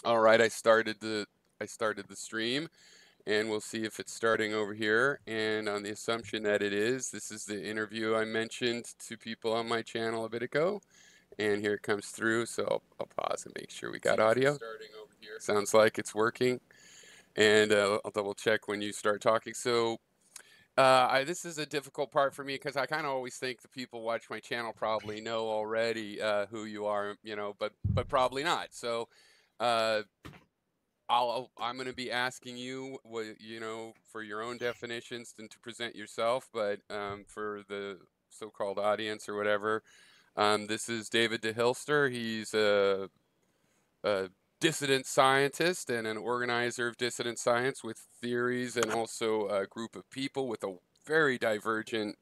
All right, I started the stream, and we'll see if it's starting over here. And on the assumption that it is, this is the interview I mentioned to people on my channel a bit ago. And here it comes through. So I'll pause and make sure we got audio. Starting over here. Sounds like it's working. And I'll double check when you start talking. So this is a difficult part for me because I kind of always think the people watch my channel probably know already who you are, but probably not. So. Uh, I'm going to be asking you, for your own definitions and to present yourself, but for the so-called audience or whatever, this is David de Hilster. He's a dissident scientist and an organizer of dissident science with theories and also a group of people with a very divergent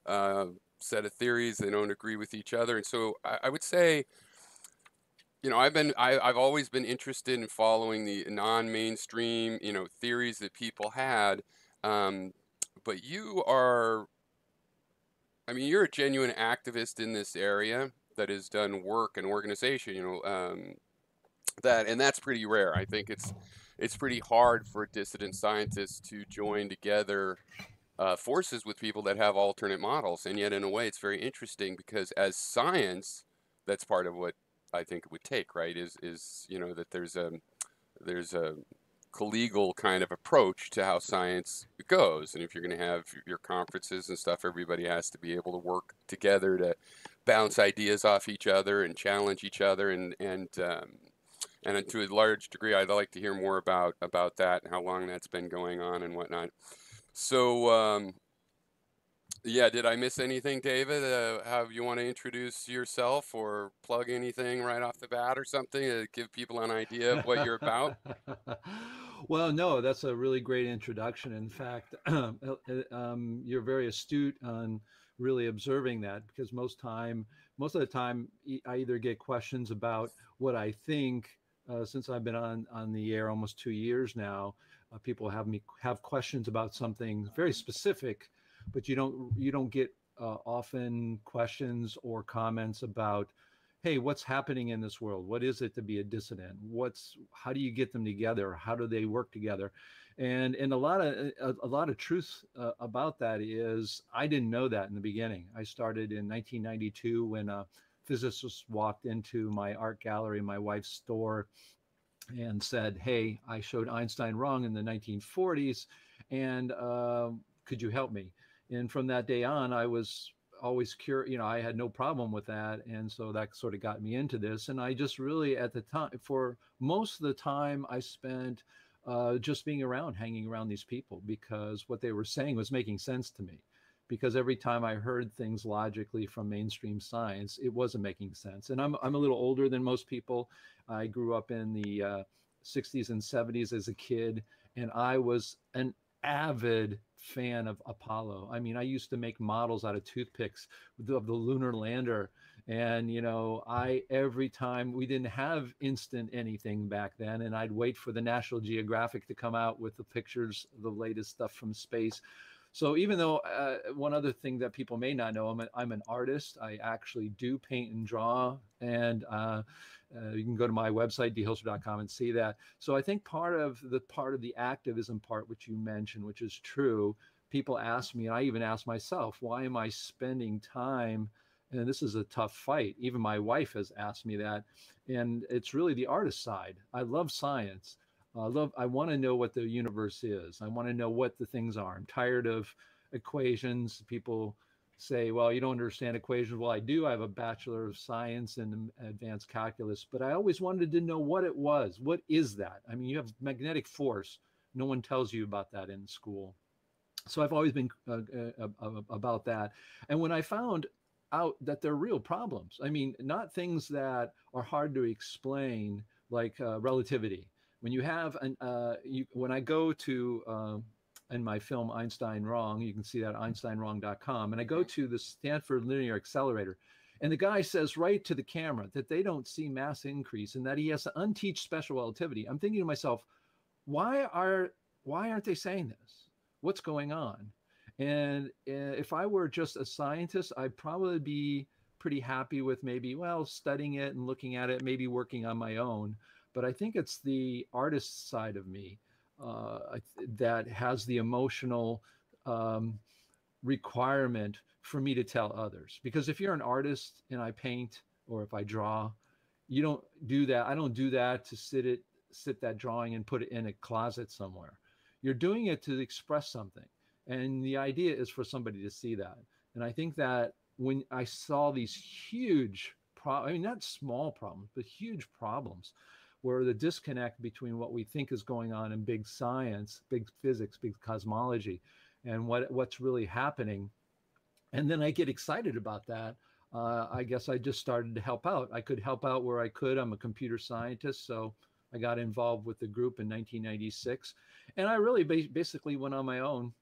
set of theories. They don't agree with each other, and so I would say. I've always been interested in following the non-mainstream, theories that people had. Um, but you're a genuine activist in this area that has done work and organization, and that's pretty rare. I think it's pretty hard for dissident scientists to join together forces with people that have alternate models. And yet, in a way, it's very interesting because as science, that's part of what I think it would take, right? Is that there's a collegial kind of approach to how science goes, and if you're going to have your conferences and stuff, everybody has to be able to work together to bounce ideas off each other and challenge each other, and to a large degree, I'd like to hear more about that and how long that's been going on and whatnot. So. Yeah, did I miss anything, David? How you want to introduce yourself or plug anything right off the bat or something to give people an idea of what you're about? Well, no, that's a really great introduction. In fact, you're very astute on really observing that because most of the time, I either get questions about what I think. Since I've been on the air almost 2 years now, people have questions about something very specific, but you don't get often questions or comments about, hey, what's happening in this world? What is it to be a dissident? How do you get them together? How do they work together? And a lot of truth about that is I didn't know that in the beginning. I started in 1992 when a physicist walked into my art gallery, my wife's store, and said, "Hey, I showed Einstein wrong in the 1940s, and could you help me?" And from that day on, I was always curious. I had no problem with that, and so that sort of got me into this. And I just really, at the time, for most of the time, I spent just being around, hanging around these people because what they were saying was making sense to me. Because every time I heard things logically from mainstream science, it wasn't making sense. And I'm a little older than most people. I grew up in the 60s and 70s as a kid, and I was an avid fan of Apollo. I mean, I used to make models out of toothpicks of the lunar lander. And, I every time we didn't have instant anything back then, and I'd wait for the National Geographic to come out with the pictures, the latest stuff from space. So even though one other thing that people may not know, I'm an artist. I actually do paint and draw, and you can go to my website dhilster.com and see that. So I think part of the activism part, which you mentioned, which is true. People ask me, and I even ask myself, why am I spending time? And this is a tough fight. Even my wife has asked me that, and it's really the artist side. I love science. I want to know what the universe is. I want to know what the things are. I'm tired of equations. People say, well, you don't understand equations. Well, I do. I have a Bachelor of Science in advanced calculus, but I always wanted to know what it was. What is that? I mean, you have magnetic force. No one tells you about that in school. So I've always been about that. And when I found out that they're real problems, I mean, not things that are hard to explain, like relativity. When you have when I go to in my film Einstein Wrong, you can see that at einsteinwrong.com, and I go to the Stanford Linear Accelerator, and the guy says right to the camera that they don't see mass increase and that he has to unteach special relativity. I'm thinking to myself, why aren't they saying this? What's going on? And if I were just a scientist, I'd probably be pretty happy with maybe, well, studying it and looking at it, maybe working on my own. but I think it's the artist side of me that has the emotional um, requirement for me to tell others. Because if you're an artist and I paint or if I draw, you don't do that. I don't do that to sit that drawing and put it in a closet somewhere. You're doing it to express something. And the idea is for somebody to see that. And I think that when I saw these huge I mean, not small problems, but huge problems where the disconnect between what we think is going on in big science, big physics, big cosmology, and what's really happening. And then I get excited about that. I guess I just started to help out. I could help out where I could. I'm a computer scientist, so I got involved with the group in 1996, and I really basically went on my own,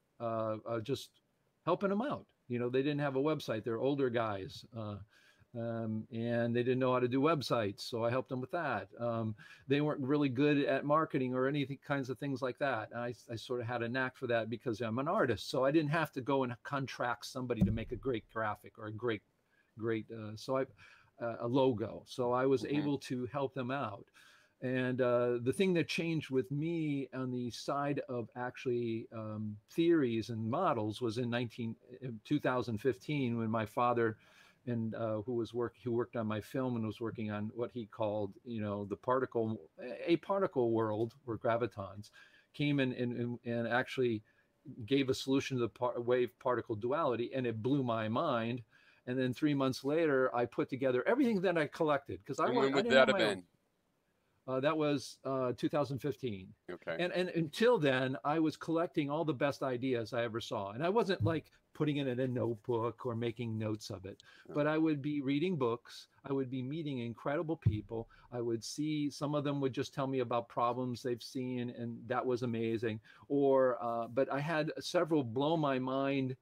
just helping them out. You know, they didn't have a website. They're older guys. And they didn't know how to do websites, so I helped them with that. They weren't really good at marketing or anything kinds of things like that. And I sort of had a knack for that because I'm an artist, so I didn't have to go and contract somebody to make a great graphic or a great a logo. So I was able to help them out. And the thing that changed with me on the side of actually theories and models was in 2015 when my father and who worked on my film and was working on what he called, you know, a particle world where gravitons came in and actually gave a solution to the wave particle duality, and it blew my mind. And then 3 months later, I put together everything that I collected because I would didn't that have have my own. been? That was 2015. Okay. And until then, I was collecting all the best ideas I ever saw. And I wasn't like putting it in a notebook or making notes of it, but I would be reading books. I would be meeting incredible people. I would see some of them would just tell me about problems they've seen, and that was amazing. But I had several blow my mind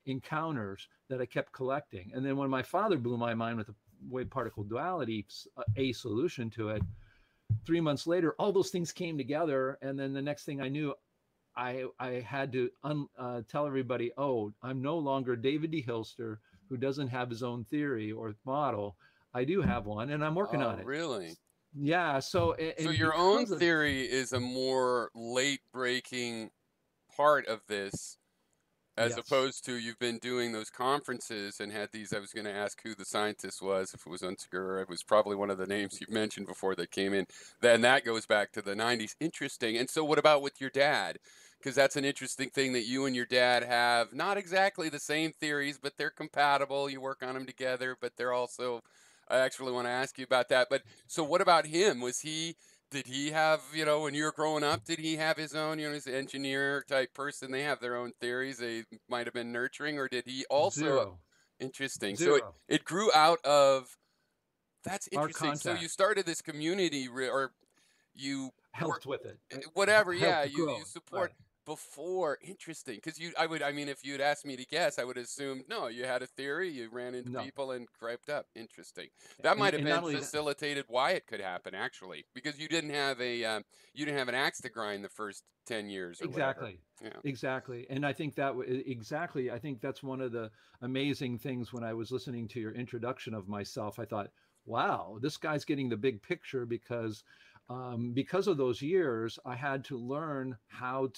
encounters that I kept collecting. And then when my father blew my mind with the wave particle duality, a solution to it, 3 months later, all those things came together. And then the next thing I knew, I had to tell everybody, oh, I'm no longer David D. Hilster, who doesn't have his own theory or model. I do have one, and I'm working on it. Really? Yeah. So your own theory is a more late-breaking part of this, as opposed to you've been doing those conferences and had these. I was going to ask who the scientist was, if it was Unsker. It was probably one of the names you mentioned before that came in. Then that goes back to the 90s. Interesting. And so what about with your dad? Because that's an interesting thing that you and your dad have not exactly the same theories, but they're compatible. You work on them together, but they're also, I actually want to ask you about that. But so what about him? Did he have, you know, when you were growing up, did he have his own, you know, his engineer type person? They have their own theories. They might have been nurturing, or did he also? Zero. Interesting. Zero. So it grew out of, that's interesting. So you contact. started this community, or you helped with it. whatever. Helped Yeah, grow. you support. Right. Before, interesting, because I mean, if you'd asked me to guess, I would assume, no, you had a theory, you ran into people and crept up. Interesting. That might have been facilitated why it could happen, actually, because you didn't have an axe to grind the first 10 years or exactly. Whatever. Yeah. Exactly. And I think I think that's one of the amazing things when I was listening to your introduction of myself. I thought, wow, this guy's getting the big picture because of those years, I had to learn how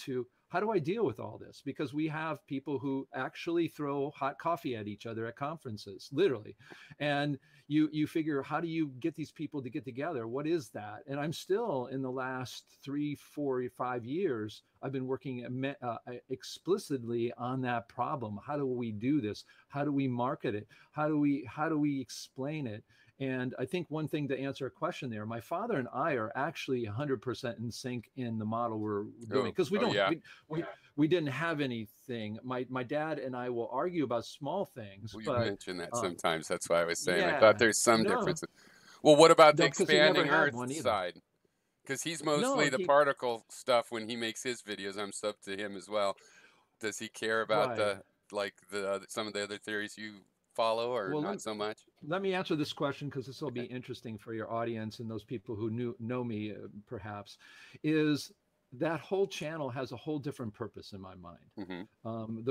do I deal with all this? Because we have people who actually throw hot coffee at each other at conferences, literally. And you figure, how do you get these people to get together? What is that? And I'm still in the last 3, 4, 5 years, I've been working explicitly on that problem. How do we do this? How do we market it? How do we explain it? And I think one thing to answer a question there, my father and I are actually 100% in sync in the model we're doing, because we didn't have anything. My dad and I will argue about small things. Well, you but mention that sometimes. That's why I was saying. Yeah, I thought there's some differences. Well, what about the expanding Earth side? Because he's mostly the particle stuff when he makes his videos. I'm sub to him as well. Does he care about some of the other theories you follow, or not so much? Let me answer this question, because this will be interesting for your audience and those people who know me, perhaps. Is that whole channel has a whole different purpose in my mind. Mm-hmm.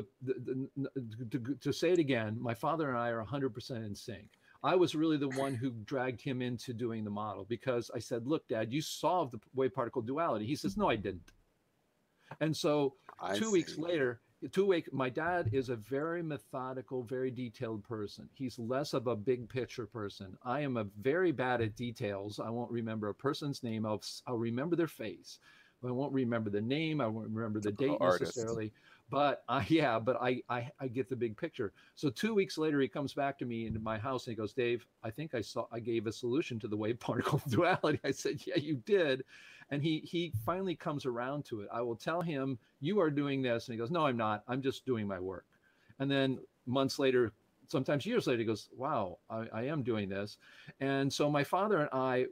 To say it again, my father and I are 100% in sync. I was really the one who dragged him into doing the model, because I said, look, Dad, you solved the wave particle duality. He says, no, I didn't. And so I 2 weeks see. later, 2 weeks, my dad is a very methodical, very detailed person. He's less of a big picture person. I am a very bad at details. I won't remember a person's name. I'll remember their face. I won't remember the name. I won't remember the Typical date artist. necessarily. But I get the big picture. So 2 weeks later, he comes back to me into my house and he goes, Dave, I think I gave a solution to the wave particle duality. I said, yeah, you did. And he finally comes around to it. I will tell him, you are doing this. And he goes, no, I'm not. I'm just doing my work. And then months later, sometimes years later, he goes, wow, I am doing this. And so my father and I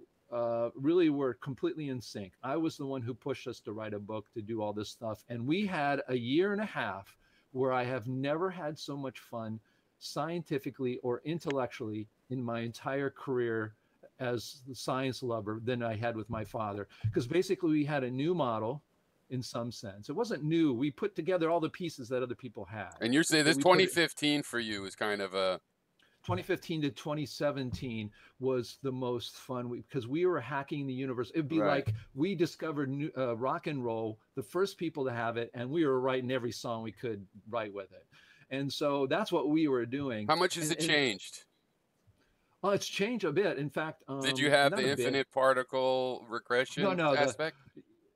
really were completely in sync. I was the one who pushed us to write a book, to do all this stuff. And we had a year and a half where I have never had so much fun scientifically or intellectually in my entire career as the science lover than I had with my father. Because basically we had a new model in some sense. It wasn't new. We put together all the pieces that other people had. And you're saying this We 2015 for you is kind of a 2015 to 2017 was the most fun because we were hacking the universe. It'd be right. like we discovered rock and roll, the first people to have it, and we were writing every song we could write with it. And so that's what we were doing. How much has it changed? Well, it's changed a bit. In fact, did you have the infinite particle regression aspect?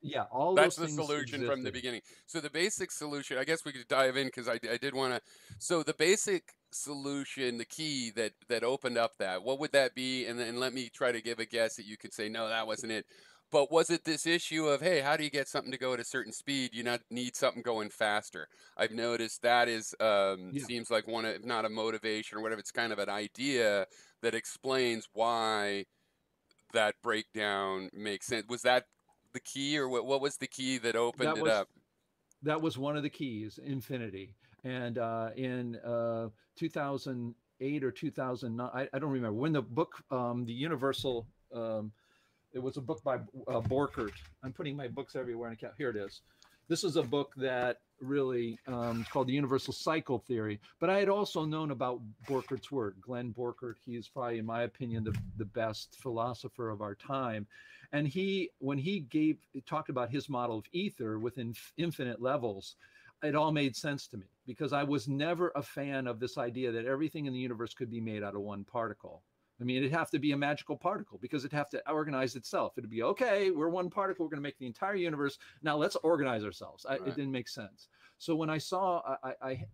Yeah, all that's those the things solution existed from the beginning. So the basic solution, I guess we could dive in because I did want to. So the basic solution, the key that opened up that, what would that be? And then let me try to give a guess that you could say, no, that wasn't it. But was it this issue of, hey, how do you get something to go at a certain speed? You not need something going faster. I've noticed that is seems like one, if not a motivation or whatever. It's kind of an idea that explains why that breakdown makes sense. Was that the key, or what was the key that opened it up? That was one of the keys, infinity. And in 2008 or 2009, I don't remember, when the book, The Universal, it was a book by Borkert. I'm putting my books everywhere, and here it is. This is a book that really called The Universal Cycle Theory. But I had also known about Borkert's work. Glenn Borkert, he's probably, in my opinion, the best philosopher of our time. And when he talked about his model of ether within infinite levels, it all made sense to me, because I was never a fan of this idea that everything in the universe could be made out of one particle. I mean, it'd have to be a magical particle, because it'd have to organize itself. It'd be, okay, we're one particle, we're going to make the entire universe. Now let's organize ourselves. Right. It didn't make sense. So when I saw,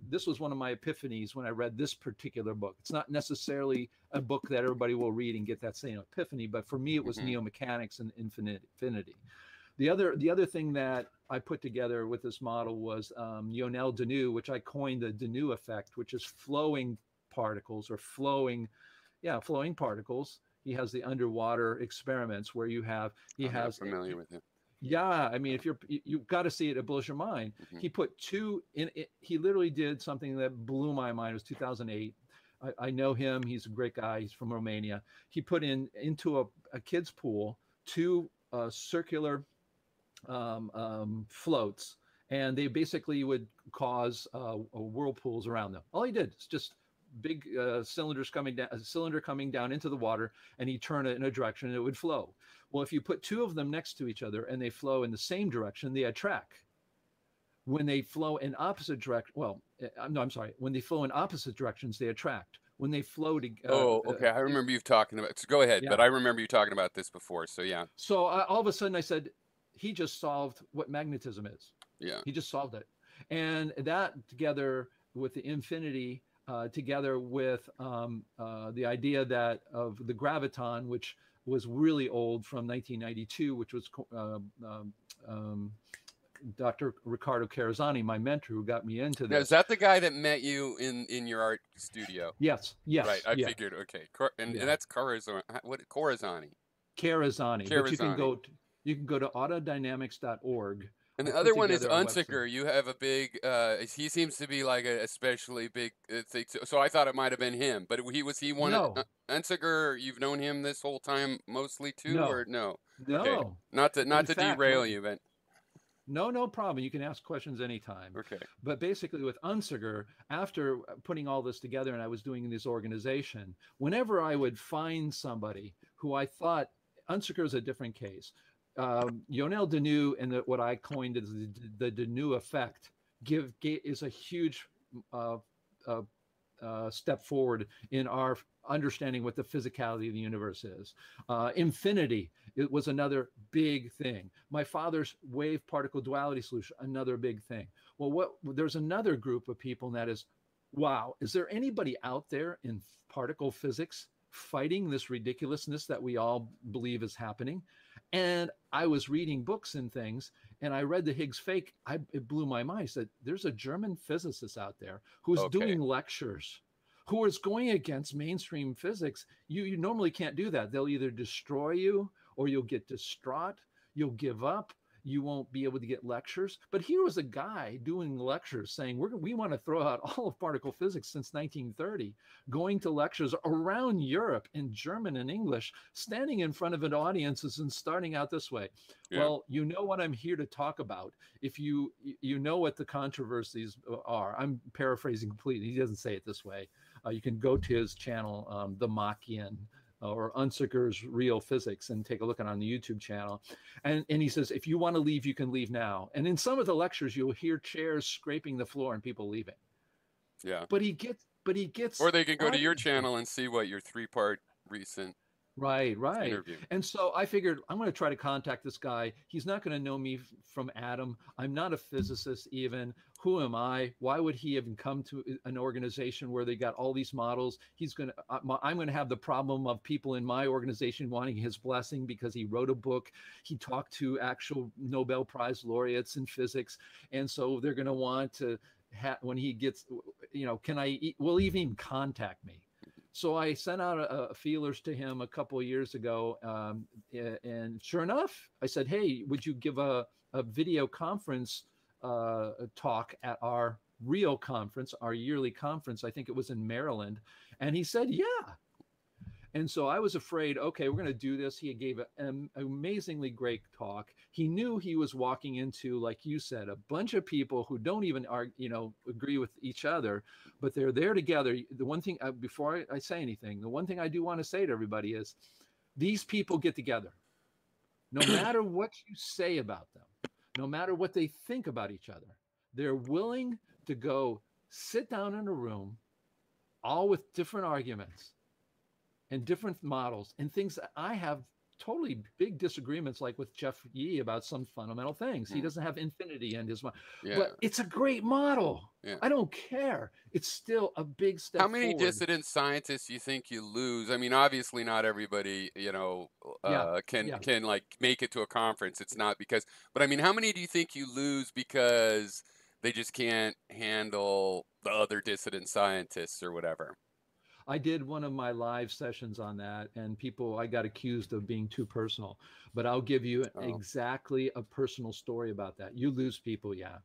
this was one of my epiphanies when I read this particular book. It's not necessarily a book that everybody will read and get that same epiphany, but for me, it was neo-mechanics and infinity. The other thing that I put together with this model was Lionel Denis, which I coined the Denis effect, which is flowing particles or flowing particles. He has the underwater experiments where you have, I'm not familiar with it. Yeah, I mean, if you've got to see it, it blows your mind. He put two in it. He literally did something that blew my mind. It was 2008. I know him. He's a great guy. He's from Romania. He put into a kid's pool two circular floats, and they basically would cause whirlpools around them. All he did is just big cylinder coming down into the water, and he turned it in a direction and it would flow. Well, if you put two of them next to each other and they flow in the same direction, they attract. When they flow in opposite direction, when they flow in opposite directions, they attract. When they flow together. Okay. I remember you talking about. So go ahead, but I remember you talking about this before. So yeah. So all of a sudden, I said, he just solved what magnetism is. Yeah. He just solved it, and that together with the infinity. Together with the idea of the graviton, which was really old from 1992, which was Dr. Riccardo Carrizzani, my mentor, who got me into this. Now, is that the guy that met you in your art studio? Yes. Right, I figured. Okay, and that's Carrizzani. Carrizzani. But you can go to autodynamics.org. And the other one is Unziger. You have a big, he seems to be like a especially big thing. So I thought it might have been him, but was he one? No. Unziger, you've known him this whole time mostly too, no. or no? No. Okay. Not to derail you, but. No problem. You can ask questions anytime. Okay. But basically, with Unziger, after putting all this together and I was doing this organization, whenever I would find somebody who I thought, Unziger is a different case. Yonel Denou and what I coined as the Denou effect is a huge uh, uh, step forward in our understanding what the physicality of the universe is. Infinity, it was another big thing. My father's wave particle duality solution, another big thing. Well, there's another group of people, and that is, wow, is there anybody out there in particle physics fighting this ridiculousness that we all believe is happening? And I was reading books and things, and I read the Higgs Fake. It blew my mind. I said, there's a German physicist out there who's Okay. doing lectures, who is going against mainstream physics. You normally can't do that. They'll either destroy you, or you'll get distraught, you'll give up, you won't be able to get lectures. But here was a guy doing lectures saying, we want to throw out all of particle physics since 1930, going to lectures around Europe in German and English, standing in front of an audiences and starting out this way. Yeah. Well, you know what I'm here to talk about. If you know what the controversies are, I'm paraphrasing completely. He doesn't say it this way. You can go to his channel, The Machian, or Unziger's Real Physics, and take a look at it on the YouTube channel. And he says, if you want to leave, you can leave now. And in some of the lectures, you'll hear chairs scraping the floor and people leaving. Yeah. But he gets. Or they can go to your channel and see what your 3-part recent Right. interview. And so I figured I'm going to try to contact this guy. He's not going to know me from Adam. I'm not a physicist even. Who am I? Why would he even come to an organization where they got all these models? I'm going to have the problem of people in my organization wanting his blessing because he wrote a book. He talked to actual Nobel Prize laureates in physics. And so they're going to want to when he gets, will he even contact me? So I sent out feelers to him a couple of years ago, and sure enough, I said, "Hey, would you give a video conference talk at our real conference, our yearly conference? I think it was in Maryland." And he said, "Yeah." And so I was afraid, okay, we're going to do this. He gave an amazingly great talk. He knew he was walking into, like you said, a bunch of people who don't even agree with each other, but they're there together. The one thing, before I say anything, the one thing I do want to say to everybody is, these people get together. No matter what you say about them, no matter what they think about each other, they're willing to go sit down in a room, all with different arguments and different models and things that I have totally big disagreements, like with Jeff Yee about some fundamental things. He doesn't have infinity in his mind, but it's a great model. Yeah. I don't care. It's still a big step How many forward. dissident scientists you think you lose? I mean, obviously not everybody, can like make it to a conference. It's not because, but I mean, how many do you think you lose because they just can't handle the other dissident scientists or whatever? I did one of my live sessions on that, and I got accused of being too personal, but I'll give you exactly a personal story about that. You lose people. Yeah.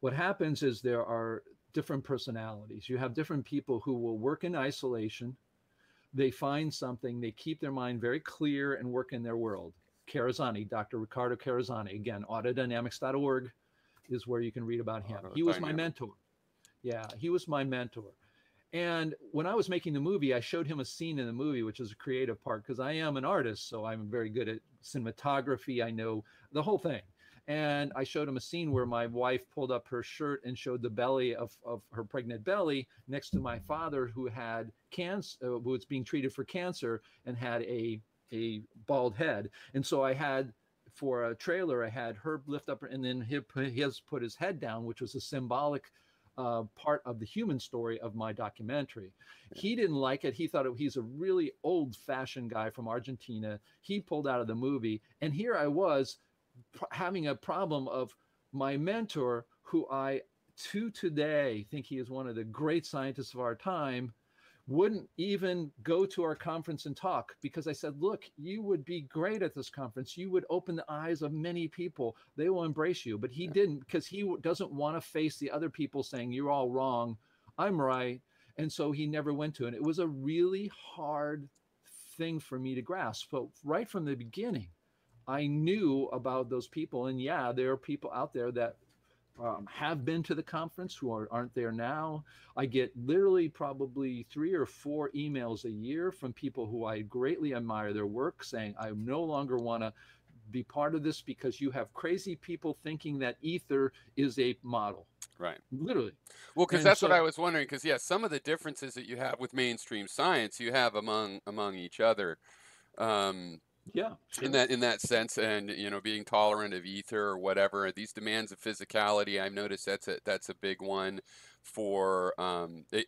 What happens is there are different personalities. You have different people who will work in isolation. They find something, they keep their mind very clear and work in their world. Carazani, Dr. Ricardo Carazani, again, autodynamics.org is where you can read about him. He was my mentor. Yeah, he was my mentor. And when I was making the movie, I showed him a scene in the movie, which is a creative part, because I am an artist, so I'm very good at cinematography. I know the whole thing. And I showed him a scene where my wife pulled up her shirt and showed the belly of her pregnant belly next to my father, who had cancer, who was being treated for cancer and had a bald head. And so I had, for a trailer, I had Herb lift up and then he has put his head down, which was a symbolic part of the human story of my documentary. He didn't like it. He thought he's a really old-fashioned guy from Argentina. He pulled out of the movie. And here I was having a problem of my mentor, who I to today think he is one of the great scientists of our time, wouldn't even go to our conference and talk, because I said, look, you would be great at this conference. You would open the eyes of many people. They will embrace you. But he didn't, because he doesn't want to face the other people saying, you're all wrong, I'm right. And so he never went to it. It was a really hard thing for me to grasp. But right from the beginning, I knew about those people. And yeah, there are people out there that have been to the conference who aren't there now. I get literally probably 3 or 4 emails a year from people who I greatly admire their work saying, I no longer want to be part of this because you have crazy people thinking that ether is a model. Right. Literally. Well, because And that's what I so, was wondering. Because yeah, some of the differences that you have with mainstream science, you have among each other. Um, yeah, in sure. that sense, and being tolerant of ether or whatever, these demands of physicality, I've noticed that's a big one for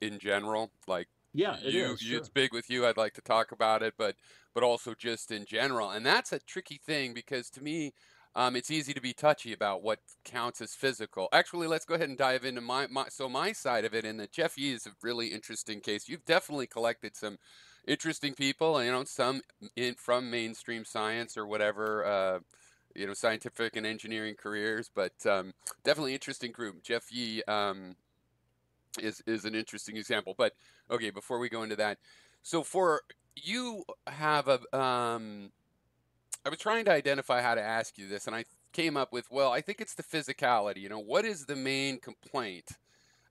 in general. Like Yeah, it is. it's Sure. big with you. I'd like to talk about it, but also just in general, and that's a tricky thing because to me. It's easy to be touchy about what counts as physical. Actually, let's go ahead and dive into my side of it. And that Jeff Yee is a really interesting case. You've definitely collected some interesting people, some from mainstream science or whatever, scientific and engineering careers, but definitely interesting group. Jeff Yee is an interesting example. But okay, before we go into that, so for you have I was trying to identify how to ask you this, and I came up with, well, I think it's the physicality. What is the main complaint?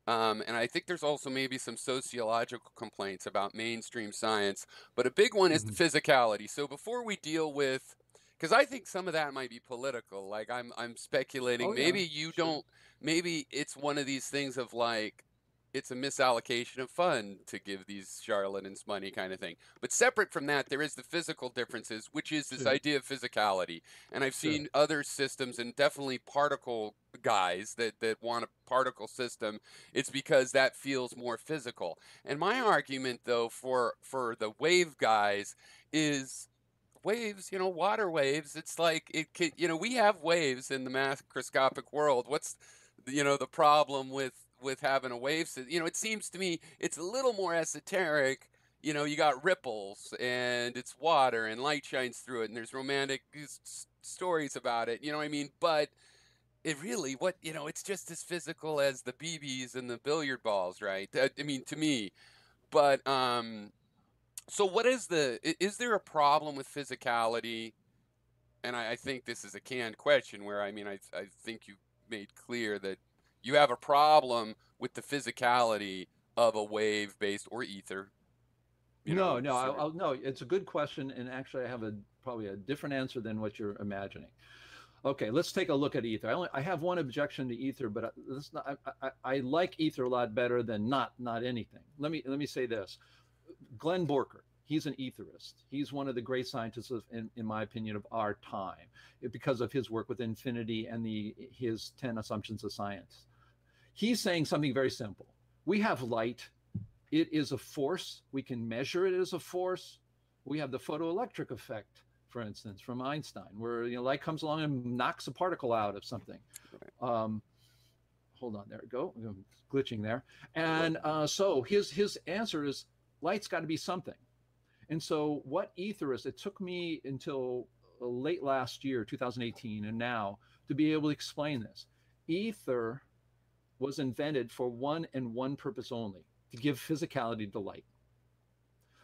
And I think there's also maybe some sociological complaints about mainstream science, but a big one is the Hmm. physicality. So before we deal with, because I think some of that might be political. Like I'm speculating. Oh, yeah, Maybe you sure. don't. Maybe it's one of these things of like. It's a misallocation of fund to give these charlatans money, kind of thing. But separate from that, there is the physical differences, which is this Sure. idea of physicality. And I've Sure. seen other systems, and definitely particle guys that want a particle system, it's because that feels more physical. And my argument, though, for the wave guys is waves, water waves. It's like it could, we have waves in the macroscopic world. What's, the problem with having a wave system? It seems to me it's a little more esoteric. You got ripples and it's water and light shines through it and there's romantic stories about it. You know what I mean? But it really, it's just as physical as the BBs and the billiard balls, right? I mean, to me. But so what is there a problem with physicality? And I think this is a canned question where, I mean, I think you made clear that you have a problem with the physicality of a wave-based or ether, No, no, sort of. no. It's a good question, and actually, I have probably a different answer than what you're imagining. Okay, let's take a look at ether. I have one objection to ether, but let's not, I like ether a lot better than not anything. Let me say this: Glenn Borker, he's an etherist. He's one of the great scientists in my opinion, of our time, because of his work with infinity and his 10 assumptions of science. He's saying something very simple. We have light. It is a force. We can measure it as a force. We have the photoelectric effect, for instance, from Einstein, where light comes along and knocks a particle out of something. Um, hold on, there we go. I'm glitching there. And so his answer is light's got to be something. And so what ether is, it took me until late last year, 2018, and now to be able to explain this. Ether was invented for one and one purpose only, to give physicality to light.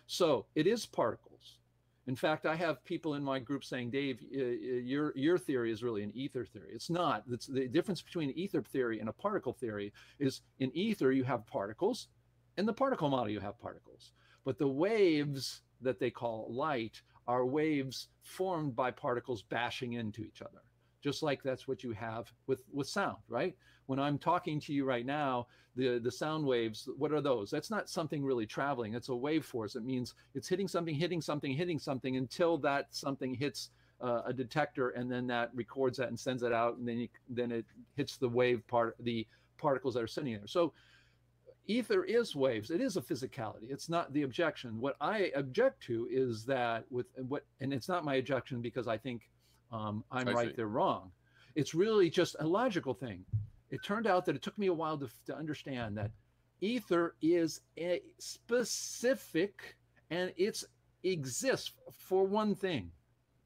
So it is particles. In fact, I have people in my group saying, Dave, your theory is really an ether theory. It's not. It's the difference between ether theory and a particle theory is in ether, you have particles. In the particle model, you have particles. But the waves that they call light are waves formed by particles bashing into each other. Just like that's what you have with sound, right? When I'm talking to you right now, the sound waves, what are those? That's not something really traveling. It's a wave force. It means it's hitting something, hitting something, hitting something until that something hits a detector, and then that records that and sends it out, and then it hits the wave part, the particles that are sitting there. So ether is waves. It is a physicality. It's not the objection. What I object to is that and it's not my objection because I think I'm right, they're wrong. It's really just a logical thing. It turned out that it took me a while to understand that ether is a specific, and it exists for one thing,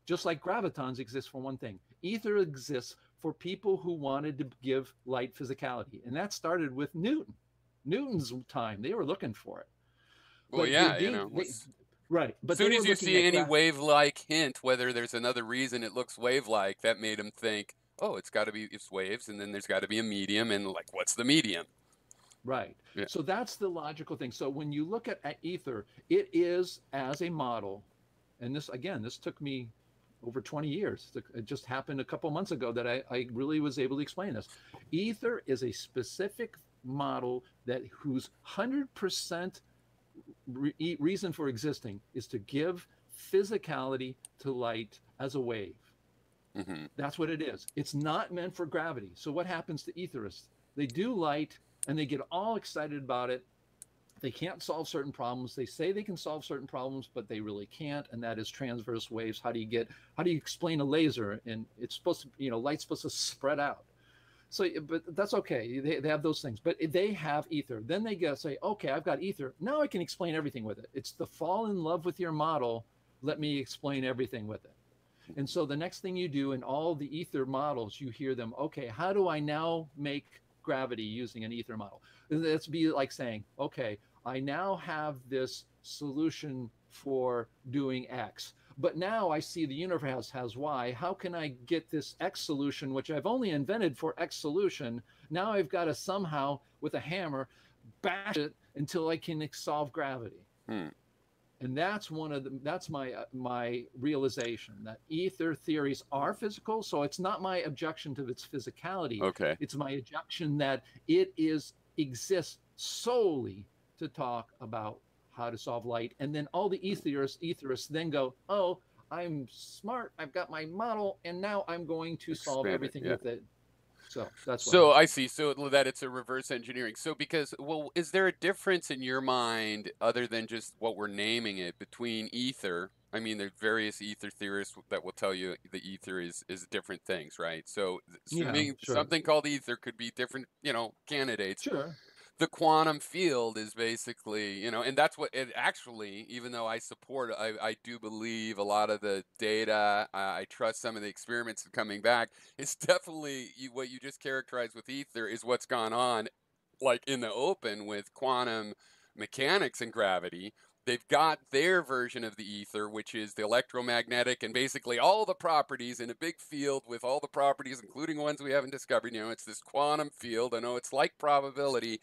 just like gravitons exist for one thing. Ether exists for people who wanted to give light physicality, and that started with Newton's time. They were looking for it. Well, But yeah, Right. As But they soon were as you looking see at any wave-like hint, whether there's another reason it looks wave-like, that made him think, oh, it's got to be it's waves, and then there's got to be a medium, and like, what's the medium? Right. Yeah. So that's the logical thing. So when you look at ether, it is as a model, and this again, this took me over 20 years. It just happened a couple months ago that I really was able to explain this. Ether is a specific model that whose 100% reason for existing is to give physicality to light as a wave. Hmm. That's what it is. It's not meant for gravity. So what happens to etherists? They do light and they get all excited about it. They can't solve certain problems. They say they can solve certain problems, but they really can't. And that is transverse waves. How do you explain a laser? And it's supposed to, light's supposed to spread out. So, but that's okay. They have those things, but they have ether. Then they go say, okay, I've got ether. Now I can explain everything with it. It's the fall in love with your model. Let me explain everything with it. And so the next thing you do in all the ether models, you hear them, okay, how do I now make gravity using an ether model? That's be like saying, okay, I now have this solution for doing X, but now I see the universe has Y. How can I get this X solution, which I've only invented for X solution? Now I've got to somehow, with a hammer, bash it until I can solve gravity. Hmm. And that's that's my realization that ether theories are physical. So it's not my objection to its physicality. Okay. It's my objection that it exists solely to talk about how to solve light. And then all the etherists then go, oh, I'm smart. I've got my model, and now I'm going to solve everything with it. So that's what So I see. So that it's a reverse engineering. So because, well, is there a difference in your mind other than just what we're naming it between ether? I mean, there's various ether theorists that will tell you the ether is different things, right? So Yeah, assuming sure. something called ether could be different, candidates. Sure. The quantum field is basically, and that's what it actually, even though I support, I do believe a lot of the data, I trust some of the experiments coming back. It's definitely what you just characterized with ether is what's gone on, like in the open with quantum mechanics and gravity. They've got their version of the ether, which is the electromagnetic and basically all the properties in a big field with all the properties, including ones we haven't discovered. It's this quantum field. I know it's like probability.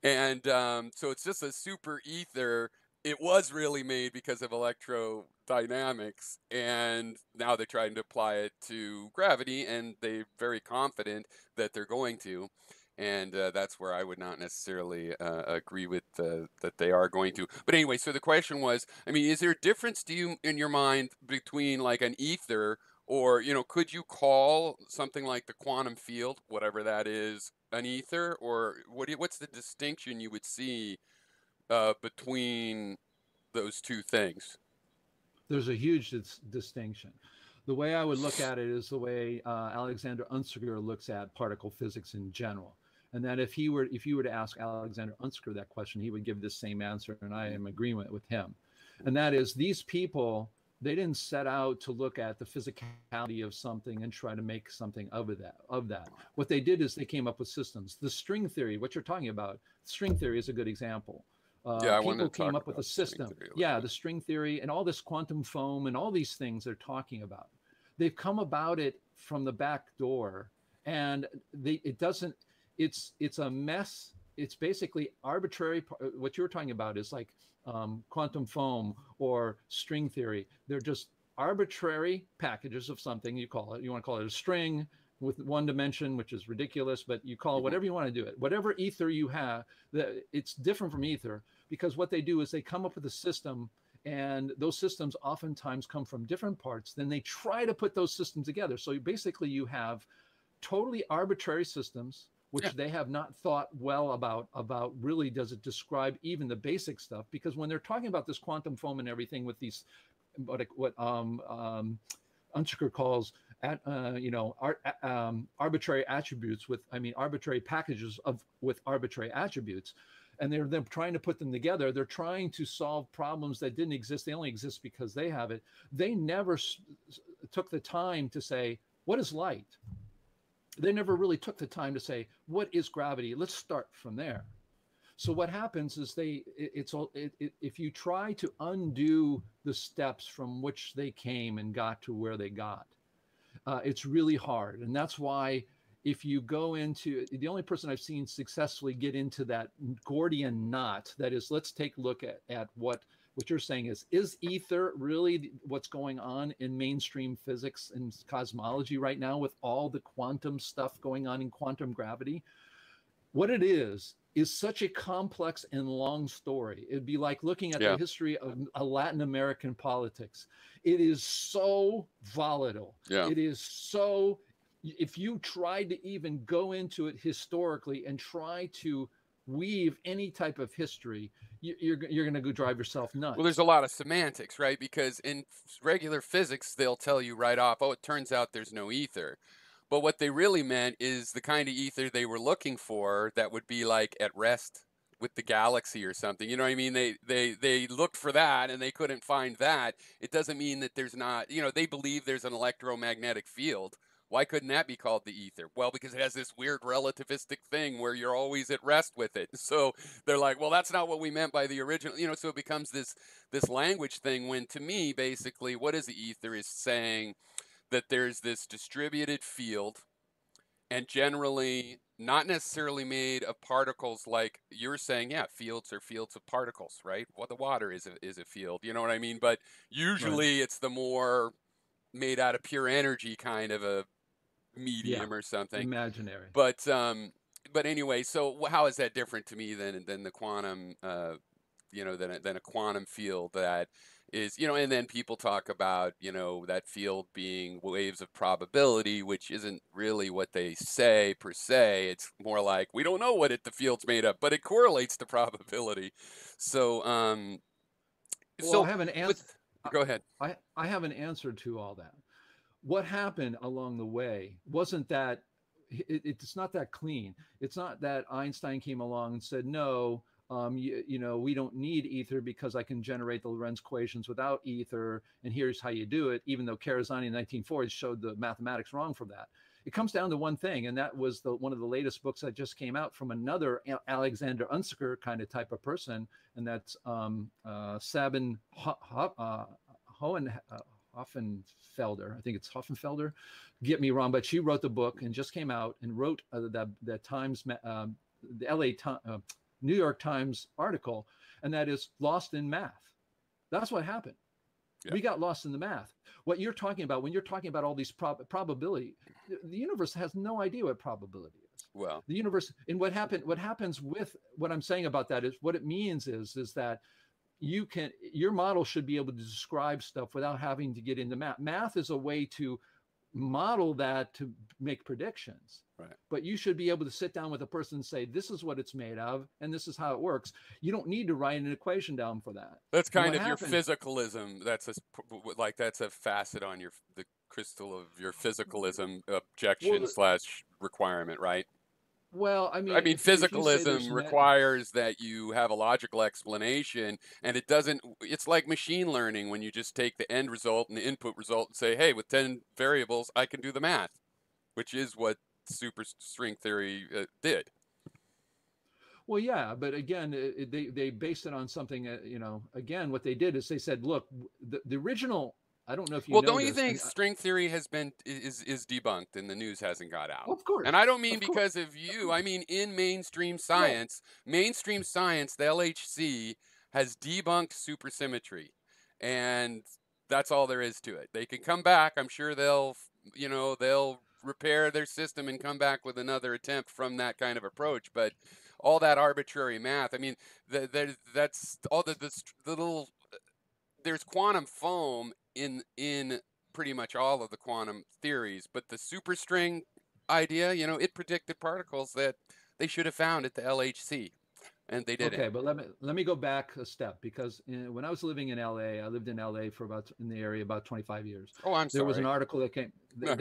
And so it's just a super ether. It was really made because of electrodynamics, and now they're trying to apply it to gravity, and they're very confident that they're going to. And that's where I would not necessarily agree with that they are going to. But anyway, so the question was, I mean, is there a difference to you in your mind between like an ether or, could you call something like the quantum field, whatever that is, an ether? Or what's the distinction you would see between those two things? There's a huge distinction. The way I would look at it is the way Alexander Unser looks at particle physics in general. And that if you were to ask Alexander Unser that question, he would give the same answer, and I am in agreement with him. And that is, these people, they didn't set out to look at the physicality of something and try to make something of that. What they did is they came up with systems. The string theory, what you're talking about, string theory is a good example. Yeah, I People wanted to came talk up with a about string system. theory a little Yeah, bit. the string theory and all this quantum foam and all these things they're talking about. They've come about it from the back door, and it's a mess. It's basically arbitrary. What you're talking about is like quantum foam or string theory. They're just arbitrary packages of something. You want to call it a string with one dimension, which is ridiculous, but you call it Mhm. whatever you want to do it. Whatever ether you have, it's different from ether, because what they do is they come up with a system, and those systems oftentimes come from different parts. Then they try to put those systems together. So basically you have totally arbitrary systems, Yeah. which they have not thought well about really does it describe even the basic stuff. Because when they're talking about this quantum foam and everything with these, what Unser calls arbitrary attributes arbitrary packages with arbitrary attributes, and they're trying to put them together. They're trying to solve problems that didn't exist. They only exist because they have it. They never took the time to say, what is light? They never really took the time to say, what is gravity? Let's start from there. So what happens is if you try to undo the steps from which they came and got to where they got, it's really hard. And that's why if you go into, the only person I've seen successfully get into that Gordian knot, that is, let's take a look at what you're saying is ether really what's going on in mainstream physics and cosmology right now with all the quantum stuff going on in quantum gravity? What it is such a complex and long story. It'd be like looking at the history of Latin American politics. It is so volatile. Yeah. It is so, if you tried to even go into it historically and try to weave any type of history, you're going to go drive yourself nuts. Well, there's a lot of semantics, right? Because in regular physics, they'll tell you right off, oh, it turns out there's no ether. But what they really meant is the kind of ether they were looking for that would be like at rest with the galaxy or something. You know what I mean? They looked for that and they couldn't find that. It doesn't mean that there's not, you know, they believe there's an electromagnetic field. Why couldn't that be called the ether? Well, because it has this weird relativistic thing where you're always at rest with it. So they're like, well, that's not what we meant by the original, you know, so it becomes this language thing when, to me, basically, what is the ether is saying that there's this distributed field, and generally not necessarily made of particles like you're saying. Yeah, fields are fields of particles, right? Well, the water is a field, you know what I mean? But usually it's the more made out of pure energy kind of a medium or something. Imaginary. But anyway, so how is that different to me than the quantum, you know, than a quantum field that is, you know, and then people talk about, you know, that field being waves of probability, which isn't really what they say per se. It's more like, we don't know what the field's made of, but it correlates to probability. So, well, so I have an answer. Go ahead. I have an answer to all that. What happened along the way wasn't that it's not that clean. It's not that Einstein came along and said, no, you know, we don't need ether because I can generate the Lorentz equations without ether, and here's how you do it, even though Karazani in the 1940s showed the mathematics wrong from that. It comes down to one thing, and that was one of the latest books that just came out from another Alexander Unziker kind of type of person, and that's Sabine Hoffenfelder. I think it's Hoffenfelder. Get me wrong, but she wrote the book and just came out and wrote the Times, the New York Times article, and that is Lost in Math. That's what happened. Yeah. We got lost in the math. What you're talking about when you're talking about all these probability, the universe has no idea what probability is. Well, the universe, and what happens with what I'm saying about that is what it means is that your model should be able to describe stuff without having to get into math. Math is a way to model that to make predictions. Right. But you should be able to sit down with a person and say, this is what it's made of, and this is how it works. You don't need to write an equation down for that. That's kind of your physicalism. That's a facet on the crystal of your physicalism objection / requirement, right? Well, I mean, physicalism requires that you have a logical explanation, and it's like machine learning when you just take the end result and the input result and say, hey, with 10 variables, I can do the math, which is what superstring theory did. Well, yeah, but again, they based it on something, you know, again, what they did is they said, look, the original, I don't know if you know. Well, don't you think string theory is debunked and the news hasn't got out? Of course. And I don't mean because of you. I mean in mainstream science. Yeah. Mainstream science, the LHC has debunked supersymmetry, and that's all there is to it. They can come back. I'm sure they'll repair their system and come back with another attempt from that kind of approach. But all that arbitrary math. I mean, that's all the little. There's quantum foam in pretty much all of the quantum theories, but the superstring idea, you know, it predicted particles that they should have found at the LHC, and they didn't. Okay, but let me go back a step, because when I was living in LA, I lived in LA for in the area about 25 years. Oh, I'm sorry. There was an article that came. I'm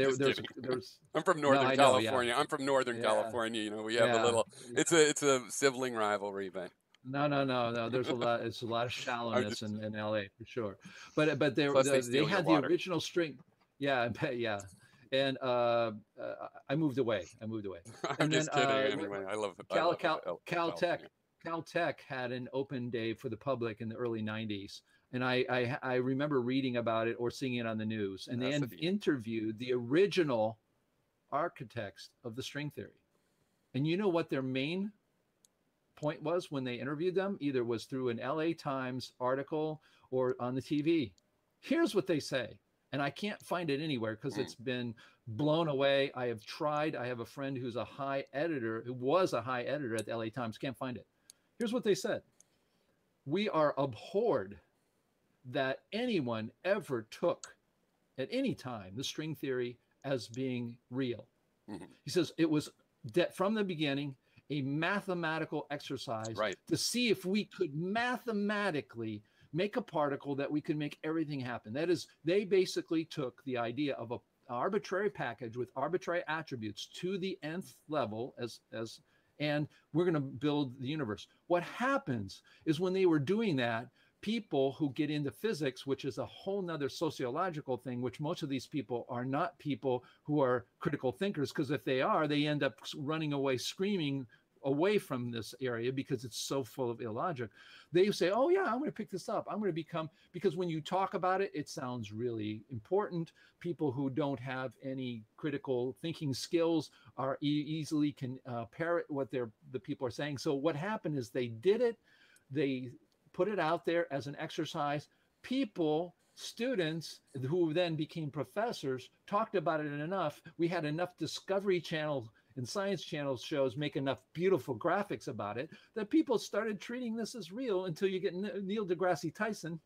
from Northern California. Yeah. I'm from Northern California. You know, we have a little. It's a sibling rivalry, but. No. There's a lot. It's a lot of shallowness in LA for sure. But they had the original string. Yeah. And I moved away. I'm just kidding. Anyway, I love Caltech. Caltech had an open day for the public in the early 90s. And I remember reading about it or seeing it on the news. And they interviewed the original architects of the string theory. And you know what their main point was when they interviewed them? Either was through an LA Times article or on the TV. Here's what they say. And I can't find it anywhere because it's been blown away. I have tried. I have a friend who was a high editor at the LA Times. Can't find it. Here's what they said. We are abhorred that anyone ever took at any time the string theory as being real. He says it was from the beginning a mathematical exercise to see if we could mathematically make a particle that we could make everything happen. That is, they basically took the idea of an arbitrary package with arbitrary attributes to the nth level and we're going to build the universe. What happens is when they were doing that, people who get into physics, which is a whole nother sociological thing, which most of these people are not people who are critical thinkers, because if they are, they end up running away screaming away from this area because it's so full of illogic. They say, oh yeah, I'm going to pick this up. I'm going to become, because when you talk about it, it sounds really important. People who don't have any critical thinking skills are easily can parrot what the people are saying. So what happened is they did it. They put it out there as an exercise. Students who then became professors talked about it enough. We had enough Discovery Channel and Science Channel shows make enough beautiful graphics about it that people started treating this as real until you get Neil deGrasse Tyson,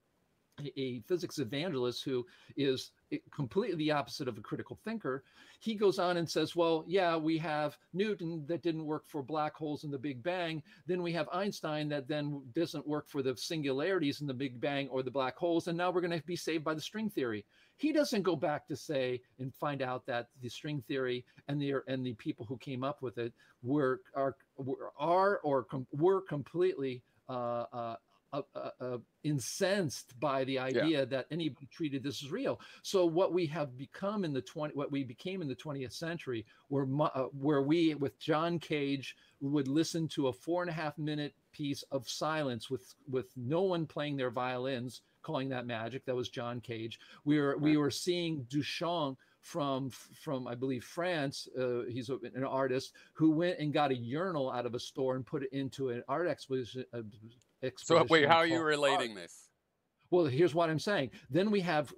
a physics evangelist who is completely the opposite of a critical thinker. He goes on and says, well, yeah, we have Newton that didn't work for black holes in the Big Bang. Then we have Einstein that then doesn't work for the singularities in the Big Bang or the black holes. And now we're going to be saved by the string theory. He doesn't go back to say and find out that the string theory and the people who came up with it were completely incensed by the idea that anybody treated this as real. So what we have become what we became in the 20th century, where we with John Cage would listen to a 4.5-minute piece of silence with no one playing their violins, calling that magic. That was John Cage. We were seeing Duchamp from I believe France. He's an artist who went and got a urinal out of a store and put it into an art exposition. So wait, how are you relating this? Well, here's what I'm saying. Then we have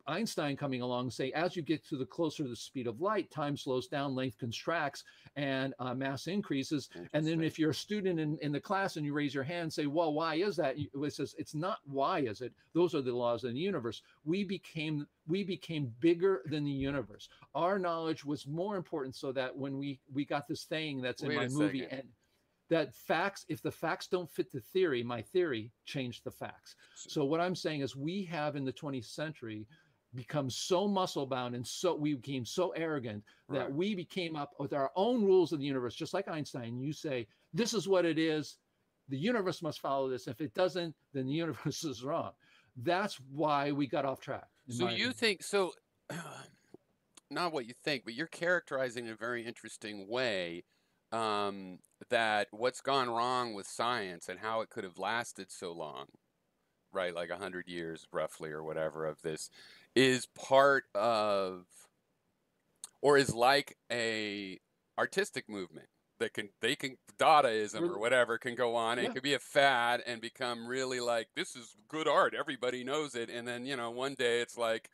Einstein coming along, say, as you get closer to the speed of light, time slows down, length contracts, and mass increases. And then if you're a student in the class and you raise your hand and say, well, why is that? It says, it's not why is it? Those are the laws of the universe. We became bigger than the universe. Our knowledge was more important, so that when we got this thing that's in my movie, and that facts, if the facts don't fit the theory, my theory changed the facts. So what I'm saying is we have in the 20th century become so muscle bound and we became so arrogant that we became up with our own rules of the universe, just like Einstein. You say, this is what it is. The universe must follow this. If it doesn't, then the universe is wrong. That's why we got off track. So you think, so not what you think, but you're characterizing in a very interesting way that what's gone wrong with science and how it could have lasted so long, right, like 100 years roughly or whatever of this, is part of, or is like a artistic movement that can Dadaism or whatever can go on and it could be a fad and become really like, this is good art, everybody knows it, and then one day it's like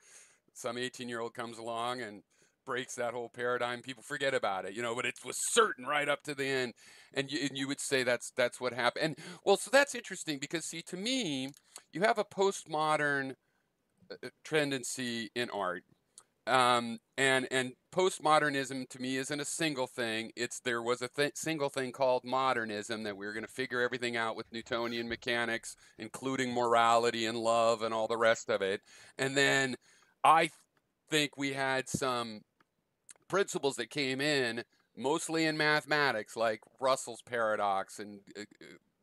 some 18-year-old comes along and breaks that whole paradigm, people forget about it, but it was certain right up to the end, and you would say that's what happened. And well, so that's interesting because, see, to me, you have a postmodern tendency in art, and postmodernism to me isn't a single thing. There was a single thing called modernism, that we were going to figure everything out with Newtonian mechanics, including morality and love and all the rest of it. And then I think we had some principles that came in mostly in mathematics, like Russell's paradox and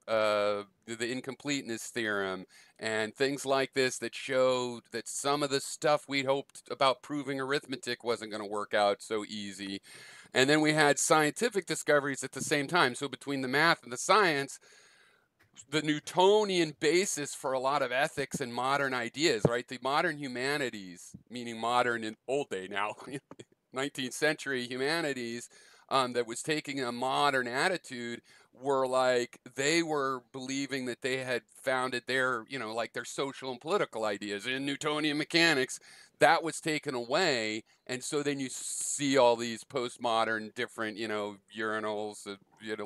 the incompleteness theorem and things like this that showed that some of the stuff we'd hoped about proving arithmetic wasn't going to work out so easy. And then we had scientific discoveries at the same time. So between the math and the science, the Newtonian basis for a lot of ethics and modern ideas, right? The modern humanities, meaning modern in old day now, 19th century humanities, that was taking a modern attitude, were like, they were believing that they had founded their, like their social and political ideas in Newtonian mechanics. That was taken away. And so then you see all these postmodern different, urinals,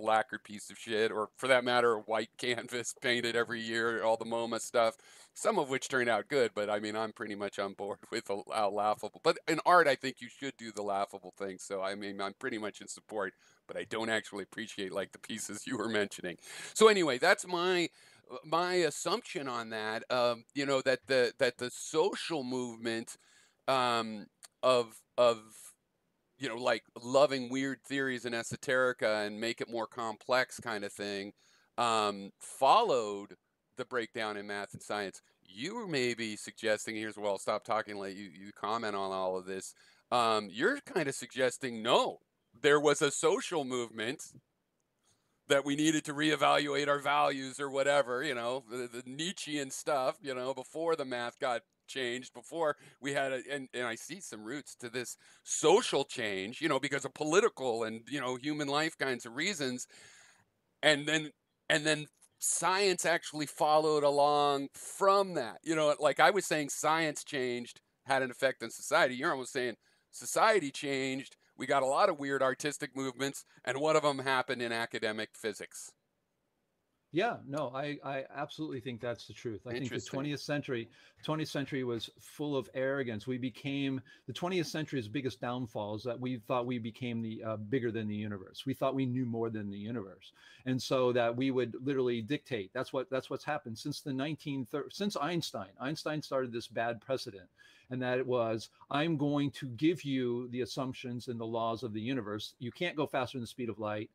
lacquered piece of shit, or for that matter, a white canvas painted every year, all the MoMA stuff, some of which turned out good. But I mean, I'm pretty much on board with how laughable. But in art, I think you should do the laughable thing. So I mean, I'm pretty much in support, but I don't actually appreciate like the pieces you were mentioning. So anyway, that's my assumption on that. That the social movement of like loving weird theories and esoterica and make it more complex kind of thing, followed the breakdown in math and science. You were maybe suggesting, here's where I'll stop talking, let you comment on all of this. You're kind of suggesting, no, there was a social movement that we needed to reevaluate our values or whatever, the Nietzschean stuff, before the math got changed, before we had and I see some roots to this social change, because of political and, human life kinds of reasons. And then science actually followed along from that. Like I was saying, science changed, had an effect on society. You're almost saying society changed. We got a lot of weird artistic movements, and one of them happened in academic physics. Yeah, no, I absolutely think that's the truth. I think the Interesting. 20th century was full of arrogance. We became the 20th century's biggest downfall is that we thought we became the bigger than the universe. We thought we knew more than the universe, and so that we would literally dictate. That's what's happened since the 1930s. Since Einstein started this bad precedent, and that it was, I'm going to give you the assumptions and the laws of the universe. You can't go faster than the speed of light.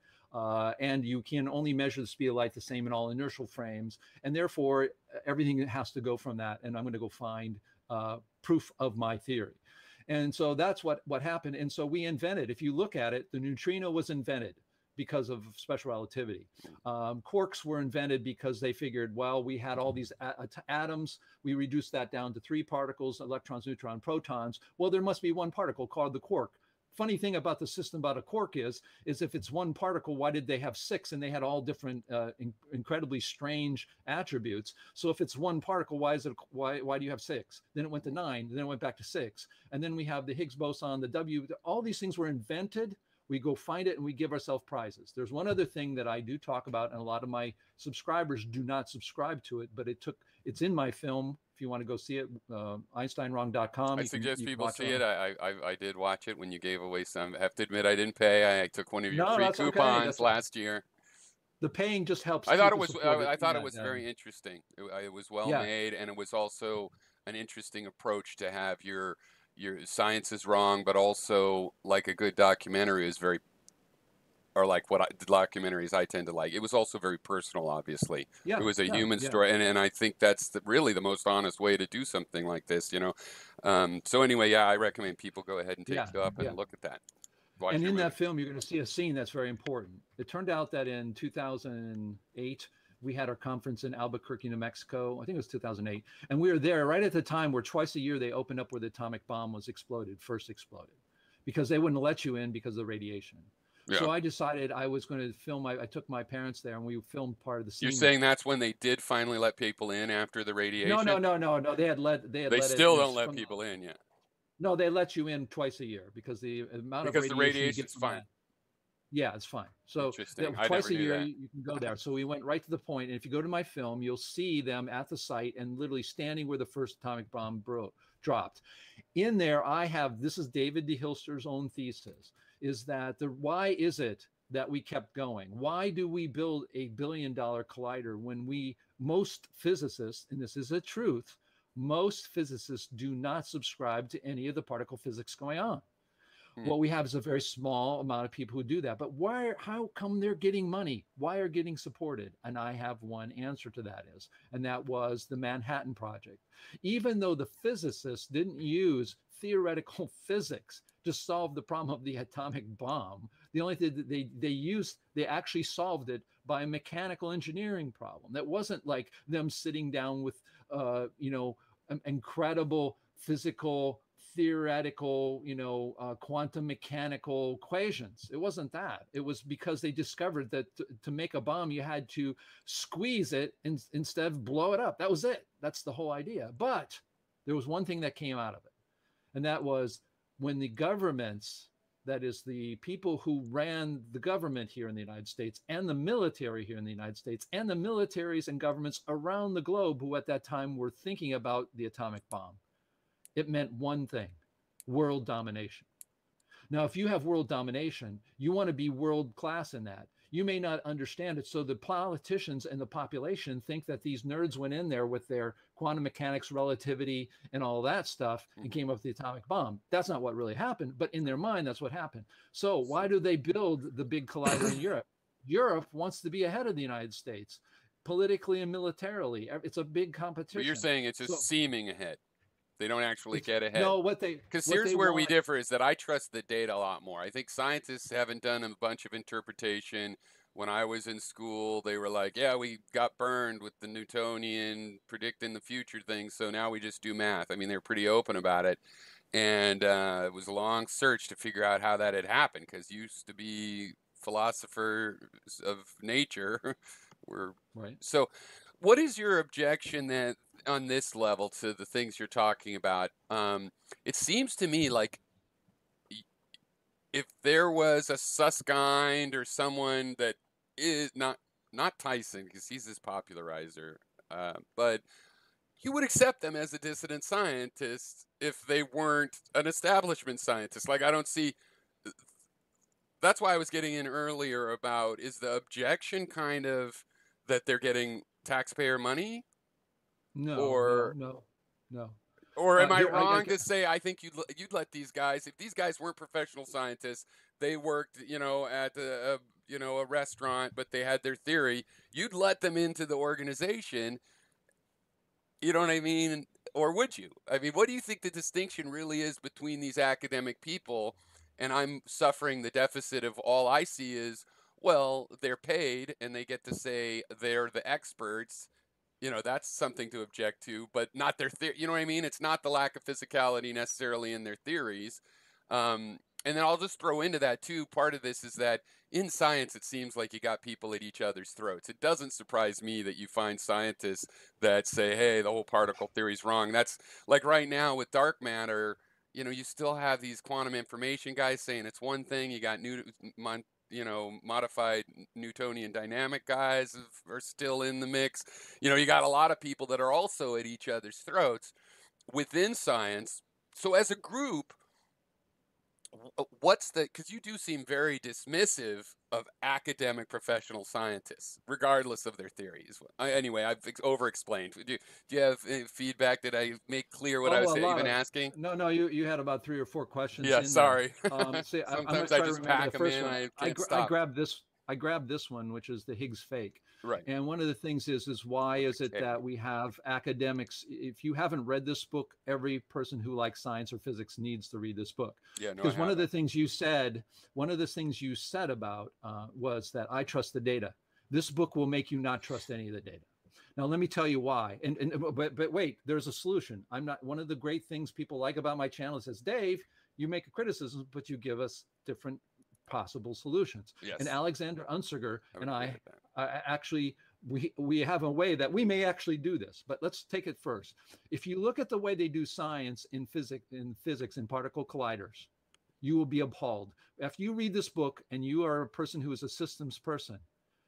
And you can only measure the speed of light the same in all inertial frames, and therefore everything has to go from that. And I'm going to go find proof of my theory. And so that's what happened. And so we invented. If you look at it, the neutrino was invented because of special relativity. Quarks were invented because they figured, well, we had all these atoms. We reduced that down to 3 particles: electrons, neutrons, protons. Well, there must be one particle called the quark. Funny thing about the system about a quark is if it's one particle, why did they have 6? And they had all different incredibly strange attributes. So if it's one particle, why do you have 6? Then it went to 9, then it went back to 6. And then we have the Higgs boson, the W, all these things were invented. We go find it and we give ourselves prizes. There's one other thing that I do talk about, and a lot of my subscribers do not subscribe to it, but it's in my film. If you want to go see it, EinsteinWrong.com. I suggest people see it. I did watch it when you gave away some. I have to admit, I didn't pay. I took one of your free coupons last year. The paying just helps. I thought it was very interesting. It was well made, and it was also an interesting approach to have your science is wrong, but also like a good documentary is very, or like the documentaries I tend to like. It was also very personal, obviously. It was a human story, and I think that's really the most honest way to do something like this, So anyway, I recommend people go ahead and take you up and look at that. And in that film, you're going to see a scene that's very important. It turned out that in 2008, we had our conference in Albuquerque, New Mexico. I think it was 2008. And we were there right at the time where twice a year they opened up where the atomic bomb was first exploded, because they wouldn't let you in because of the radiation. Yeah. So I decided I was going to film. I took my parents there, and we filmed part of the scene. You're saying that's when they did finally let people in after the radiation? No. They still don't let people in yet. No, they let you in twice a year because the amount of radiation. Because the radiation's fine. Yeah, it's fine. So twice a year you can go there. So we went right to the point. And if you go to my film, you'll see them at the site and literally standing where the first atomic bomb dropped. In there, this is David D. Hilster's own thesis, is that why is it that we kept going? Why do we build $1 billion collider when most physicists, and this is a truth, most physicists do not subscribe to any of the particle physics going on? Hmm. What we have is a very small amount of people who do that. But why? How come they're getting money? Why are getting supported? And I have one answer to that and that was the Manhattan Project. Even though the physicists didn't use theoretical physics to solve the problem of the atomic bomb, the only thing that they actually solved it by a mechanical engineering problem. That wasn't like them sitting down with, incredible physical theoretical, quantum mechanical equations. It wasn't that. It was because they discovered that to make a bomb, you had to squeeze it instead of blow it up. That was it. That's the whole idea. But there was one thing that came out of it, and that was when the governments, that is the people who ran the government here in the United States and the military here in the United States and the militaries and governments around the globe who at that time were thinking about the atomic bomb, it meant one thing: world domination. Now, if you have world domination, you want to be world class in that. You may not understand it. So the politicians and the population think that these nerds went in there with their quantum mechanics, relativity, and all that stuff and came up with the atomic bomb. That's not what really happened. But in their mind, that's what happened. So why do they build the big collider in Europe? Europe wants to be ahead of the United States politically and militarily. It's a big competition. But you're saying it's just seeming ahead. They don't actually get ahead. No, because here's where we differ is that I trust the data a lot more. I think scientists haven't done a bunch of interpretation. When I was in school, they were like, yeah, we got burned with the Newtonian predicting the future thing, so now we just do math. I mean, they're pretty open about it. And it was a long search to figure out how that had happened, because used to be philosophers of nature were right. So what is your objection that on this level to the things you're talking about? It seems to me like if there was a Susskind or someone that is not Tyson, because he's his popularizer, but you would accept them as a dissident scientist if they weren't an establishment scientist. Like, I don't see. That's why I was getting in earlier about, is the objection kind of that they're getting taxpayer money? No, or no. Or am I wrong to say I think you'd let these guys, if these guys weren't professional scientists, they worked, at a restaurant, but they had their theory, you'd let them into the organization, you know what I mean? Or would you? I mean, what do you think the distinction really is between these academic people? And I'm suffering the deficit of, all I see is, well, they're paid and they get to say they're the experts. That's something to object to, but not their theory. You know what I mean? It's not the lack of physicality necessarily in their theories. And then I'll just throw into that too. Part of this is that in science, it seems like you got people at each other's throats. It doesn't surprise me that you find scientists that say, hey, the whole particle theory is wrong. That's like right now with dark matter, you still have these quantum information guys saying it's one thing. You got modified Newtonian dynamic guys are still in the mix. You got a lot of people that are also at each other's throats within science. So as a group, because you do seem very dismissive of academic professional scientists, regardless of their theories. Anyway, I've over-explained. Do you have any feedback? Did I make clear what I was even asking? No, you had about 3 or 4 questions. Yeah, sorry. See, Sometimes I just pack them in. I can't stop. I grabbed this one, which is the Higgs Fake. Right. And one of the things is why is it that we have academics? If you haven't read this book, every person who likes science or physics needs to read this book. Yeah, no, because one of the things you said about was that I trust the data. This book will make you not trust any of the data. Now, let me tell you why. But wait, there's a solution. I'm not. One of the great things people like about my channel is, Dave, you make a criticism, but you give us different possible solutions. Yes. And Alexander Unziger and I actually, we have a way that we may actually do this. But let's take it first. If you look at the way they do science in physics in particle colliders, you will be appalled. After you read this book and you are a person who is a systems person,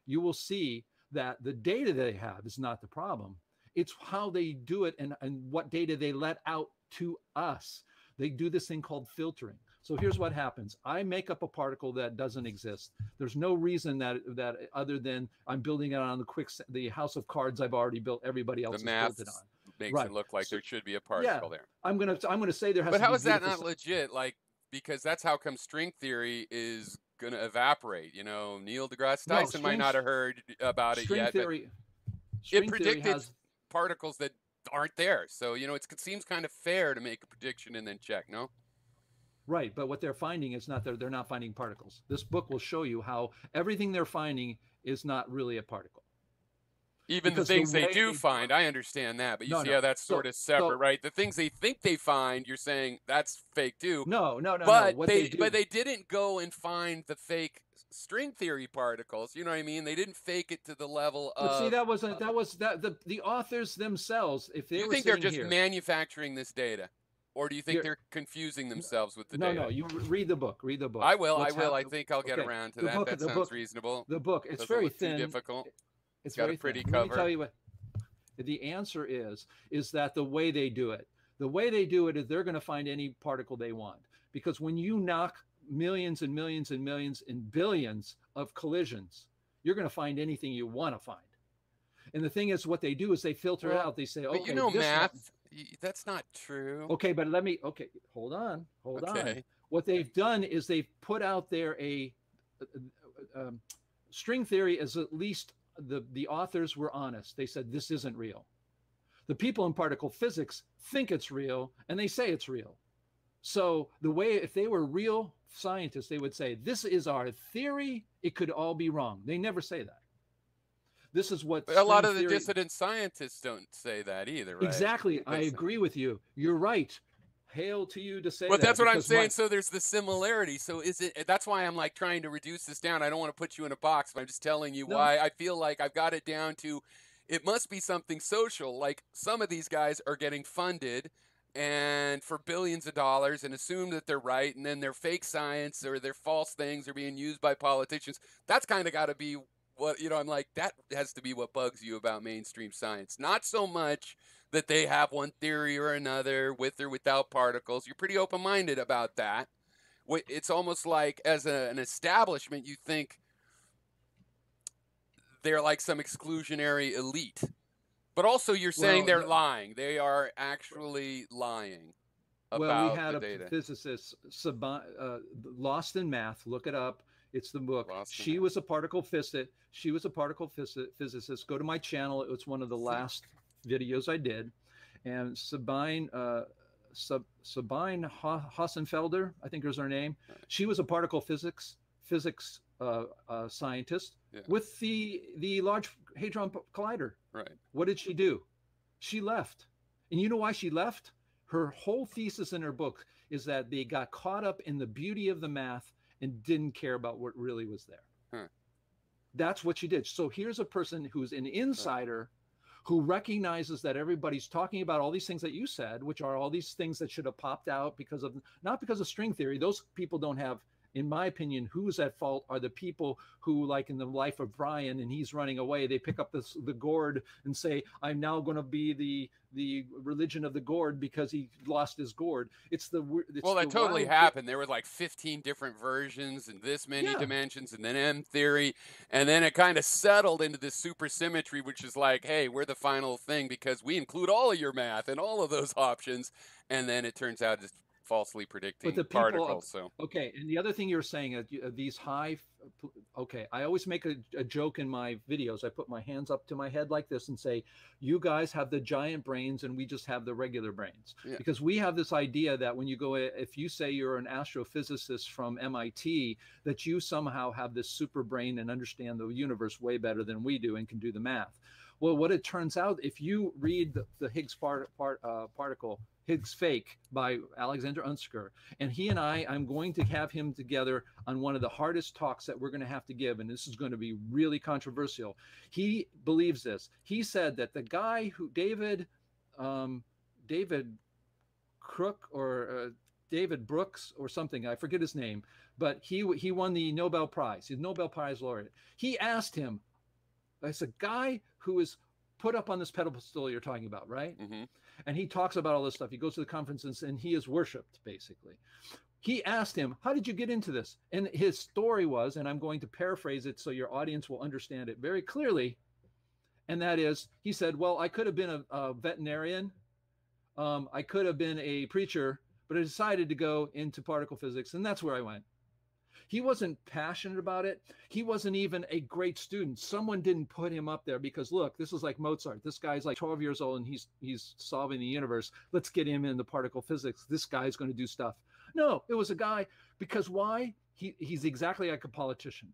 you will see that the data they have is not the problem. It's how they do it and what data they let out to us. They do this thing called filtering. So here's what happens. I make up a particle that doesn't exist. There's no reason that other than I'm building it on the house of cards I've already built. Everybody else has built it on. Makes it look like there should be a particle there. I'm gonna say there has. But to how be is that not legit? Like, because that's how come string theory is going to evaporate. You know, Neil deGrasse No, Tyson might not have heard about it string yet, but theory. it String theory predicted has particles that aren't there. So, you know, it seems kind of fair to make a prediction and then check, no? right, but what they're finding is not they're not finding particles. This book will show you how everything they're finding is not really a particle. Even the Because the things they way do find, I understand that, but you no, see no. how that's sort of separate, So right? The things they think they find, you're saying that's fake too. no. But What they they do, but they didn't go and find the fake string theory particles. You know what I mean? They didn't fake it to the level but see, of. the authors themselves, if Do they you were think they're sitting just here, manufacturing this data, or do you think you're they're confusing themselves with the no, data? you read the book. Read the book. I will. I What's will. I happening? think I'll get Okay, around to the that. book, That the sounds book, reasonable. the book. It's Doesn't very look too thin. difficult. It's Got a very pretty thin. Let me cover. tell you what the answer is that the way they do it, is they're going to find any particle they want. Because when you knock millions and millions and millions and billions of collisions, you're going to find anything you want to find. And the thing is, what they do is they filter it out. They say, but you okay, know this one. math. That's not true. Okay, but okay, hold on. Okay. What they've done is they've put out there a string theory is at least the authors were honest. They said this isn't real. The people in particle physics think it's real and they say it's real. So the way, if they were real scientists, they would say, this is our theory. It could all be wrong. They never say that. This is what But a lot of the dissident scientists don't say that either, right? Exactly. I agree with you. You're right. Hail to you to say but that. That's what I'm saying. So there's the similarity. So that's why I'm like trying to reduce this down. I don't want to put you in a box, but I'm just telling you why I feel like I've got it down to it must be something social. Like some of these guys are getting funded and for billions of dollars and assume that they're right, and then their fake science or their false things are being used by politicians. That's kind of got to be what, you know, I'm like, that has to be what bugs you about mainstream science. Not so much that they have one theory or another with or without particles. You're pretty open-minded about that. It's almost like as an establishment, you think they're like some exclusionary elite. But also you're saying they're lying. They are actually lying about we had the a data. physicist, Lost in Math. Look it up. It's the book. She was a particle physicist. Go to my channel. It was one of the last videos I did. And Sabine Hossenfelder, I think is her name. She was a particle physics scientist with the Large Hadron Collider. Right. What did she do? She left. And you know why she left? Her whole thesis in her book is that they got caught up in the beauty of the math and didn't care about what really was there. Huh. That's what she did. So here's a person who's an insider who recognizes that everybody's talking about all these things that you said, which are all these things that should have popped out not because of string theory. Those people don't have, in my opinion, who's at fault are the people who, like in the life of Brian, and he's running away, they pick up the gourd and say, I'm now going to be the religion of the gourd because he lost his gourd. Well, that totally happened. There were like 15 different versions and this many dimensions and then M theory. And then it kind of settled into this supersymmetry, which is like, hey, we're the final thing because we include all of your math and all of those options. And then it turns out it's falsely predicting particles. Okay, and the other thing you're saying, these high, okay, I always make a joke in my videos. I put my hands up to my head like this and say, you guys have the giant brains and we just have the regular brains. Yeah. Because we have this idea that when you go, if you say you're an astrophysicist from MIT, that you somehow have this super brain and understand the universe way better than we do and can do the math. Well, what it turns out, if you read the Higgs particle, Higgs Fake by Alexander Unsker, and he and I'm going to have him together on one of the hardest talks that we're going to have to give, and this is going to be really controversial. He believes this. He said that the guy who David Crook or David Brooks or something, I forget his name, but he won the Nobel Prize. He's a Nobel Prize laureate. He asked him, it's a guy who is put up on this pedestal you're talking about, right? Mm-hmm. And he talks about all this stuff. He goes to the conferences and he is worshipped, basically. He asked him, how did you get into this? And his story was, and I'm going to paraphrase it so your audience will understand it very clearly, and that is, he said, well, I could have been a veterinarian. I could have been a preacher, but I decided to go into particle physics, and that's where I went. He wasn't passionate about it. He wasn't even a great student. Someone didn't put him up there because, look, this is like Mozart. This guy's like 12 years old and he's solving the universe. Let's get him into particle physics. This guy's going to do stuff. No, it was a guy, because why? He's exactly like a politician.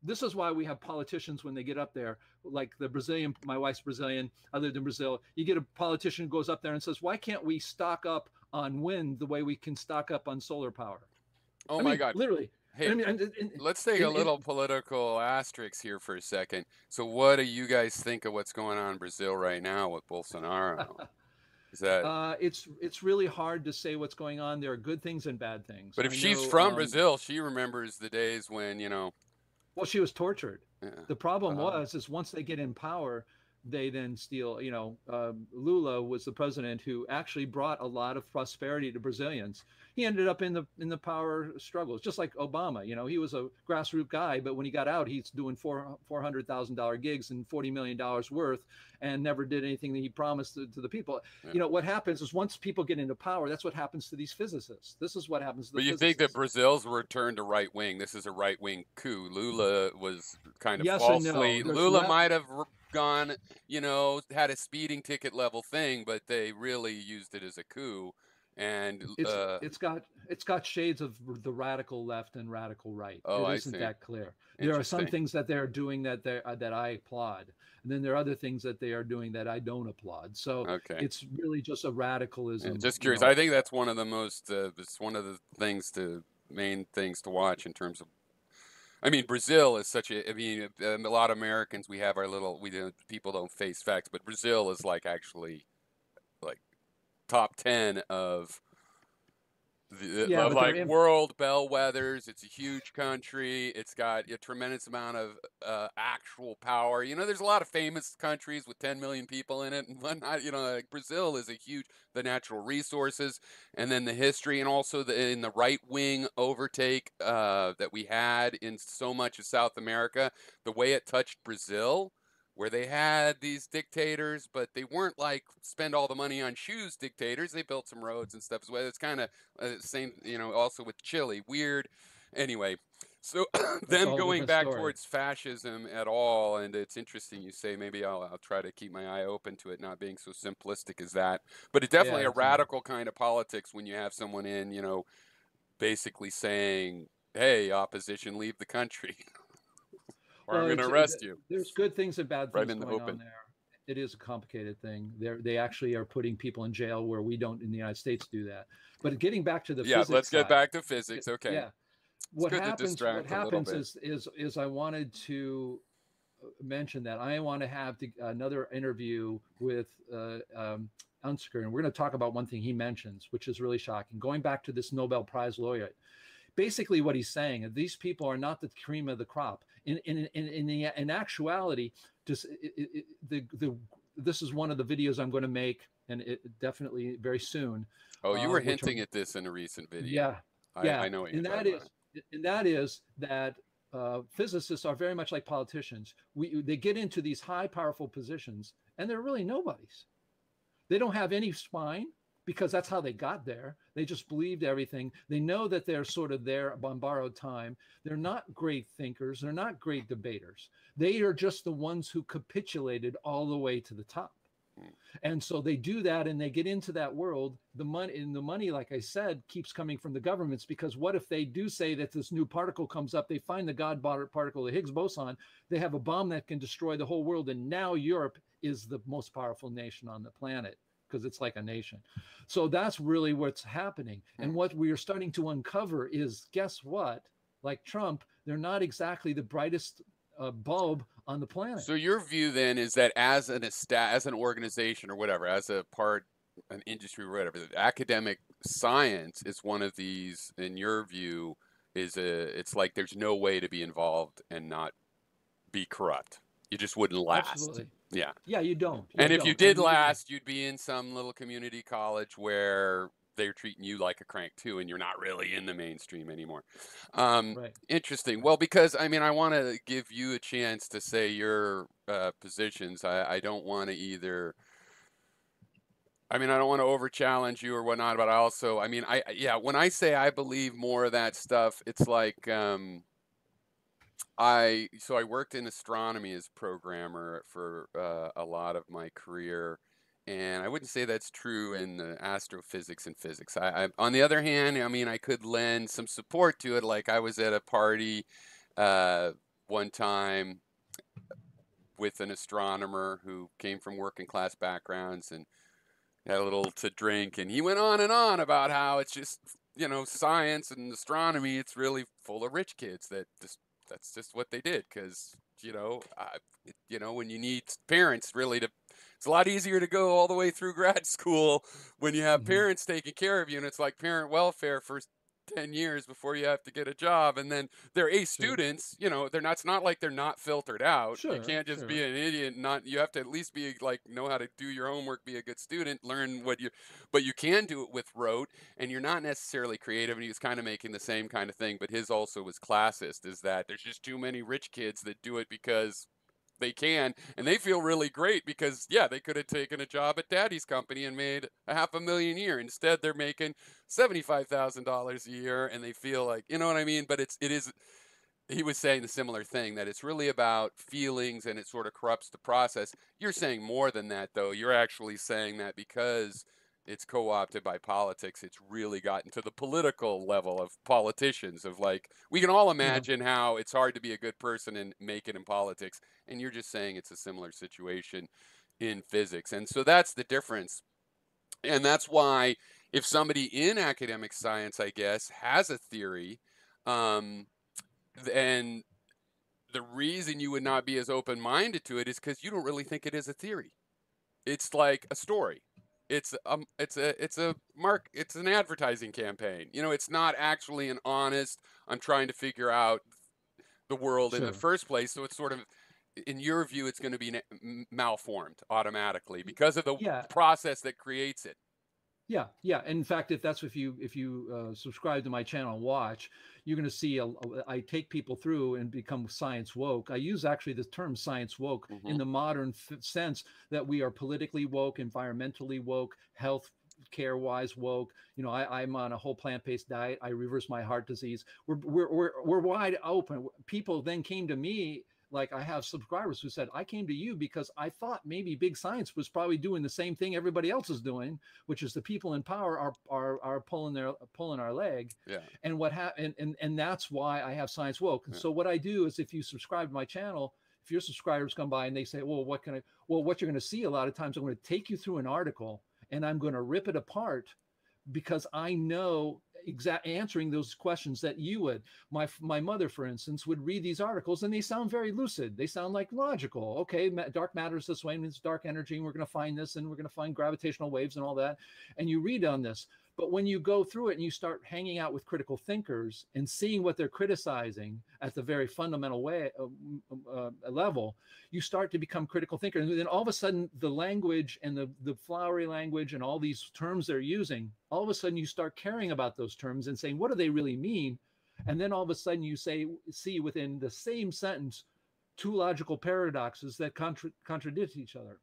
This is why we have politicians when they get up there, like the Brazilian, my wife's Brazilian, I lived in Brazil. You get a politician who goes up there and says, why can't we stock up on wind the way we can stock up on solar power? Oh my God. Literally. Hey, let's take a little political asterisk here for a second. So what do you guys think of what's going on in Brazil right now with Bolsonaro? Is that it's really hard to say what's going on. There are good things and bad things. But if she's from Brazil, she remembers the days when, well, she was tortured. Yeah. The problem is once they get in power, they then steal. Lula was the president who actually brought a lot of prosperity to Brazilians. He ended up in the power struggles, just like Obama. He was a grassroots guy, but when he got out, he's doing $400,000 gigs and $40 million worth, and never did anything that he promised to the people. Yeah. What happens is once people get into power, that's what happens to these physicists. This is what happens to the physicists. But you think that Brazil's returned to right wing? This is a right wing coup. Lula was kind of yes falsely. And no. Lula might have gone, had a speeding ticket level thing, but they really used it as a coup. And it's got shades of the radical left and radical right. Oh, it isn't that clear. There are some things that they're doing that I applaud, and then there are other things that they are doing that I don't applaud. So it's really just a radicalism. Yeah, just curious. I think that's one of the most. It's one of the main things to watch in terms of. I mean, Brazil is such a. I mean, a lot of Americans, we have our little. People don't face facts, but Brazil is actually top 10 of world bellwethers. It's a huge country. It's got a tremendous amount of actual power. There's a lot of famous countries with 10 million people in it and whatnot. Brazil is the natural resources, and then the history, and also in the right wing overtake that we had in so much of South America, the way it touched Brazil, where they had these dictators, but they weren't spend all the money on shoes dictators. They built some roads and stuff as well. It's kind of same, also with Chile. Weird. Anyway, so them going back towards fascism at all, and it's interesting you say, maybe I'll try to keep my eye open to it not being so simplistic as that. But it's definitely a radical kind of politics when you have someone in, basically saying, hey, opposition, leave the country. Or I'm going to arrest you. There's good things and bad things going on there. It is a complicated thing. They actually are putting people in jail where we don't in the United States do that. But getting back to the physics let's get side, back to physics. Okay. Yeah. What happens is I wanted to mention that I want to have another interview with Unsker, and we're going to talk about one thing he mentions, which is really shocking. Going back to this Nobel Prize laureate. Basically, what he's saying is these people are not the cream of the crop. In actuality, this is one of the videos I'm going to make, and it definitely very soon. Oh, you were hinting at this in a recent video. Yeah, I know what you're talking about. And that is that physicists are very much like politicians. They get into these high, powerful positions, and they're really nobodies. They don't have any spine, because that's how they got there. They just believed everything. They know that they're sort of there on borrowed time. They're not great thinkers. They're not great debaters. They are just the ones who capitulated all the way to the top. And so they do that, and they get into that world. The money, like I said, keeps coming from the governments, because what if they do say that this new particle comes up, they find the God particle, the Higgs boson, they have a bomb that can destroy the whole world, and now Europe is the most powerful nation on the planet, because it's like a nation. So that's really what's happening. And what we are starting to uncover is, guess what? Like Trump, they're not exactly the brightest bulb on the planet. So your view then is that as an organization or whatever, as an industry or whatever, academic science is one of these, in your view, it's like there's no way to be involved and not be corrupt. You just wouldn't last. Absolutely. Yeah. Yeah, you don't. If you did last, you'd be in some little community college where they're treating you like a crank too, and you're not really in the mainstream anymore. Right. Interesting. Well, because I want to give you a chance to say your positions. I don't want to either I mean, I don't want to over challenge you or whatnot, but I also, I mean, yeah, when I say I believe more of that stuff, it's like, so I worked in astronomy as programmer for a lot of my career, and I wouldn't say that's true in the astrophysics and physics. On the other hand, I mean, I could lend some support to it. Like I was at a party uh, one time with an astronomer who came from working class backgrounds and had a little to drink, and he went on and on about how it's just, science and astronomy, it's really full of rich kids that's just what they did because when you need parents really to, it's a lot easier to go all the way through grad school when you have Hmm. parents taking care of you, and it's like parent welfare for 10 years before you have to get a job. And then they're A Sure, students, they're not, it's not like they're not filtered out. You sure, can't just be sure. an idiot and not, you have to at least be like, know how to do your homework, be a good student, learn what you, but you can do it with rote, and you're not necessarily creative. And he was kind of making the same kind of thing, but his also was classist, is that there's just too many rich kids that do it because they can, and they feel really great because, yeah, they could have taken a job at daddy's company and made a half a million a year. Instead they're making $75,000 a year, and they feel like, you know what I mean. But it is, he was saying the similar thing, that it's really about feelings and it sort of corrupts the process. You're saying more than that, though. You're actually saying that because it's co-opted by politics, it's really gotten to the political level of politicians, of like, we can all Yeah, imagine how it's hard to be a good person and make it in politics. And you're just saying it's a similar situation in physics. And so that's the difference. And that's why if somebody in academic science, I guess, has a theory, um, and the reason you would not be as open-minded to it is because you don't really think it is a theory. It's like a story. It's an advertising campaign. It's not actually an honest, I'm trying to figure out the world in the sure. first place. So it's sort of, in your view, it's going to be malformed automatically because of the Yeah, process that creates it. yeah, yeah. In fact, if that's if you subscribe to my channel and watch, you're going to see I take people through and become science woke. I use actually the term science woke in Hmm. the modern sense that we are politically woke, environmentally woke, health care wise woke. I'm on a whole plant-based diet. I reverse my heart disease. We're wide open. People then came to me, like I have subscribers who said, I came to you because I thought maybe big science was probably doing the same thing everybody else is doing, which is the people in power are pulling our leg. Yeah. And what happened, and that's why I have science woke. And Yeah. so what I do is, if you subscribe to my channel, if your subscribers come by and they say, well, what you're going to see a lot of times, I'm going to take you through an article and I'm going to rip it apart, because I know answering those questions that you would. My mother, for instance, would read these articles and they sound very lucid. They sound like logical. Okay, dark matter is this way, and it's dark energy, and we're going to find this, and we're going to find gravitational waves and all that. And you read on this. But when you go through it and you start hanging out with critical thinkers and seeing what they're criticizing at the very fundamental level, you start to become critical thinker. And then all of a sudden, the language and the flowery language and all these terms they're using, all of a sudden you start caring about those terms and saying, what do they really mean? And then all of a sudden you see within the same sentence two logical paradoxes that contradict each other.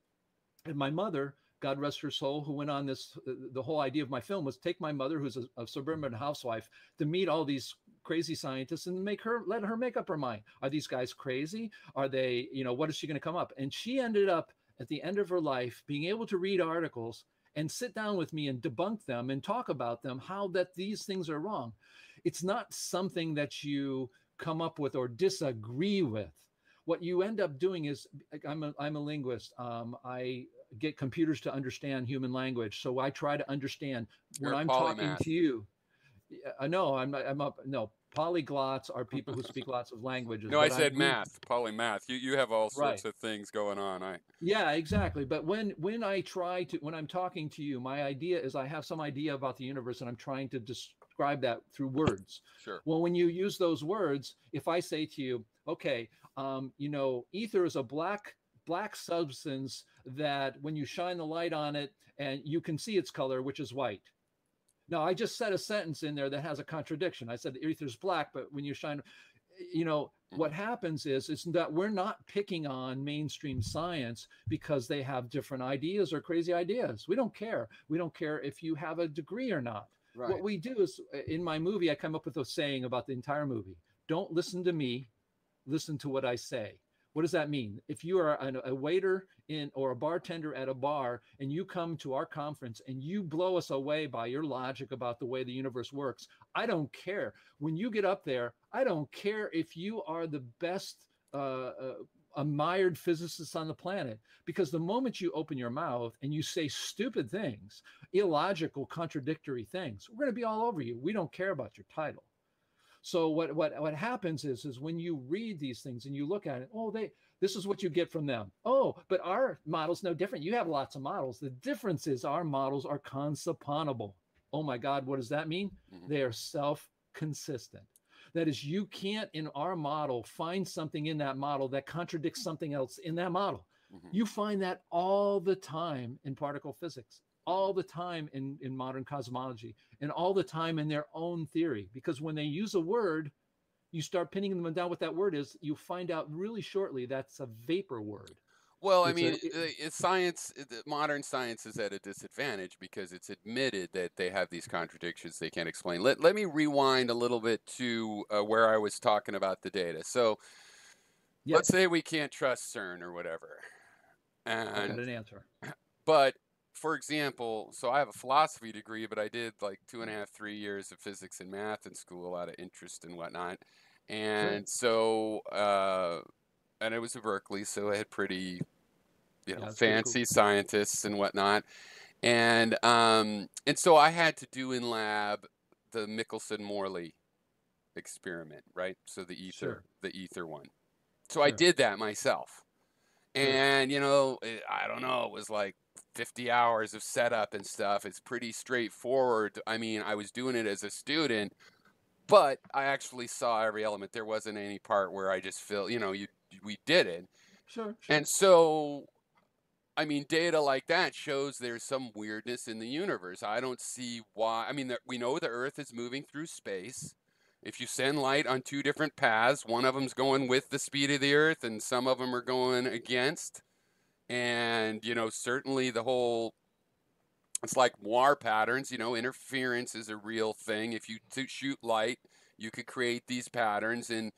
And my mother, God rest her soul, who went on this, the whole idea of my film was take my mother, who's a suburban housewife, to meet all these crazy scientists and let her make up her mind. Are these guys crazy? Are they, what is she going to come up? And she ended up at the end of her life being able to read articles and sit down with me and debunk them and talk about them, how that these things are wrong. It's not something that you come up with or disagree with. What you end up doing is, I'm a linguist. I get computers to understand human language. So I try to understand You're when a I'm talking polymath. to you. No, I'm up. No, polyglots are people who speak lots of languages. No, I But said math, polymath. You have all right. sorts of things going on. Yeah, exactly. But when I'm talking to you, my idea is I have some idea about the universe and I'm trying to describe that through words. Sure. Well, when you use those words, if I say to you, okay, ether is a black substance that when you shine the light on it and you can see its color, which is white. Now, I just said a sentence in there that has a contradiction. I said the ether's black, but when you shine, what Mhm. happens is that we're not picking on mainstream science because they have different ideas or crazy ideas. We don't care. We don't care if you have a degree or not. What Right. we do is, in my movie, I come up with a saying about the entire movie: don't listen to me, listen to what I say. What does that mean? If you are a waiter in or a bartender at a bar and you come to our conference and you blow us away by your logic about the way the universe works, I don't care. When you get up there, I don't care if you are the best admired physicist on the planet, because the moment you open your mouth and you say stupid things, illogical, contradictory things, we're going to be all over you. We don't care about your title. So what happens is when you read these things and you look at it, oh, this is what you get from them. Oh, but our model's no different. You have lots of models. The difference is our models are consuponable. Oh my God, what does that mean? Mhm. They are self-consistent. That is, you can't in our model find something in that model that contradicts something else in that model. Mhm. You find that all the time in particle physics, Mhm. all the time in modern cosmology, and all the time in their own theory. Because when they use a word, you start pinning them down what that word is, you find out really shortly that's a vapor word. Well, I It's mean, a it, modern science is at a disadvantage because it's admitted that they have these contradictions they can't explain. Let me rewind a little bit to where I was talking about the data. So let's yes. say we can't trust CERN or whatever. I got And, an answer. but for example, so I have a philosophy degree, but I did like 2.5, 3 years of physics and math in school out of interest and whatnot. Sure. And so, and it was at Berkeley, so I had pretty, Yeah, it's pretty cool. fancy scientists and whatnot. And so I had to do in lab the Michelson-Morley experiment, right? So Sure. the ether one. So I Sure. did that myself. Sure. And I don't know, it was like 50 hours of setup and stuff. It's pretty straightforward. I mean, I was doing it as a student, but I actually saw every element. There wasn't any part where I just feel, we did it. Sure. Sure. And so I mean, data like that shows there's some weirdness in the universe. I don't see why. I mean, we know the Earth is moving through space. If you send light on two different paths, one of them's going with the speed of the Earth, and some of them are going against. And certainly the whole it's like Moir patterns. Interference is a real thing. If you shoot light, you could create these patterns, and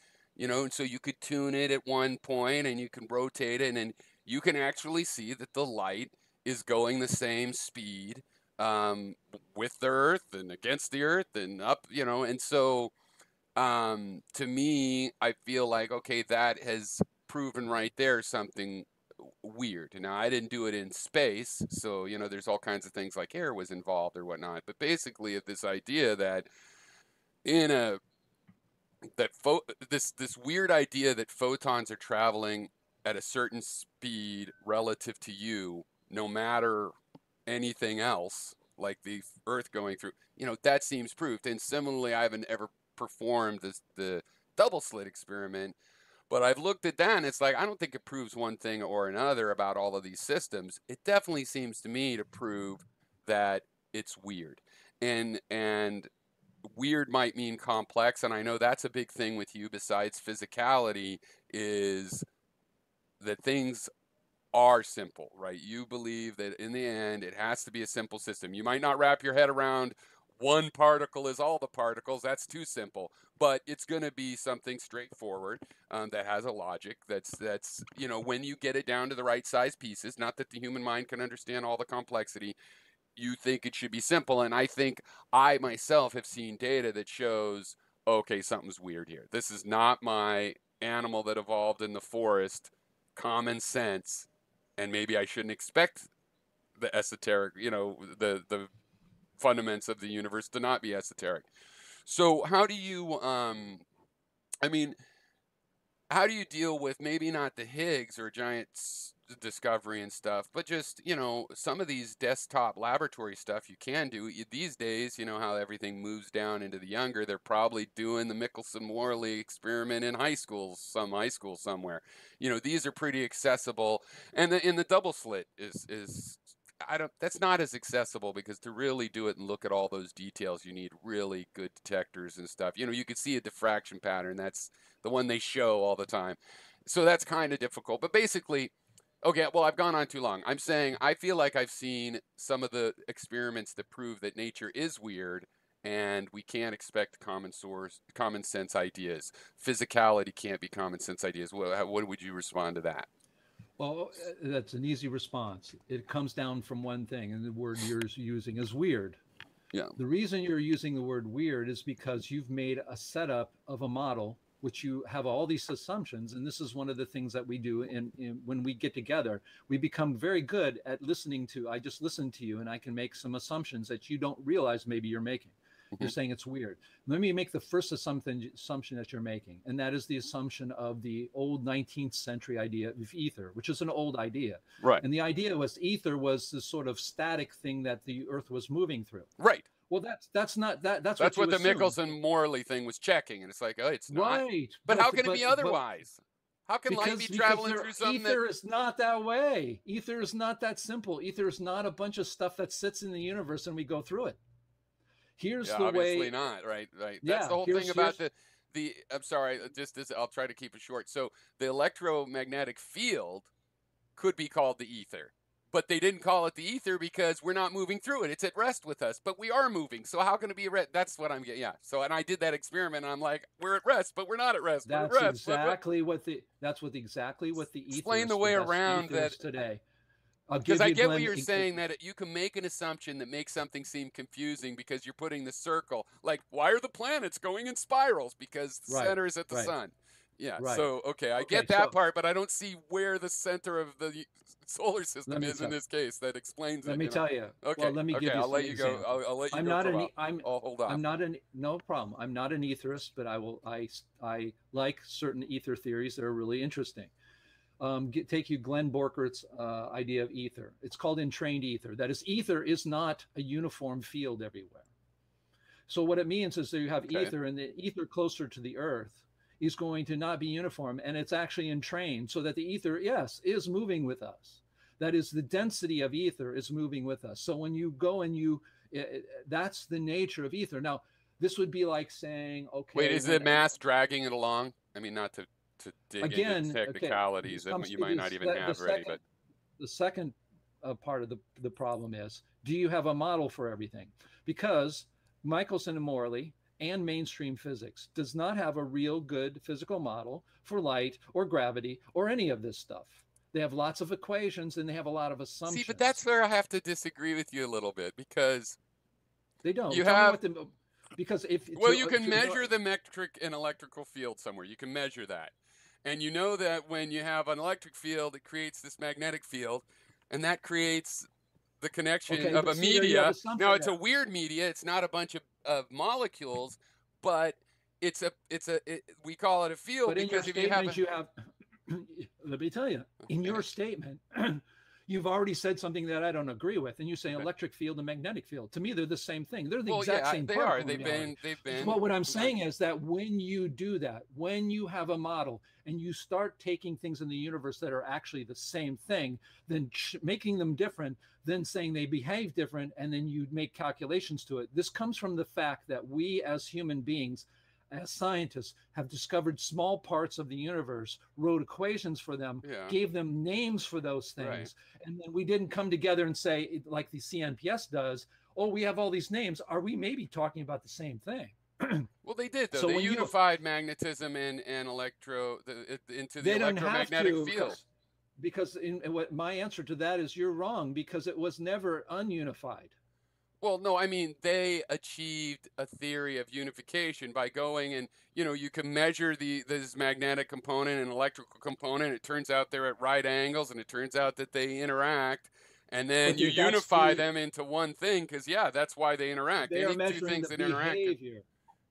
so you could tune it at one point, and you can rotate it, and you can actually see that the light is going the same speed um, with the Earth and against the Earth and up. And so to me, I feel like okay, that has proven right there something weird. Now, I didn't do it in space, so there's all kinds of things like air was involved or whatnot. But basically, this idea that in a that this weird idea that photons are traveling at a certain speed relative to you, no matter anything else, like the Earth going through, that seems proved. And similarly, I haven't ever performed the double slit experiment, but I've looked at that and it's like, I don't think it proves one thing or another about all of these systems. It definitely seems to me to prove that it's weird. And weird might mean complex, and I know that's a big thing with you besides physicality is that things are simple, right? You believe that in the end it has to be a simple system. You might not wrap your head around one particle is all the particles. That's too simple. But it's going to be something straightforward that has a logic. That's when you get it down to the right size pieces. Not that the human mind can understand all the complexity. You think it should be simple, and I think I myself have seen data that shows okay, something's weird here. This is not my animal that evolved in the forest. Common sense, and maybe I shouldn't expect the esoteric, the fundaments of the universe to not be esoteric. So how do you I mean, how do you deal with maybe not the Higgs or giant discovery and stuff, but just, some of these desktop laboratory stuff you can do these days, how everything moves down into the younger, they're probably doing the Michelson-Morley experiment in some high school somewhere. These are pretty accessible. And in the double slit is I don't, that's not as accessible, because to really do it and look at all those details, you need really good detectors and stuff. You could see a diffraction pattern. That's the one they show all the time. So that's kind of difficult. But basically, okay, well, I've gone on too long. I'm saying I feel like I've seen some of the experiments that prove that nature is weird, and we can't expect common sense ideas. Physicality can't be common sense ideas. What would you respond to that? Well, that's an easy response. It comes down from one thing, and the word you're using is weird. Yeah. The reason you're using the word weird is because you've made a setup of a model which you have all these assumptions. And this is one of the things that we do when we get together. We become very good at listening to, I just listen to you and I can make some assumptions that you don't realize maybe you're making. You're saying it's weird. Let me make the first assumption that you're making, and that is the assumption of the old 19th century idea of ether, which is an old idea. Right. And the idea was ether was this sort of static thing that the Earth was moving through. Right. Well, that's not that. That's what the assume. Michelson-Morley thing was checking, and it's like, oh, it's not. Right. But how can it be otherwise? How can light be traveling through something? Ether is not that way. Ether is not that simple. Ether is not a bunch of stuff that sits in the universe and we go through it. Here's the way. Obviously not. Right. That's yeah, the whole thing about the. I'm sorry. I'll try to keep it short. So the electromagnetic field could be called the ether, but they didn't call it the ether because we're not moving through it. It's at rest with us, but we are moving. So how can it be at rest? That's what I'm getting. Yeah. So, and I did that experiment, and I'm like, we're at rest, but we're not at rest. That's we're at rest. exactly what the ether. Explain the way around that today. Because I get what you're saying, that you can make an assumption that makes something seem confusing because you're putting the circle. Like, why are the planets going in spirals? Because the center is at the sun. Yeah. Right. So, okay, I get that part, but I don't see where the center of the solar system is in this case. That explains it. Let me tell you. Okay. Well, let me give you I'll let you go. I'll let you go. Hold on. I'm not no problem. I'm not an etherist, but I like certain ether theories that are really interesting. Take you Glenn Borchert's idea of ether. It's called entrained ether. That is, ether is not a uniform field everywhere. So what it means is that you have ether, and the ether closer to the Earth is going to not be uniform, and it's actually entrained, so that the ether, yes, is moving with us. That is, the density of ether is moving with us. So when you go and that's the nature of ether. Now, this would be like saying, okay. Wait, is the mass dragging it along? I mean, not to dig into technicalities that you might not even have ready. But the second part of the problem is, do you have a model for everything? Because Michelson and Morley and mainstream physics does not have a real good physical model for light or gravity or any of this stuff. They have lots of equations and they have a lot of assumptions. See, but that's where I have to disagree with you a little bit, because they don't. Because you can measure the metric and electrical field somewhere. You can measure that. And you know that when you have an electric field, it creates this magnetic field, and that creates the connection of a media. Now, it's a weird media. It's not a bunch of molecules, but we call it a field. But because if you have let me tell you, in your statement, you've already said something that I don't agree with, and you say electric field and magnetic field. To me, they're the same thing. They're the exact same. They are. They've been. Well, what I'm saying is that when you do that, when you have a model and you start taking things in the universe that are actually the same thing, then making them different, then saying they behave different, and then you make calculations to it. This comes from the fact that we as human beings, as scientists, have discovered small parts of the universe, wrote equations for them, gave them names for those things. And then we didn't come together and say, like the CNPS does, oh, we have all these names. Are we maybe talking about the same thing? Well, they did, though. So they unified magnetism and into the electromagnetic field. Because what my answer to that is, you're wrong, because it was never ununified. Well, no, I mean, they achieved a theory of unification by going and, you can measure this magnetic component and electrical component. It turns out they're at right angles, and it turns out that they interact. And then you unify them into one thing because, that's why they interact. They are measuring the behavior.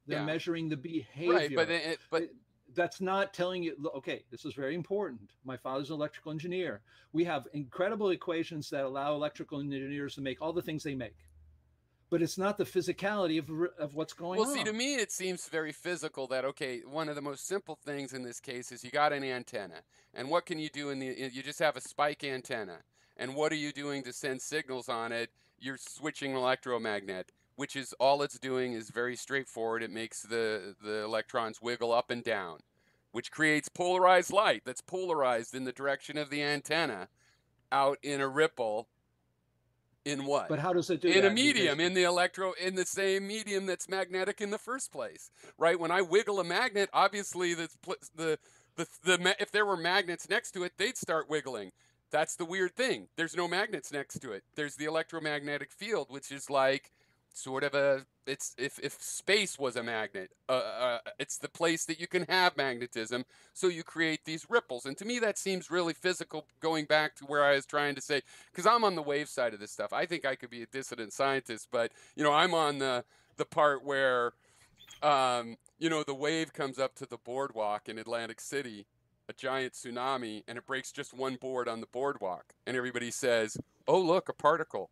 They're measuring the behavior. Right, but that's not telling you, okay, this is very important. My father's an electrical engineer. We have incredible equations that allow electrical engineers to make all the things they make. But it's not the physicality of what's going on. Well, see, to me, it seems very physical that, okay, one of the most simple things in this case is you got an antenna. And what can you do you just have a spike antenna. And what are you doing to send signals on it? You're switching electromagnet, which is all it's doing is very straightforward. It makes the electrons wiggle up and down, which creates polarized light that's polarized in the direction of the antenna out in a ripple. In what? But how does it do in that? a medium, in the same medium that's magnetic in the first place, right? When I wiggle a magnet, obviously if there were magnets next to it, they'd start wiggling. That's the weird thing. There's no magnets next to it. There's the electromagnetic field, which is like sort of it's if space was a magnet, it's the place that you can have magnetism, so you create these ripples. And to me that seems really physical, going back to where I was trying to say, because I'm on the wave side of this stuff. I think I could be a dissident scientist, but I'm on the part where the wave comes up to the boardwalk in Atlantic City, a giant tsunami, and it breaks just one board on the boardwalk, and everybody says, oh, look, a particle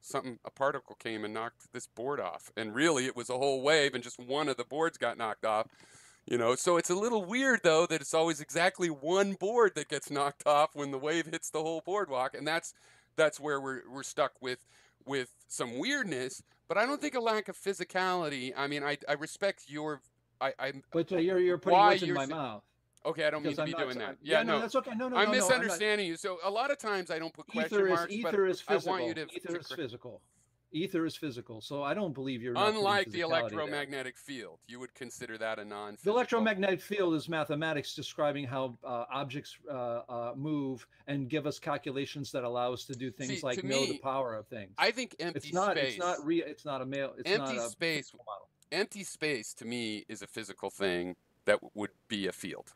came and knocked this board off. And really it was a whole wave, and just one of the boards got knocked off. So it's a little weird, though, that it's always exactly one board that gets knocked off when the wave hits the whole boardwalk. And that's where we're stuck with some weirdness, but I don't think a lack of physicality. I mean, I respect your but you're putting words in my mouth. Okay, I don't mean to be doing that. Yeah, no, that's okay. No, I'm misunderstanding you. So a lot of times I don't put question marks, but I want you to. Ether is physical. Ether is physical. So I don't believe you're. Unlike the electromagnetic field, you would consider that a non-physical. The electromagnetic field is mathematics describing how objects move and give us calculations that allow us to do things like know the power of things. I think empty space. It's not a male. It's empty not a space. Empty space to me is a physical thing that would be a field.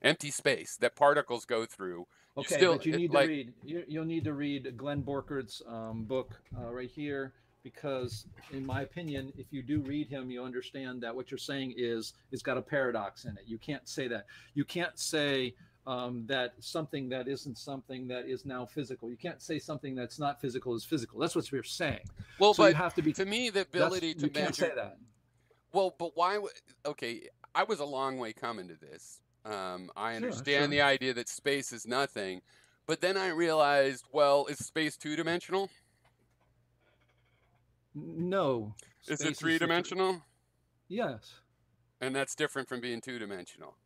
Empty space that particles go through. Okay, but you need to read. You'll need to read Glenn Borchert's book right here, because, in my opinion, if you do read him, you understand that what you're saying is it's got a paradox in it. You can't say that. You can't say that something that isn't something that is now physical. You can't say something that's not physical is physical. That's what we're saying. Well, so but you have to be. To me, the ability to you can't say that. Well, but why? Okay, I was a long way coming to this. I understand the idea that space is nothing, but then I realized, well, is space two-dimensional? No. Is it three-dimensional? Yes. And that's different from being two-dimensional.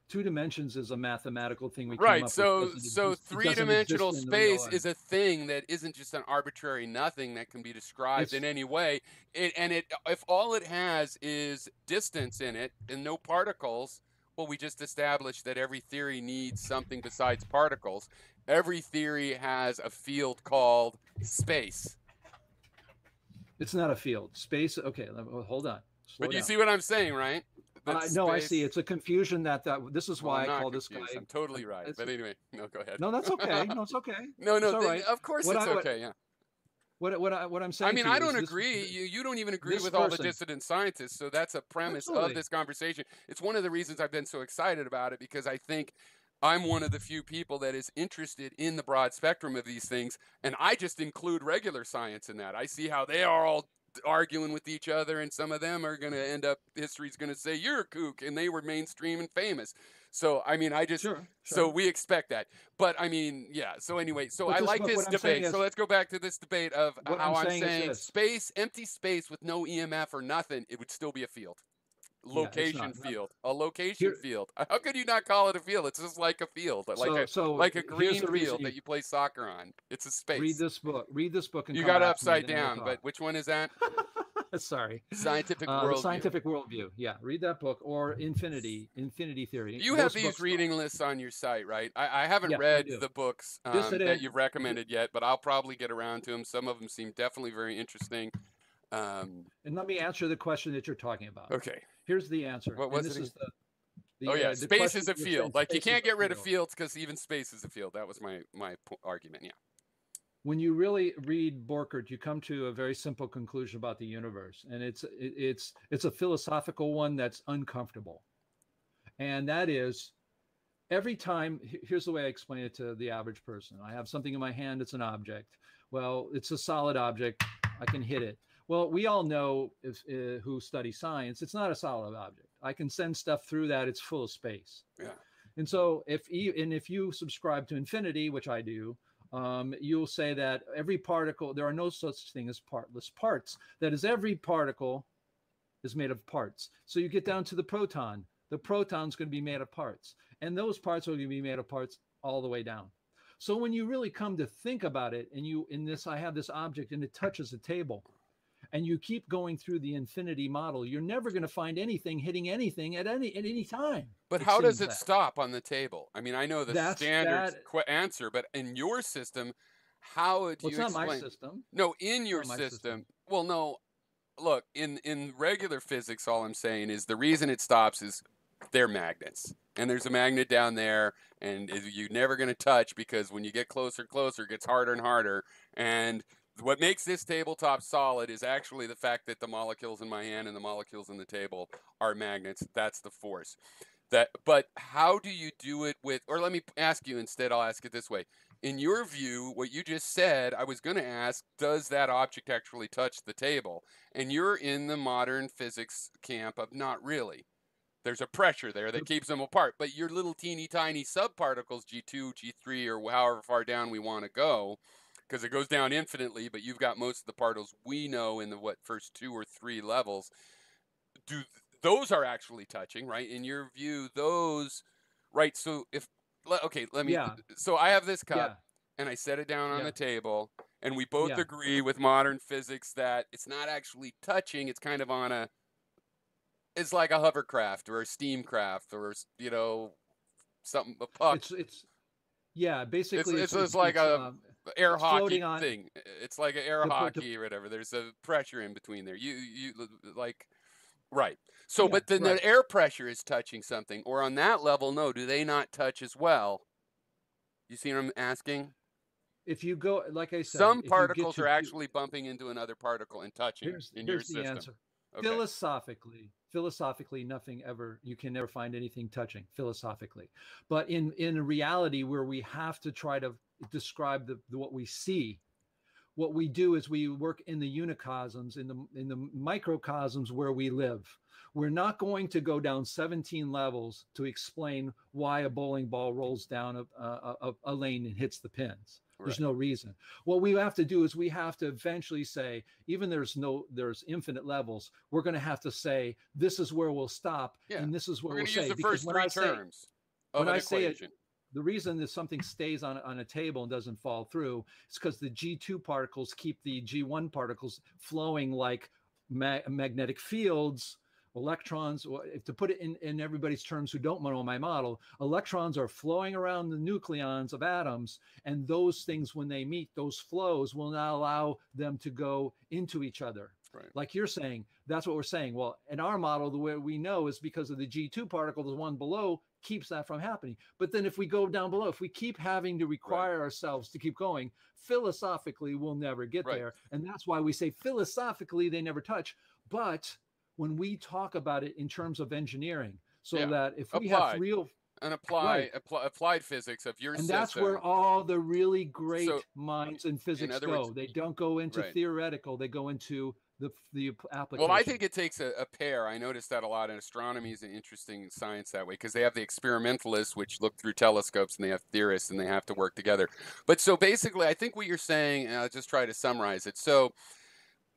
2 dimensions is a mathematical thing we came up with. So three-dimensional space is a thing that isn't just an arbitrary nothing that can be described in any way. If all it has is distance in it and no particles, well, we just established that every theory needs something besides particles. Every theory has a field called space. It's not a field. Space, okay, hold on. But you see what I'm saying, right? No, I see. It's a confusion that this is why I call confused. This guy. I'm totally right. But anyway, no, go ahead. No, that's okay. No, it's okay. No, it's all right. Of course it's okay, yeah. What I'm saying. I mean, I don't agree. You don't even agree with all the dissident scientists. So that's a premise of this conversation. It's one of the reasons I've been so excited about it, because I think I'm one of the few people that is interested in the broad spectrum of these things, and I just include regular science in that. I see how they are all arguing with each other, and some of them are going to end up, history's going to say, you're a kook, and they were mainstream and famous. So, I mean, so we expect that. But, I mean, yeah. So, anyway, I like this debate. So, let's go back to this debate of how I'm saying space, empty space with no EMF or nothing, it would still be a field. Location field. A location field. How could you not call it a field? It's just like a field. Like a green field that you play soccer on. It's a space. Read this book. And you got it upside down, but which one is that? Sorry. Scientific Worldview. The Scientific Worldview. Yeah, read that book, or Infinity Theory. You have these reading lists on your site, right? I haven't read the books that you've recommended yet, but I'll probably get around to them. Some of them seem definitely very interesting. And let me answer the question that you're talking about. Okay. Here's the answer. What was it? Space is a field. Like, you can't get rid of fields because even space is a field. That was my argument, yeah. When you really read Borchert, you come to a very simple conclusion about the universe, and it's a philosophical one that's uncomfortable. And that is, every time, here's the way I explain it to the average person. I have something in my hand, it's an object. Well, it's a solid object, I can hit it. Well, we all know, who study science, it's not a solid object. I can send stuff through that, it's full of space. Yeah. And so if you subscribe to infinity, which I do, you'll say that every particle, there are no such thing as partless parts. That is, every particle is made of parts. So you get down to the proton. The proton's going to be made of parts. And those parts are going to be made of parts all the way down. So when you really come to think about it, and I have this object and it touches a table, and you keep going through the infinity model, you're never going to find anything hitting anything at any time. But how does it stop on the table? I mean, I know the standard answer, but in your system, how do you explain? It's not my system. No, in your system. Well, no. Look, in regular physics, all I'm saying is the reason it stops is they're magnets. And there's a magnet down there, and you're never going to touch, because when you get closer and closer, it gets harder and harder. And what makes this tabletop solid is actually the fact that the molecules in my hand and the molecules in the table are magnets. That's the force. But how do you do it with, or let me ask you instead, I'll ask it this way. In your view, what you just said, I was going to ask, does that object actually touch the table? And you're in the modern physics camp of not really. There's a pressure there that keeps them apart. But your little teeny tiny subparticles, G2, G3, or however far down we want to go, because it goes down infinitely, but you've got most of the particles we know in the first 2 or 3 levels. Those are actually touching, right? In your view, those, right? So so I have this cup, and I set it down on the table, and we both agree with modern physics that it's not actually touching. It's kind of on it's like a hovercraft or a steam craft, or, something, a puck. Basically it's like a air hockey thing. It's like an air hockey or whatever. There's a pressure in between there. You like, right. So, but then the air pressure is touching something, or on that level, no, do they not touch as well? You see what I'm asking? If you go, like I said, some particles are actually bumping into another particle and touching in your system. Here's the answer. Okay. Philosophically, nothing ever, you can never find anything touching philosophically. But in reality, where we have to try to describe what we see, what we do is we work in the unicosms, in the microcosms where we live. We're not going to go down 17 levels to explain why a bowling ball rolls down a lane and hits the pins. There's no reason. What we have to do is we have to eventually say, even there's infinite levels, we're going to have to say, this is where we'll stop, and this is where we'll say. Use the first 3 terms of an equation. The reason that something stays on a table and doesn't fall through is because the G2 particles keep the G1 particles flowing like magnetic fields. Electrons, to put it in everybody's terms who don't know my model, electrons are flowing around the nucleons of atoms, and those things, when they meet, those flows will not allow them to go into each other. Right. Like you're saying, that's what we're saying. Well, in our model, the way we know is because of the G2 particle, the one below keeps that from happening. But then if we go down below, if we keep having to require ourselves to keep going, philosophically, we'll never get there. And that's why we say philosophically, they never touch. But when we talk about it in terms of engineering, that if we have real and applied physics of your system, and that's where all the really great minds in physics go. They don't go into theoretical; they go into the application. Well, I think it takes a pair. I noticed that a lot in astronomy is an interesting science that way, because they have the experimentalists, which look through telescopes, and they have theorists, and they have to work together. But so basically, I think what you're saying, and I'll just try to summarize it. So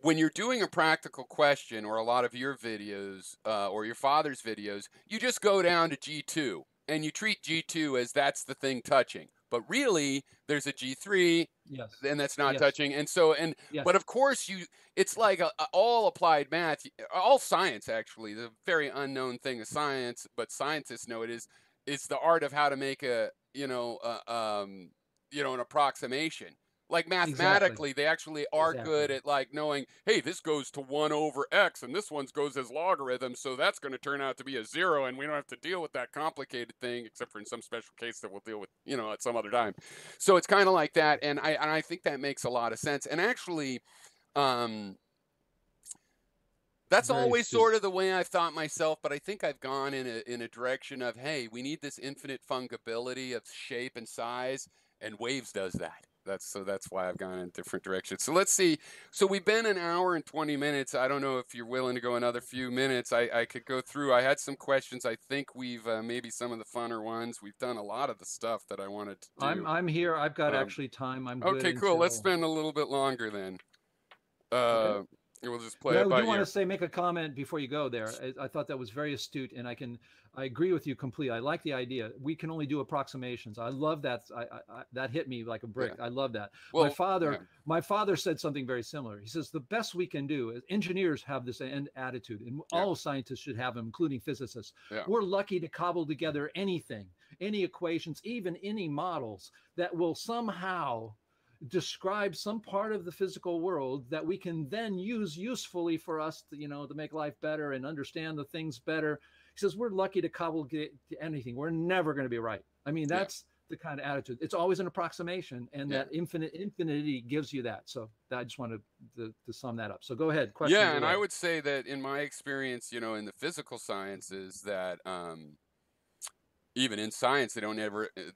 when you're doing a practical question, or a lot of your videos, or your father's videos, you just go down to G2, and you treat G2 as that's the thing touching. But really, there's a G3, and that's not touching. And so, but of course, it's like all applied math, all science, actually, the very unknown thing of science, but scientists know it is, it's the art of how to make an approximation. Like mathematically, they actually are good at like knowing, hey, this goes to 1 over x, and this one goes as logarithm, so that's going to turn out to be a 0, and we don't have to deal with that complicated thing, except for in some special case that we'll deal with, at some other time. So it's kind of like that, and I think that makes a lot of sense. And actually, that's always sort of the way I've thought myself, but I think I've gone in a direction of, hey, we need this infinite fungibility of shape and size, and waves does that. That's why I've gone in different directions. So let's see. So we've been an hour and 20 minutes. I don't know if you're willing to go another few minutes. I could go through. I had some questions. I think we've maybe some of the funner ones. We've done a lot of the stuff that I wanted to do. I'm here. I've got Um, actually time. I'm good okay, cool. Let's until spend a little bit longer then. okay. We'll just play Yeah, it I do by want to ear. say, make a comment before you go there. I thought that was very astute, and I agree with you completely. I like the idea. We can only do approximations. I love that. That hit me like a brick. Yeah. I love that. Well, yeah, My father said something very similar. He says the best we can do is engineers have this attitude, and yeah, all scientists should have them, including physicists. yeah, We're lucky to cobble together anything, any equations, even any models that will somehow describe some part of the physical world that we can then use usefully for us to, to make life better and understand the things better. He says we're lucky to cobble get to anything. We're never going to be right. I mean, yeah, that's the kind of attitude. It's always an approximation, and yeah. that infinity gives you that. So I just wanted to sum that up. So go ahead, questions Yeah, and I away. would say that in my experience, in the physical sciences, that even in science, they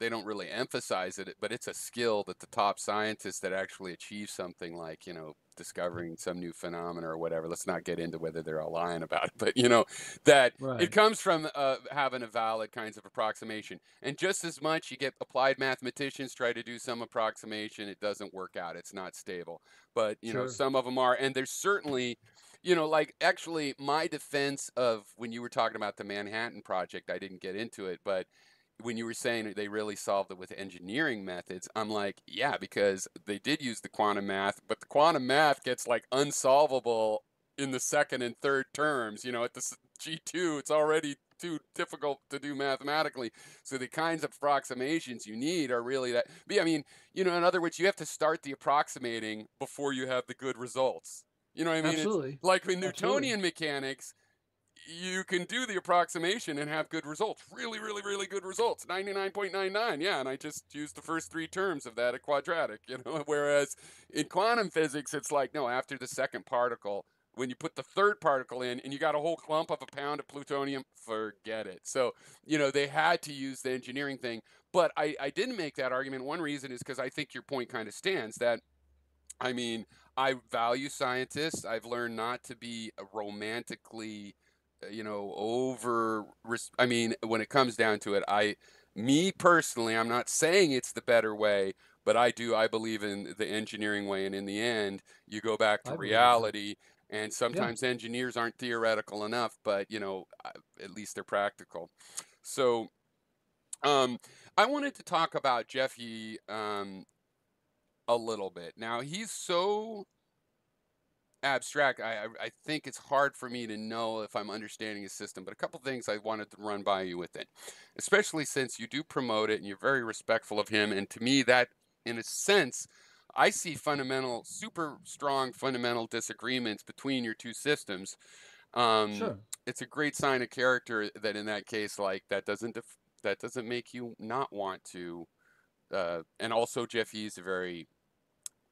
don't really emphasize it, but it's a skill that the top scientists that actually achieve something like, discovering some new phenomena or whatever. Let's not get into whether they're all lying about it, but that it Right. comes from having a valid kinds of approximation. And just as much, you get applied mathematicians try to do some approximation, it doesn't work out. It's not stable. But Sure. some of them are, and there's certainly. Like actually, my defense of when you were talking about the Manhattan Project, I didn't get into it, but when you were saying that they really solved it with engineering methods, I'm like, yeah, because they did use the quantum math, but the quantum math gets like unsolvable in the second and third terms. At the G2, it's already too difficult to do mathematically. So the kinds of approximations you need are really that. But I mean, in other words, you have to start the approximating before you have the good results. You know what I mean? It's Absolutely. like in Absolutely. Newtonian mechanics, you can do the approximation and have good results. Really, really, really good results. 99.99. Yeah, and I just used the first three terms of that quadratic, Whereas in quantum physics, it's like, no, after the second particle, when you put the third particle in and you got a whole clump of a pound of plutonium, forget it. So, they had to use the engineering thing. But I didn't make that argument. One reason is because I think your point kind of stands that I mean, I value scientists. I've learned not to be romantically, over. I mean, when it comes down to it, me personally, I'm not saying it's the better way, but I believe in the engineering way. And in the end, you go back to I believe it too. reality. And Yeah. sometimes engineers aren't theoretical enough, but, at least they're practical. So, um, I wanted to talk about Jeffy, a little bit. Now he's so abstract. I think it's hard for me to know if I'm understanding his system. But a couple things I wanted to run by you with it, especially since you do promote it and you're very respectful of him. And to me, that in a sense, I see super strong fundamental disagreements between your two systems. Um, Sure. it's a great sign of character that in that case, like that doesn't make you not want to. And also, Jeffy's a very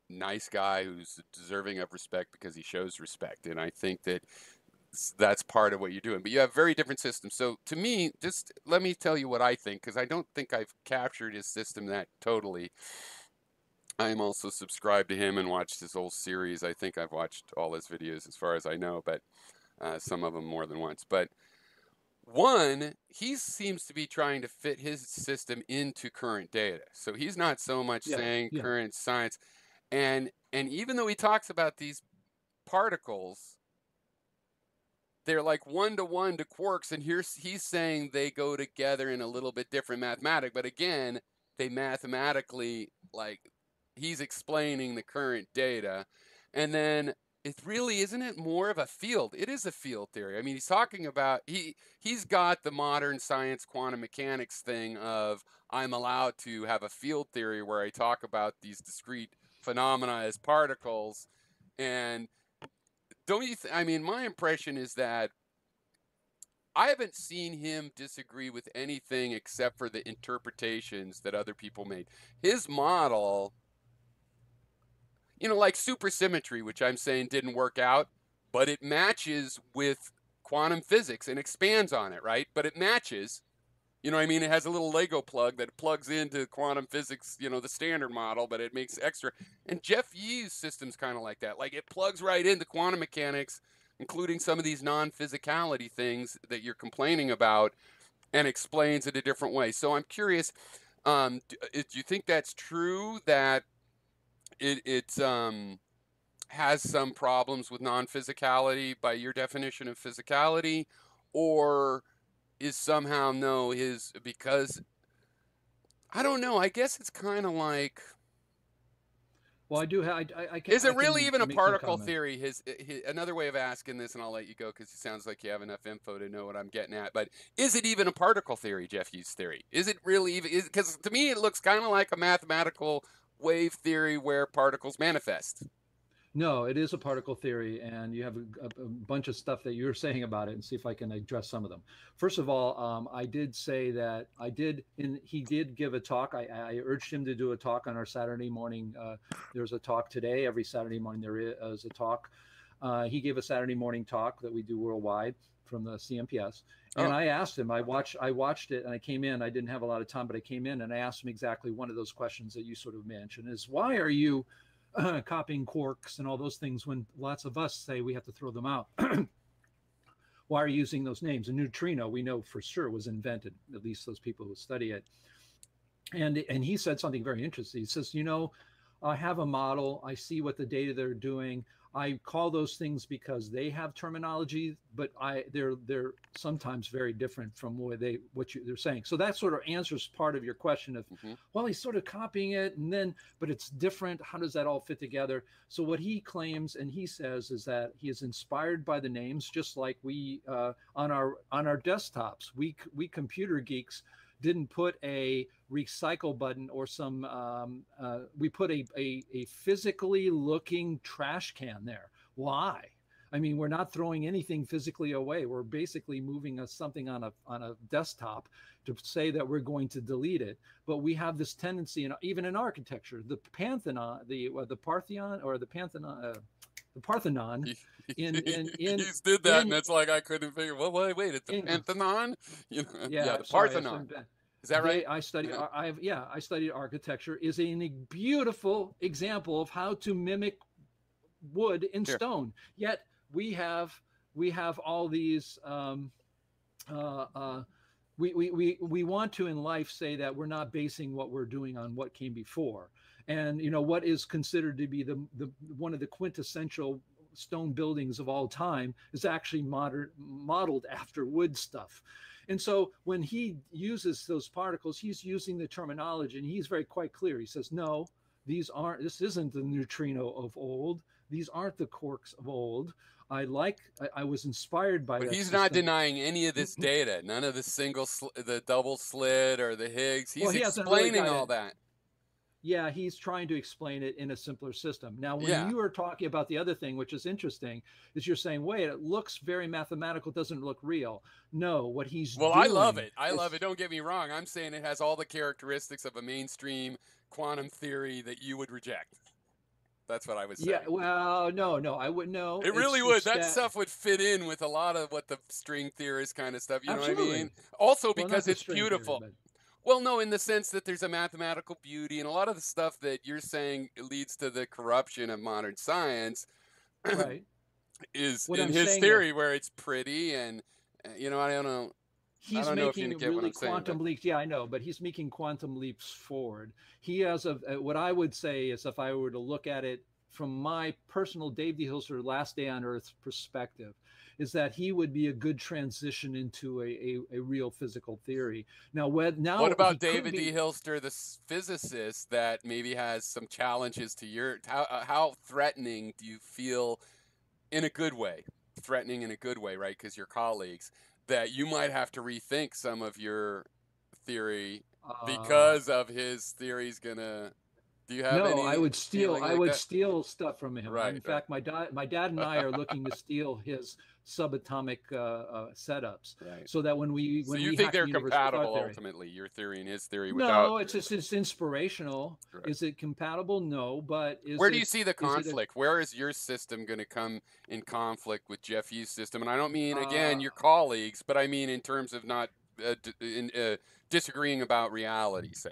nice guy who's deserving of respect because he shows respect. And I think that that's part of what you're doing. But you have very different systems. So to me, just let me tell you what I think, because I don't think I've captured his system that totally. I'm also subscribed to him and watched his whole series. I think I've watched all his videos as far as I know, but some of them more than once. But one, he seems to be trying to fit his system into current data. So he's not so much Yeah. saying Yeah. current science. And even though he talks about these particles, they're like one to quarks, and he's saying they go together in a little bit different mathematic, but again, they mathematically, like, he's explaining the current data. And then it really isn't it more of a field. It is a field theory. I mean, he's talking about he's got the modern science quantum mechanics thing of I'm allowed to have a field theory where I talk about these discrete phenomena as particles. And don't you I mean, my impression is that I haven't seen him disagree with anything except for the interpretations that other people made. His model, like supersymmetry, which I'm saying didn't work out, but it matches with quantum physics and expands on it, right? But it matches. You know what I mean? It has a little Lego plug that plugs into quantum physics, you know, the standard model, but it makes extra. And Jeff Yee's system's kind of like that. Like it plugs right into quantum mechanics, including some of these non-physicality things that you're complaining about, and explains it a different way. So I'm curious, do you think that's true that it has some problems with non-physicality by your definition of physicality, or is somehow no his because I don't know. I guess it's kind of like, Well, I do have. is I it really can even a make some particle comment. theory? His another way of asking this, and I'll let you go because it sounds like you have enough info to know what I'm getting at. But is it even a particle theory, Jeff Hughes' theory? Is it really even? Because to me, it looks kind of like a mathematical wave theory where particles manifest. No, it is a particle theory, and you have a bunch of stuff that you're saying about it, and see if I can address some of them. First of all, I did say that he did give a talk. I urged him to do a talk on our Saturday morning. There's a talk today. Every Saturday morning there is a talk. He gave a Saturday morning talk that we do worldwide from the CMPS. And Oh, I asked him, I watched it, and I came in. I didn't have a lot of time, but I came in and I asked him exactly one of those questions that you sort of mentioned: is why are you copying quarks and all those things when lots of us say we have to throw them out? Why are you using those names? A neutrino, we know for sure, was invented, at least those people who study it. And he said something very interesting. He says, you know, I have a model. I see what the data they're doing. I call those things because they have terminology, but they're sometimes very different from they're saying. So that sort of answers part of your question of, mm-hmm. well, he's sort of copying it, and then but it's different. How does that all fit together? So what he claims and he says is that he is inspired by the names, just like we on our desktops. We computer geeks didn't put a recycle button or some we put a physically looking trash can there. Why? I mean, we're not throwing anything physically away. We're basically moving something on a desktop to say that we're going to delete it. But we have this tendency, even in architecture, the Pantheon, the Parthenon or the Pantheon, the Parthenon, in You did that, and it's like I couldn't figure. Well, wait, it's the Pantheon. You know, yeah, the sorry, Parthenon. Is that right? I studied. I studied architecture. Is a beautiful example of how to mimic wood and Here. stone. Yet we have all these. We want to in life say that we're not basing what we're doing on what came before, and you know what is considered to be the one of the quintessential stone buildings of all time is actually modeled after wood stuff. And so when he uses those particles, he's using the terminology, and he's quite clear. He says, no, this isn't the neutrino of old. These aren't the quarks of old. I was inspired by that. But he's not denying any of this data. None of the double slit or the Higgs. He's explaining all that. Yeah, he's trying to explain it in a simpler system. Now, when you are talking about the other thing, which is interesting, is you're saying, wait, it looks very mathematical, doesn't look real. No, what he's doing. Well, I love it. I love it. Don't get me wrong. I'm saying it has all the characteristics of a mainstream quantum theory that you would reject. That's what I was saying. Yeah, well, no, I wouldn't know. It really would. That stuff would fit in with a lot of what the string theorist kind of stuff, you Absolutely. know what I mean? Also because it's beautiful. Theory, well, no, in the sense that there's a mathematical beauty, and a lot of the stuff that you're saying leads to the corruption of modern science right. is what in I'm his theory where it's pretty and, you know, I don't know. He's making really quantum leaps. Yeah, I know, but he's making quantum leaps forward. He has what I would say is, if I were to look at it from my personal Dave D. Hilster Last Day on Earth perspective, is that he would be a good transition into a real physical theory. Now, what about David D. Hilster, the physicist, that maybe has some challenges to how threatening do you feel in a good way? Threatening in a good way, right? Because your colleagues, that you might have to rethink some of your theory because of his theory's gonna. Do you have any? I would steal stuff from him. Right. In fact, my dad and I are looking to steal his subatomic setups, right. So that when we you think they're compatible ultimately, your theory and his theory? No, it's inspirational. Right. Is it compatible? No, but where do you see the conflict? Where is your system going to come in conflict with Jeff Hughes' system? And I don't mean again your colleagues, but I mean in terms of not disagreeing about reality, say?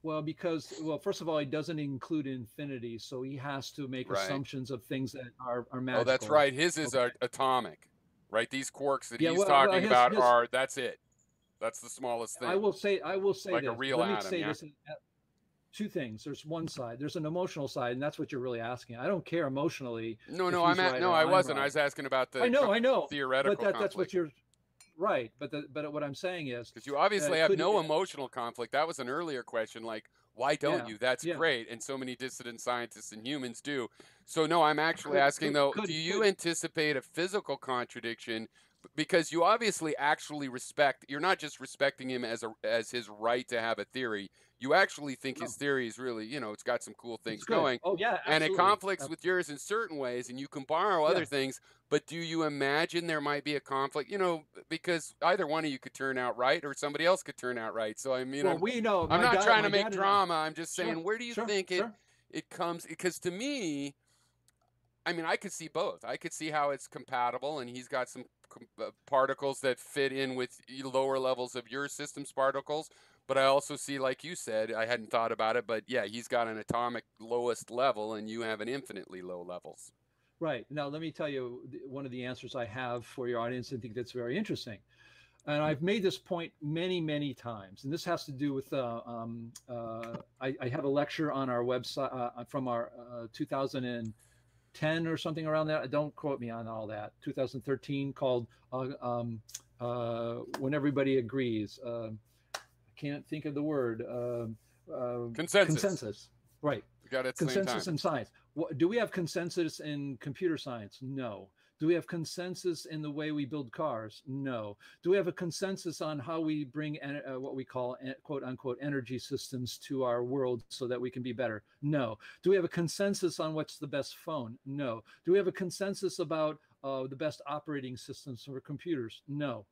Well, because, well, first of all, he doesn't include infinity, so he has to make Right. assumptions of things that are Oh, that's magical. right. His is Okay. Atomic, right? These quarks that Yeah. he's Well, talking about his. are, that's it. That's the smallest thing, I will say like a this. real Let me atom. say Yeah. this. Two things. There's one side. There's an emotional side, and that's what you're really asking. I don't care emotionally No, if no, he's right no, or I I'm wasn't. I right. was asking about I the know, I know, but theoretical that's what conflict. you're right. But what I'm saying is, Because you obviously have could no emotional conflict. That was an earlier question, like, why don't yeah, you? That's yeah. great. And so many dissident scientists and humans do. So, no, I'm actually asking, though, do you anticipate a physical contradiction? Because you obviously actually respect, you're not just respecting him as his right to have a theory. You actually think his No, theory is really, it's got some cool it's things good. going. Oh yeah, And it absolutely. conflicts with yours in certain ways, and you can borrow Yeah. other things. But do you imagine there might be a conflict? Because either one of you could turn out right, or somebody else could turn out right. So I mean, Well, we know I'm not trying to my make dad and I. drama. I'm just Sure, saying, where do you sure, think sure. it comes? Because to me, I mean, I could see both. I could see how it's compatible, and he's got some particles that fit in with lower levels of your system's particles. But I also see, like you said, I hadn't thought about it, but yeah, he's got an atomic lowest level, and you have an infinitely low levels. Right. Now, let me tell you one of the answers I have for your audience. I think that's very interesting. And I've made this point many, many times. And this has to do with I have a lecture on our website from our 2010 or something around that. Don't quote me on all that. 2013 called When Everybody Agrees. I can't think of the word. Consensus. Consensus. Right. We got it at the same Consensus time. in science. Do we have consensus in computer science? No. Do we have consensus in the way we build cars? No. Do we have a consensus on how we bring what we call quote unquote energy systems to our world so that we can be better? No. Do we have a consensus on what's the best phone? No. Do we have a consensus about the best operating systems for computers? No.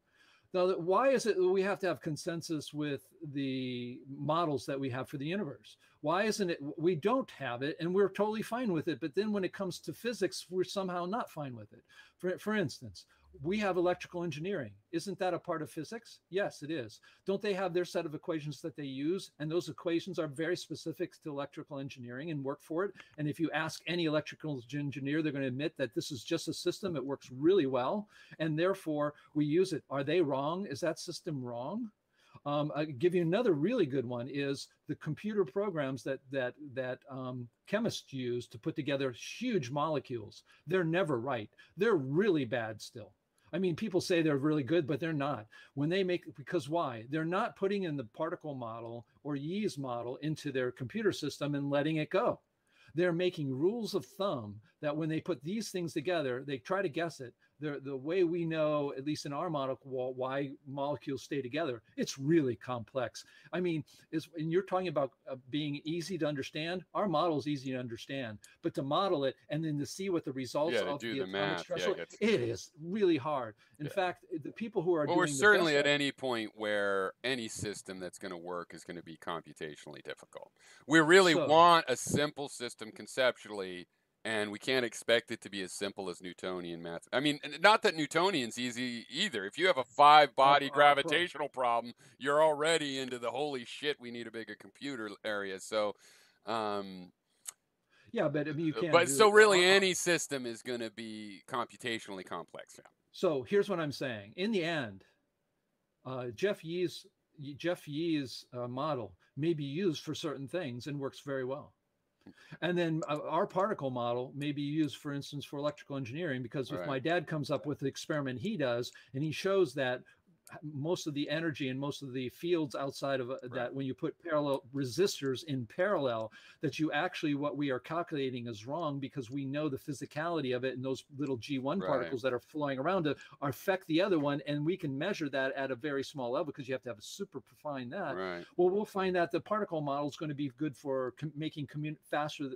Now, why is it that we have to have consensus with the models that we have for the universe? Why isn't it we don't have it and we're totally fine with it? But then when it comes to physics, we're somehow not fine with it. For instance, we have electrical engineering. Isn't that a part of physics? Yes, it is. Don't they have their set of equations that they use? And those equations are very specific to electrical engineering and work for it. And if you ask any electrical engineer, they're going to admit that this is just a system. It works really well. And therefore, we use it. Are they wrong? Is that system wrong? I'll give you another really good one is the computer programs that chemists use to put together huge molecules. They're never right. They're really bad still. I mean, people say they're really good, but they're not. When they make, because why? They're not putting in the particle model or Yee's model into their computer system and letting it go. They're making rules of thumb that when they put these things together, they try to guess it. The way we know, at least in our model, why molecules stay together, it's really complex. I mean, and you're talking about being easy to understand. Our model is easy to understand, but to model it and then to see what the results of the atomic structure, it is really hard. In fact, the people who are well, doing we're certainly the best at any point where any system that's going to work is going to be computationally difficult. We really want a simple system conceptually, and we can't expect it to be as simple as Newtonian math. I mean, not that Newtonian's easy either. If you have a 5-body gravitational problem, you're already into the holy shit, we need a bigger computer area. So, yeah, but I mean, you can't. But so really, any system is going to be computationally complex. Yeah. So here's what I'm saying. In the end, Jeff Yee's model may be used for certain things and works very well. And then our particle model may be used, for instance, for electrical engineering, because if my dad comes up with the experiment he does, and he shows that most of the energy and most of the fields outside of that, when you put parallel resistors in parallel, that you actually, what we are calculating is wrong, because we know the physicality of it, and those little G1 particles that are flying around it affect the other one, and we can measure that at a very small level because you have to have a super refine that. Well, we'll find that the particle model is going to be good for making faster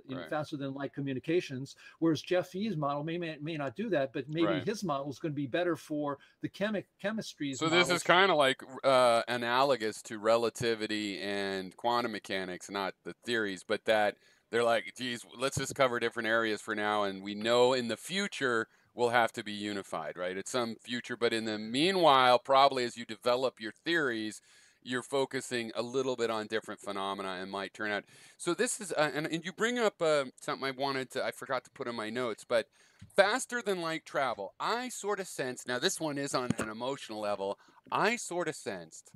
than light communications, whereas Jeff Yee's model may not do that, but maybe his model is going to be better for the chemistries. So this is kind of like analogous to relativity and quantum mechanics, not the theories, but that they're like, geez, let's just cover different areas for now, and we know in the future will have to be unified, right, at some future. But in the meanwhile, probably as you develop your theories, you're focusing a little bit on different phenomena and might turn out. So this is, and you bring up something I forgot to put in my notes, but faster than light travel. I sort of sense, now this one is on an emotional level, I sort of sensed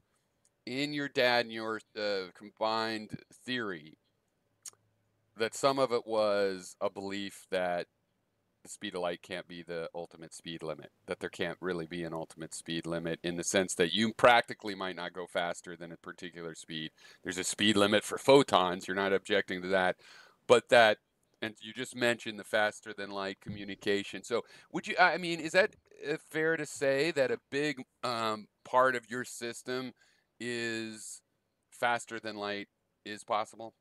in your dad and your combined theory that some of it was a belief that the speed of light can't be the ultimate speed limit, that there can't really be an ultimate speed limit in the sense that you practically might not go faster than a particular speed. There's a speed limit for photons. You're not objecting to that, but that, and you just mentioned the faster than light communication. So would you, I mean, is that fair to say that a big part of your system is faster than light is possible?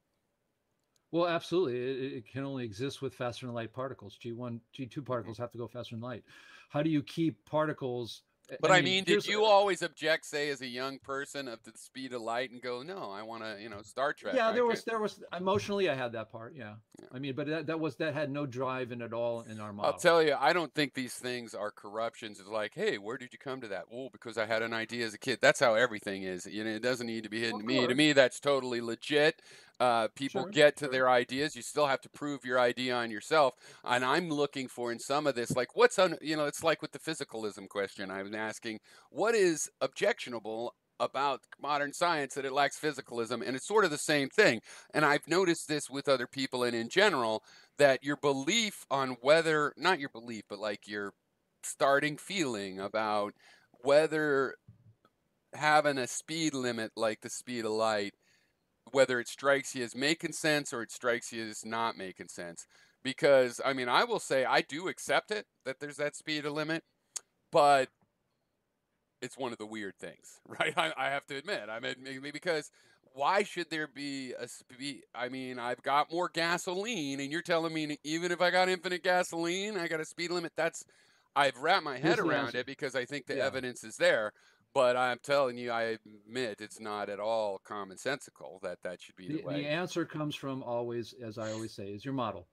Well, absolutely. It can only exist with faster than light particles. G1, G2 Mhm. particles have to go faster than light. How do you keep particles? But I I mean, mean, did here's you always object, say, as a young person, of the speed of light and go, no, I want to, Star Trek. yeah, I could. there was emotionally I had that part. Yeah. Yeah. I mean, but that had no drive in at all in our I'll model. tell you, I don't think these things are corruptions. It's like, hey, where did you come to that? Oh, because I had an idea as a kid. That's how everything is. It doesn't need to be hidden Of to me. To course. me, that's totally legit. People Sure. get to Sure. their ideas. You still have to prove your idea on yourself. And I'm looking for in some of this, like, what's on, it's like with the physicalism question. I'm asking, what is objectionable about modern science that it lacks physicalism? And it's sort of the same thing. And I've noticed this with other people and in general, that your belief on whether, not your belief, but like your starting feeling about whether having a speed limit like the speed of light, whether it strikes you as making sense or it strikes you as not making sense. Because, I mean, I will say I do accept it that there's that speed limit, but it's one of the weird things, right? I have to admit. I mean, because why should there be a speed? I mean, I've got more gasoline, and you're telling me even if I got infinite gasoline, I got a speed limit. I've wrapped my head Here's the around answer. it because I think the Yeah. evidence is there. But I'm telling you, I admit it's not at all commonsensical that that should be the The way. answer comes from always, as I always say, is your model.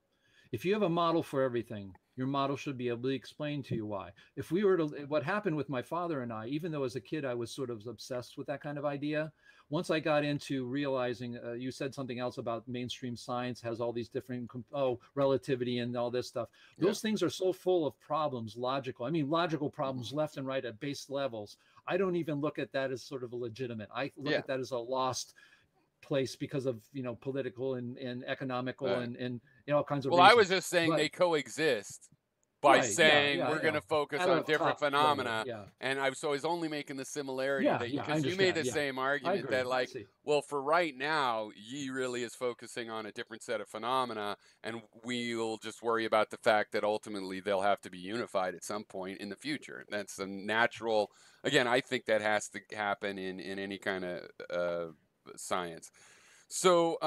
If you have a model for everything, your model should be able to explain to you why. If we were to, what happened with my father and I, even though as a kid I was sort of obsessed with that kind of idea, once I got into realizing, you said something else about mainstream science has all these different, relativity and all this stuff. Yeah. Those things are so full of problems, logical. I mean, logical problems left and right at base levels. I don't even look at that as sort of a legitimate. I look Yeah. at that as a lost place because of political and economical Right. and all kinds of Well, I was reasons. just saying But they coexist by right, yeah, saying we're going yeah, to focus at on a different top level, phenomena. yeah, And I was always only making the similarity yeah, that yeah. I because you made understand. the Yeah, same I argument agree. that, I like, see. well, for right now, Yi really is focusing on a different set of phenomena, and we'll just worry about the fact that ultimately they'll have to be unified at some point in the future. That's a natural. Again, I think that has to happen in any kind of science. So,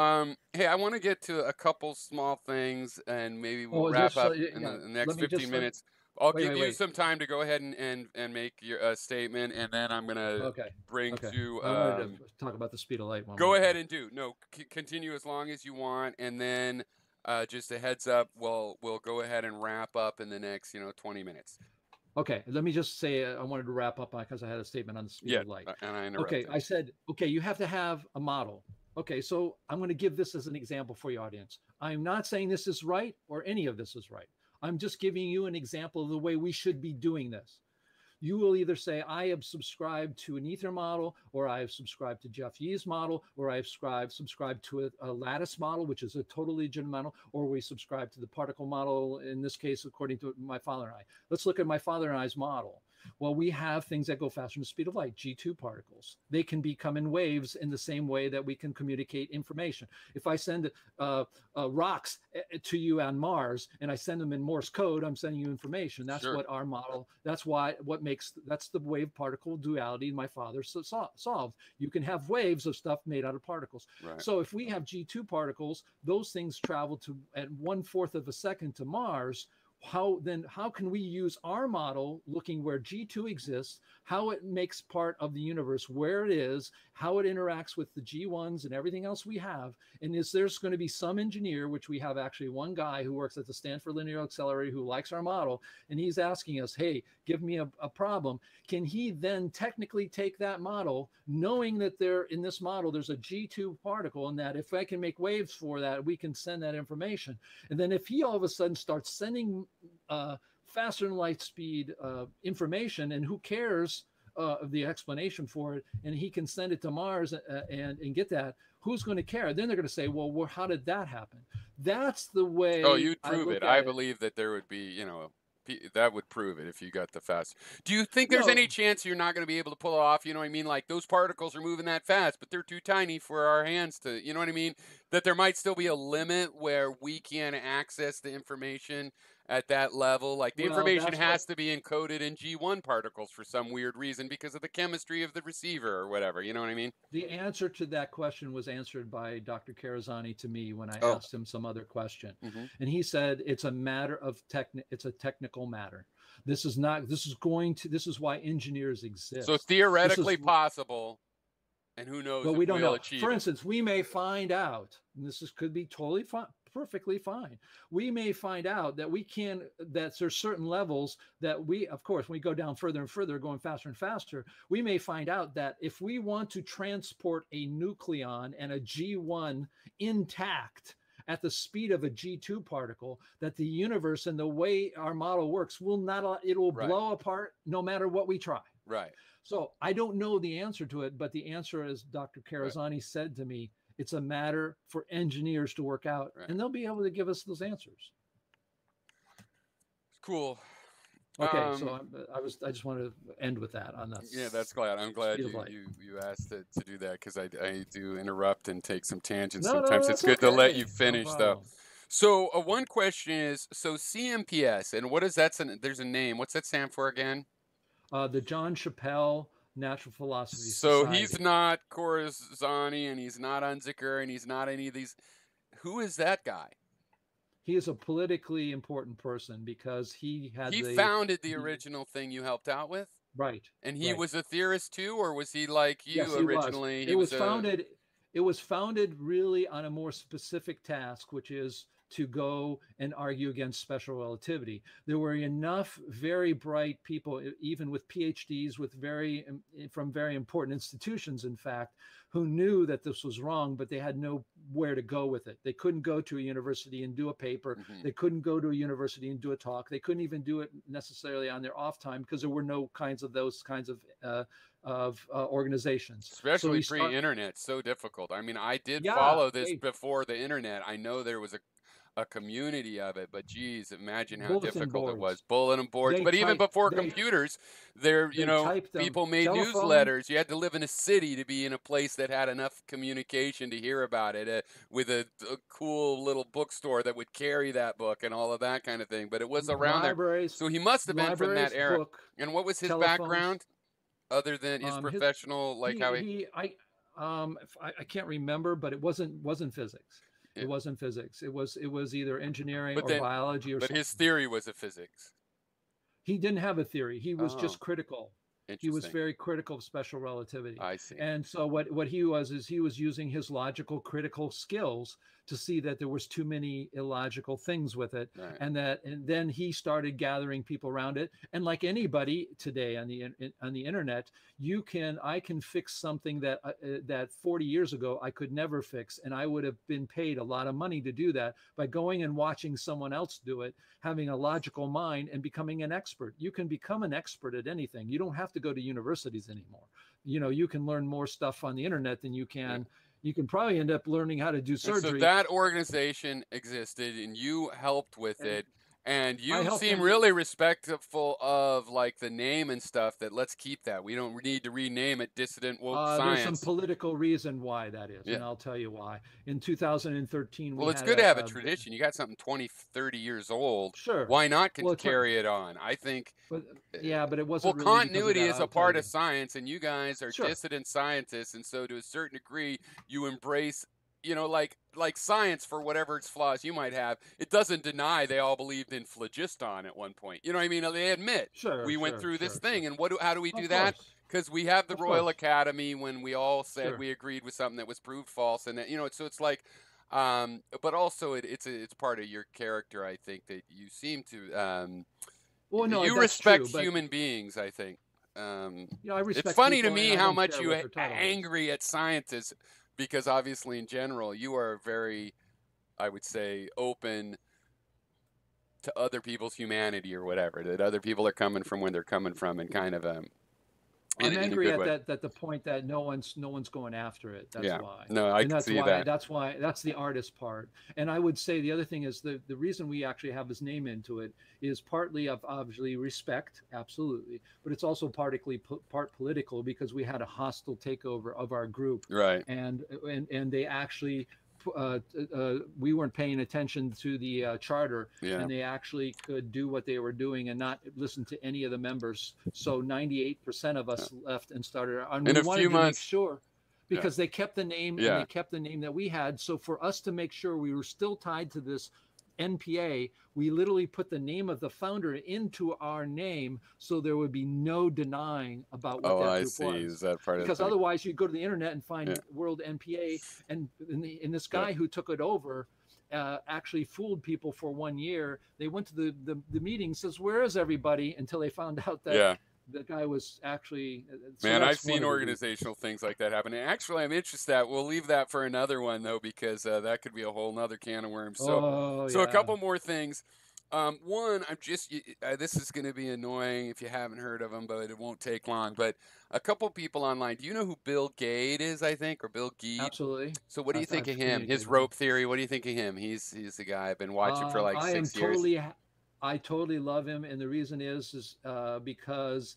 hey, I want to get to a couple small things, and maybe we'll Oh, wrap just up in yeah. the next Let me 15 just minutes. I'll wait, give wait, you wait. some time to go ahead and make your statement, and then I'm gonna Okay, bring okay. to I wanted to talk about the speed of light one go more ahead thing. and do no continue as long as you want, and then just a heads up, we'll go ahead and wrap up in the next 20 minutes. Okay, let me just say I wanted to wrap up because I had a statement on the speed Yeah, of light. and I Okay, interrupted. I said, okay, you have to have a model. Okay, so I'm going to give this as an example for your audience. I'm not saying this is right or any of this is right. I'm just giving you an example of the way we should be doing this. You will either say, I have subscribed to an ether model, or I have subscribed to Jeff Yee's model, or I have subscribed to a lattice model, which is a totally legitimate model, or we subscribe to the particle model, in this case, according to my father and I. Let's look at my father and I's model. Well, we have things that go faster than the speed of light, G2 particles. They can become in waves in the same way that we can communicate information. If I send rocks to you on Mars and I send them in Morse code, I'm sending you information. That's Sure. what our model, that's the wave particle duality my father solved. You can have waves of stuff made out of particles. Right. So if we have G2 particles, those things travel to at 1/4 of a second to Mars. how can we use our model looking where G2 exists, how it makes part of the universe, where it is, how it interacts with the G1s and everything else we have, and is there's going to be some engineer, which we have actually one guy who works at the Stanford Linear Accelerator who likes our model, and he's asking us, hey, give me a problem. Can he then technically take that model, knowing that there in this model there's a G2 particle, and that if I can make waves for that, we can send that information. And then if he all of a sudden starts sending faster than light speed information, and who cares of the explanation for it, and he can send it to Mars and get that, who's going to care? Then they're going to say, well, how did that happen? That's the way. Oh, you'd prove it. I believe that there would be, you know, that would prove it if you got the fast. Do you think there's any chance you're not going to be able to pull it off? You know what I mean? Like those particles are moving that fast, but they're too tiny for our hands to, you know what I mean? That there might still be a limit where we can't access the information at that level. Like the information has to be encoded in G1 particles for some weird reason because of the chemistry of the receiver or whatever. You know what I mean? The answer to that question was answered by Dr. Karazani to me when I asked him some other question. And he said, it's a matter of it's a technical matter. This is why engineers exist. So theoretically possible. And who knows? But we don't know. For it. Instance, we may find out, and could be totally fine, perfectly fine. We may find out that that there's certain levels that of course, when we go down further and further, going faster and faster, we may find out that if we want to transport a nucleon and a G1 intact at the speed of a G2 particle, that the universe and the way our model works it will blow apart no matter what we try. Right. So I don't know the answer to it, but the answer, as Dr. Karazani said to me, it's a matter for engineers to work out, and they'll be able to give us those answers. Cool. Okay, so I just wanted to end with that on that. Yeah, that's glad. I'm glad you asked to do that, because I do interrupt and take some tangents sometimes. It's good to let you finish though. So one question is, so CMPS, and what is that? There's a name. What's that stand for again? The John Chappell Natural Philosophy So Society. He's not Corazani, and he's not Unzicker, and he's not any of these. Who is that guy? He is a politically important person because he founded the original thing you helped out with. Right. And he was a theorist too, or was he like you originally? It was founded really on a more specific task, which is to go and argue against special relativity. There were enough very bright people, even with PhDs, from very important institutions, in fact, who knew that this was wrong, but they had nowhere to go with it. They couldn't go to a university and do a paper. They couldn't go to a university and do a talk. They couldn't even do it necessarily on their off time because there were no those kinds of organizations. Especially pre-internet, so difficult. I mean, I did follow this before the internet. I know there was a community of it, but geez, imagine how difficult it was. Bulletin boards. But even before computers, people made newsletters. You had to live in a city to be in a place that had enough communication to hear about it, with a cool little bookstore that would carry that book and all of that kind of thing. But it was around there. So he must have been from that era. And what was his background, other than his professional, I can't remember, but it wasn't physics. It wasn't physics. It was either engineering or biology or something. But his theory was a physics. He didn't have a theory. He was just critical. He was very critical of special relativity. I see. And so what he was using his logical critical skills to see that there was too many illogical things with it, and then he started gathering people around it. And like anybody today on the internet, I can fix something that 40 years ago I could never fix, and I would have been paid a lot of money to do that by going and watching someone else do it, having a logical mind, and becoming an expert. You can become an expert at anything. You don't have to go to universities anymore. You can learn more stuff on the internet than you can. You can probably end up learning how to do surgery. And so that organization existed, and you helped with it. And you seem really respectful of like the name and stuff, that let's keep that. We don't need to rename it Dissident Woke Science. There's some political reason why that is, and I'll tell you why. In 2013, well, it's good to have a tradition. You got something 20, 30 years old. Sure. Why not carry it on? I think. But it wasn't. Well, continuity is a part of science, and you guys are dissident scientists, and so to a certain degree, you embrace. Like like science, for whatever its flaws you might have, it doesn't deny they all believed in phlogiston at one point. You know what I mean? They admit Sure, we went sure, through this sure, sure. thing, and how do we do Of that? course, Because we have the of Royal course. Academy when we all said Sure. we agreed with something that was proved false, and that, so it's like, but also it's part of your character. I think that you seem to Well, no, you that's true, respect but human beings. I think I it's respect funny to people, and me I how don't much care you what their title is. angry at scientists, because obviously in general you are very, I would say, open to other people's humanity or whatever, that other people are coming from where they're coming from, and kind of I'm in a angry good at way. that the point that no one's going after it. That's Yeah, why. no, I And can that's see why that. that's the artist part. And I would say the other thing is the reason we actually have his name into it is partly of obviously respect, absolutely, but it's also part political, because we had a hostile takeover of our group, Right. and they actually we weren't paying attention to the charter, Yeah. and they actually could do what they were doing and not listen to any of the members. So 98% of us left and started, and In we a few wanted to make months. sure, Yeah. because they kept the name and Yeah. they kept the name that we had. So for us to make sure we were still tied to this NPA, we literally put the name of the founder into our name, so there would be no denying about what Oh, that I group see. was. Is that part of the Because thing? otherwise, you go to the internet and find Yeah. World NPA, and this Yeah. guy who took it over actually fooled people for 1 year. They went to the meeting, says, "Where is everybody?" Until they found out that Yeah. the guy was actually. So Man, I've that's one seen of the reasons. organizational things like that happen. And actually, I'm interested that we'll leave that for another one though, because that could be a whole nother can of worms. So, Oh so a yeah, couple more things. One, I'm just this is going to be annoying if you haven't heard of him, but it won't take long. But a couple people online. Do you know who Bill Gates is? I think, or Bill Geet. absolutely. So, what do you think of I've him? His communicated with him. rope theory. What do you think of him? He's the guy I've been watching for like I am 6 years. I totally love him, and the reason is because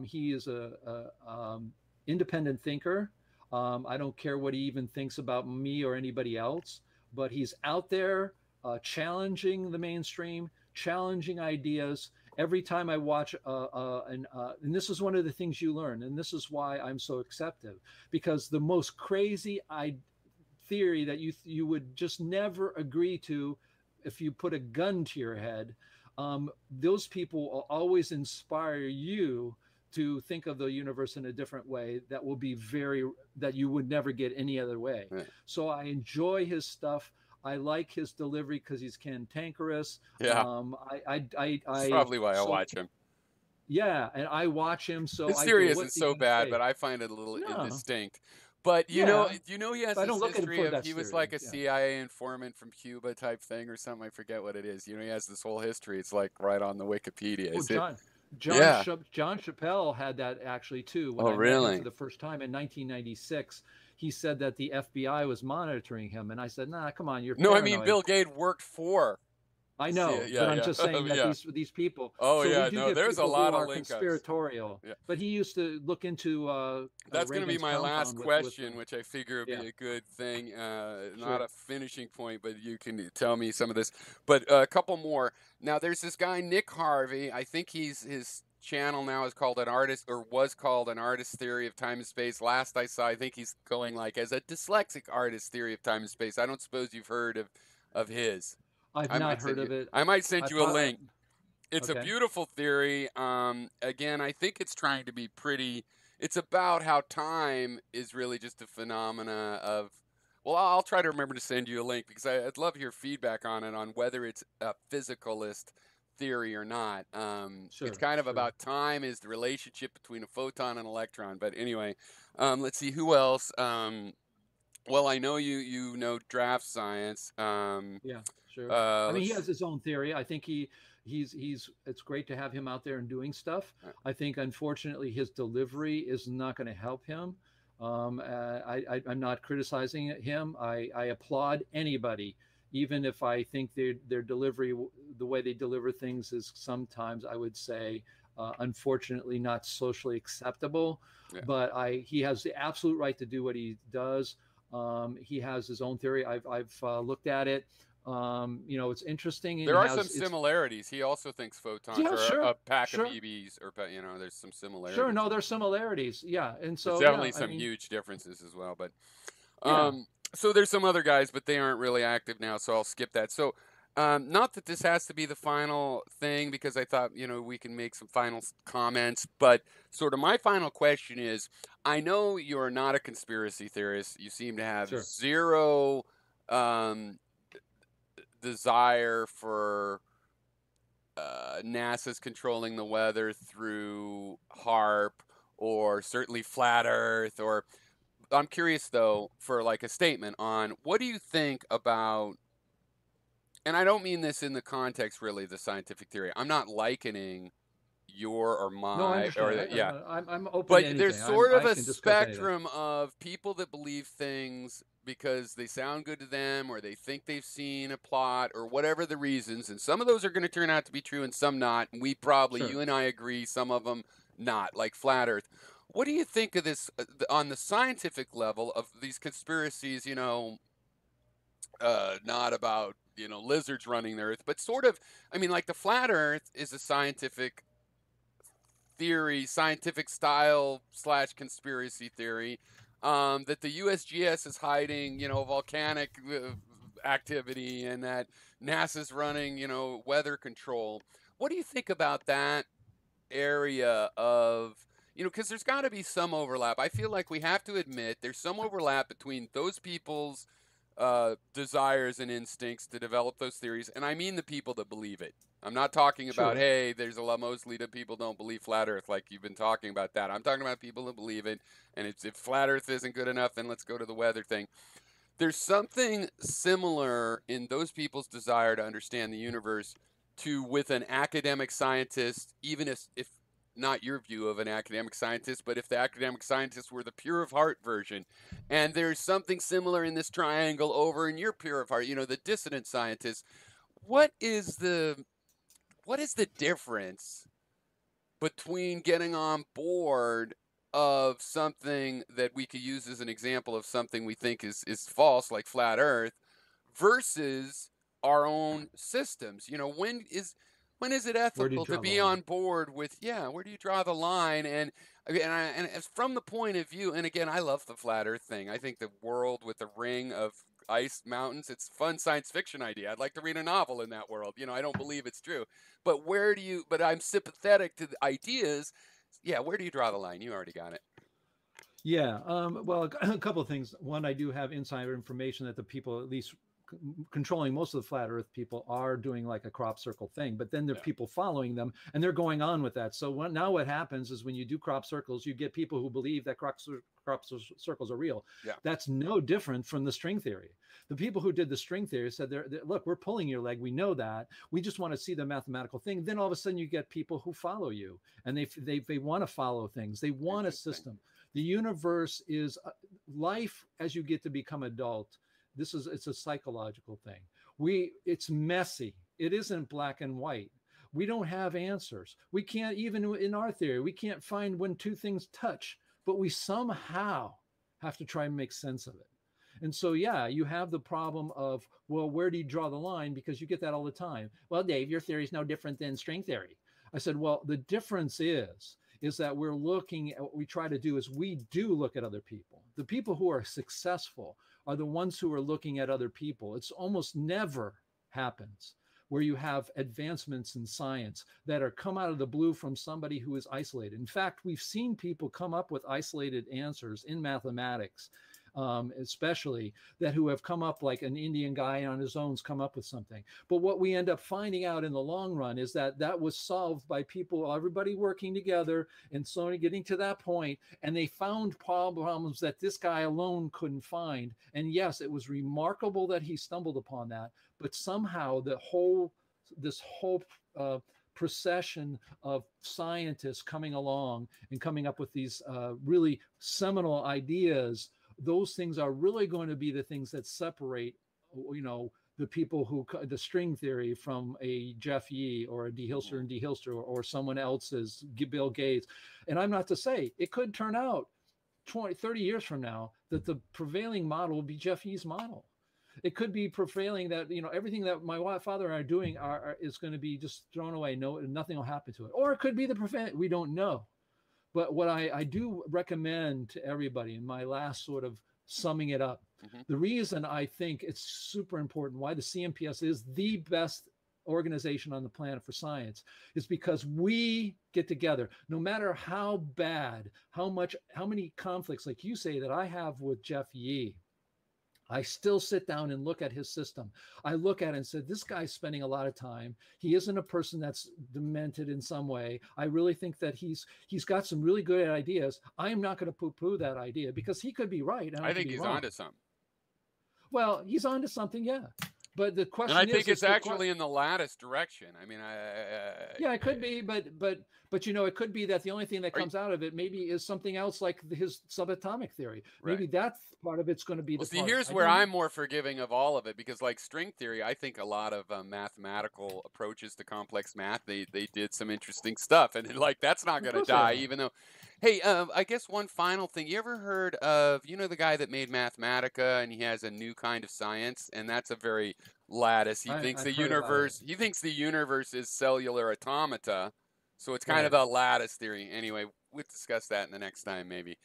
he is a independent thinker. I don't care what he even thinks about me or anybody else, but he's out there challenging the mainstream, challenging ideas. Every time I watch, and this is one of the things you learn, and this is why I'm so acceptive, because the most crazy theory that you would just never agree to if you put a gun to your head, those people will always inspire you to think of the universe in a different way that will be that you would never get any other way. Yeah. So I enjoy his stuff. I like his delivery because he's cantankerous. Yeah. That's probably why I watch him. Yeah, and I watch him, so His I theory go, isn't what's he so going to bad, say? but I find it a little No, indistinct. But yeah, he has but I this don't look at it history for of that he was theory. like a Yeah. CIA informant from Cuba type thing or something. I forget what it is. He has this whole history. It's like right on the Wikipedia. Oh, Is it? John Yeah. Chappelle had that actually too. When Oh, I met him really? for the first time in 1996, he said that the FBI was monitoring him, and I said, "Nah, come on, you're No, I mean paranoid." Bill Gates worked for. I know, Yeah, but I'm yeah, just saying that yeah. these people. Oh, So we yeah. do No, get there's a people who lot of are link ups. conspiratorial. Yeah. But he used to look into That's going to be Reagan's my last compound question, which I figure would yeah, be a good thing. Not sure. a finishing point, but you can tell me some of this. But a couple more. Now, there's this guy, Nick Harvey. I think his channel now is called was called An Artist Theory of Time and Space. Last I saw, I think he's going like as a dyslexic artist theory of time and space. I don't suppose you've heard of his. I've not heard of it. I might send you a link. It's a Okay. beautiful theory. Again, I think it's trying to be pretty. It's about how time is really just a phenomena of. Well, I'll try to remember to send you a link because I'd love your feedback on it, on whether it's a physicalist theory or not. Sure, It's kind of sure. about time is the relationship between a photon and electron. But anyway, let's see who else. Well, I know you know draft science. Yeah, sure. I mean, he has his own theory. I think he's it's great to have him out there and doing stuff. I think unfortunately his delivery is not going to help him. I'm not criticizing him. I applaud anybody, even if I think their delivery, the way they deliver things, is sometimes, I would say, unfortunately not socially acceptable. Yeah. But he has the absolute right to do what he does. He has his own theory. I've looked at it. It's interesting. There are some similarities. He also thinks photons are a pack sure. of EVs, or there's some similarities. Sure, no, there's similarities. Yeah, and so there's definitely some huge differences as well. But So there's some other guys, but they aren't really active now, so I'll skip that. So, not that this has to be the final thing, because I thought, we can make some final comments, but sort of my final question is, I know you're not a conspiracy theorist. You seem to have Sure. zero um, desire for NASA's controlling the weather through HARP, or certainly flat Earth, or I'm curious though for like a statement on what do you think about, and I don't mean this in the context really of the scientific theory. I'm not likening your or No, I my understand. yeah, I'm open to but there's anything. sort of I a can discuss anything. spectrum of people that believe things because they sound good to them, or they think they've seen a plot, or whatever the reasons. And some of those are going to turn out to be true and some not. And we probably, Sure. you and I agree, some of them not, like flat Earth. What do you think of this on the scientific level of these conspiracies, not about, lizards running the Earth, but sort of, I mean, like the flat Earth is a scientific theory, scientific style / conspiracy theory, that the USGS is hiding, volcanic activity, and that NASA's running, weather control. What do you think about that area of, because there's got to be some overlap. I feel like we have to admit there's some overlap between those people's desires and instincts to develop those theories, and I mean the people that believe it. I'm not talking about, Sure. hey, there's a lot, mostly the people don't believe flat Earth, like you've been talking about that. I'm talking about people that believe it, and if flat Earth isn't good enough, then let's go to the weather thing. There's something similar in those people's desire to understand the universe to with an academic scientist, even if not your view of an academic scientist, but if the academic scientists were the pure of heart version. And there's something similar in this triangle over in your pure of heart, the dissident scientist. What is the difference between getting on board of something that we could use as an example of something we think is false, like flat Earth, versus our own systems? When is it Where do you ethical to draw the be line? on board with, where do you draw the line? And as from the point of view, and again, I love the flat Earth thing. I think the world with the ring of ice mountains, it's a fun science fiction idea. I'd like to read a novel in that world. I don't believe it's true. But but I'm sympathetic to the ideas. Yeah, where do you draw the line? You already got it. Yeah. Well, a couple of things. One, I do have insider information that the people, at least controlling most of the flat Earth people, are doing like a crop circle thing. But then there are Yeah. people following them, and they're going on with that. So now what happens is when you do crop circles, you get people who believe that crop circles are real. Yeah. That's no different from the string theory. The people who did the string theory said, look, we're pulling your leg. We know that. We just want to see the mathematical thing. Then all of a sudden you get people who follow you, and they want to follow things. They want a system. The universe is life as you get to become adult. It's a psychological thing. It's messy. It isn't black and white. We don't have answers. We can't, even in our theory, we can't find when two things touch, but we somehow have to try and make sense of it. And so, yeah, you have the problem of, well, where do you draw the line? Because you get that all the time. Well, Dave, your theory is no different than string theory. I said, well, the difference is that we're looking at what we try to do is we do look at other people. The people who are successful are the ones who are looking at other people. It's almost never happens where you have advancements in science that are come out of the blue from somebody who is isolated. In fact, we've seen people come up with isolated answers in mathematics, especially that who have come up, like an Indian guy on his own's come up with something. But what we end up finding out in the long run is that that was solved by people, everybody working together and slowly getting to that point. And they found problems that this guy alone couldn't find. And yes, it was remarkable that he stumbled upon that. But somehow this whole procession of scientists coming along and coming up with these really seminal ideas, those things are really going to be the things that separate, the people who, the string theory from a Jeff Yee or a D. Hilster and D. Hilster, or someone else's Bill Gates. And I'm not to say it could turn out 20, 30 years from now that the prevailing model will be Jeff Yee's model. It could be prevailing that, everything that my father and I are doing is going to be just thrown away. No, nothing will happen to it. Or it could be the prevailing, we don't know. But what I do recommend to everybody, in my last sort of summing it up, Hmm. The reason I think it's super important, why the CMPS is the best organization on the planet for science, is because we get together. No matter how bad, how many conflicts, like you say, that I have with Jeff Yee, I still sit down and look at his system. I look at it and said, this guy's spending a lot of time. He isn't a person that's demented in some way. I really think that he's got some really good ideas. I am not going to poo-poo that idea because he could be right and I I could think be he's wrong. onto something. Well, he's onto something, yeah. But the question And I think is it's actually in the lattice direction. I mean, yeah, it could be, but it could be that the only thing that comes out of it maybe is something else, like his subatomic theory. right. Maybe that part of it's going to be Well, the see, part. here's where I'm more forgiving of all of it, because like string theory, I think a lot of mathematical approaches to complex math, they did some interesting stuff, and like that's not going to die, even though. Hey, I guess one final thing. You ever heard of, the guy that made Mathematica, and he has a new kind of science, and that's a very lattice. He thinks the universe is cellular automata, so it's kind of a lattice theory. Anyway, we'll discuss that in the next time maybe.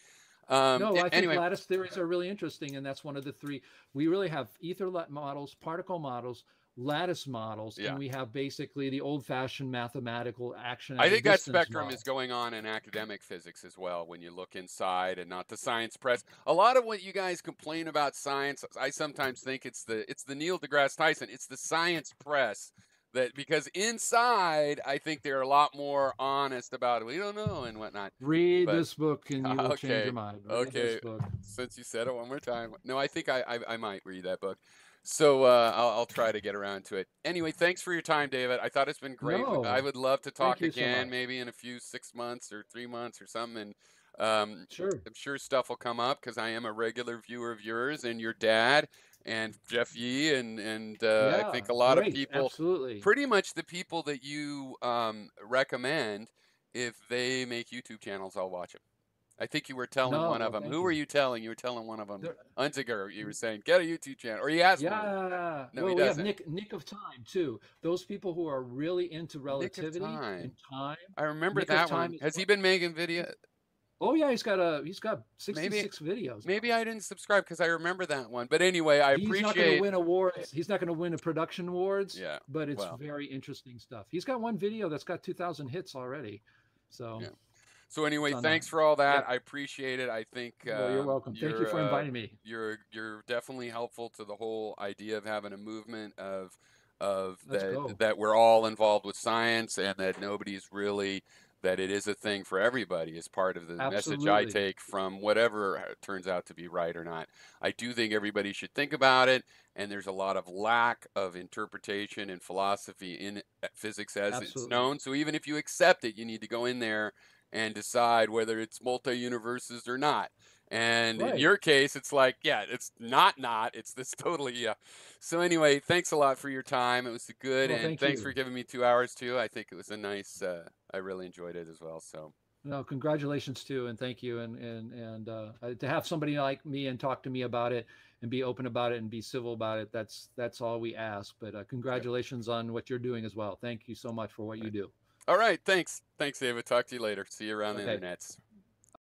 No, I think Anyway, lattice theories are really interesting, and that's one of the three. We really have ether models, particle models, lattice models, yeah. and we have basically the old-fashioned mathematical action. I At a think that distance spectrum model. is going on in academic physics as well when you look inside and not the science press. A lot of what you guys complain about science, I sometimes think it's the Neil deGrasse Tyson, it's the science press, that because inside I think they're a lot more honest about it. We don't know and whatnot. Read But this book and you will change your mind. Read this okay. book. Since you said it one more time. No, I think I might read that book. So I'll try to get around to it. Anyway, thanks for your time, David. I thought it's been great. I No, would love to thank talk you so again, much. maybe in a few 6 months or 3 months or something. And Sure. I'm sure stuff will come up because I am a regular viewer of yours and your dad and Jeff Yee, and I Yeah, think a lot of great. people, Absolutely. pretty much the people that you recommend, if they make YouTube channels, I'll watch them. I think you were telling No, one of well, them. thank Who were you. you telling? You were telling one of them, There, Unziger. You were saying, get a YouTube channel. Or he has one. yeah. No, he Well, we have doesn't. Nick of Time too. Those people who are really into Nick of relativity and Time. time. I remember Nick of that Time one. is Has he been making video? oh yeah, he's got Maybe 66 videos now. maybe I didn't subscribe because I remember that one. But anyway, I He's not going to appreciate. win awards. He's not going to win a production awards, Yeah. but it's Well. very interesting stuff. He's got one video that's got 2,000 hits already. So Yeah. So anyway, it's on the thanks for all that. yeah. I appreciate it. I think Well, you're welcome. Thank you for inviting me. you're definitely helpful to the whole idea of having a movement of Let's go. that we're all involved with science, and that nobody's really, that it is a thing for everybody, is part of the message I Absolutely. take from whatever turns out to be right or not. I do think everybody should think about it, and there's a lot of lack of interpretation and philosophy in physics as it's Absolutely. known. So even if you accept it, you need to go in there and decide whether it's multi-universes or not. And in Right. your case, it's like, yeah, it's not, it's this totally, yeah. So anyway, thanks a lot for your time. It was good, Well, and thank thanks for you. giving me 2 hours too. I think it was a nice, I really enjoyed it as well. So No, congratulations too, and thank you. And to have somebody like me and talk to me about it and be open about it and be civil about it, that's all we ask. But good. congratulations on what you're doing as well. Thank you so much for what you do. All right, thanks. Thanks, David. Talk to you later. See you around the Okay. internets.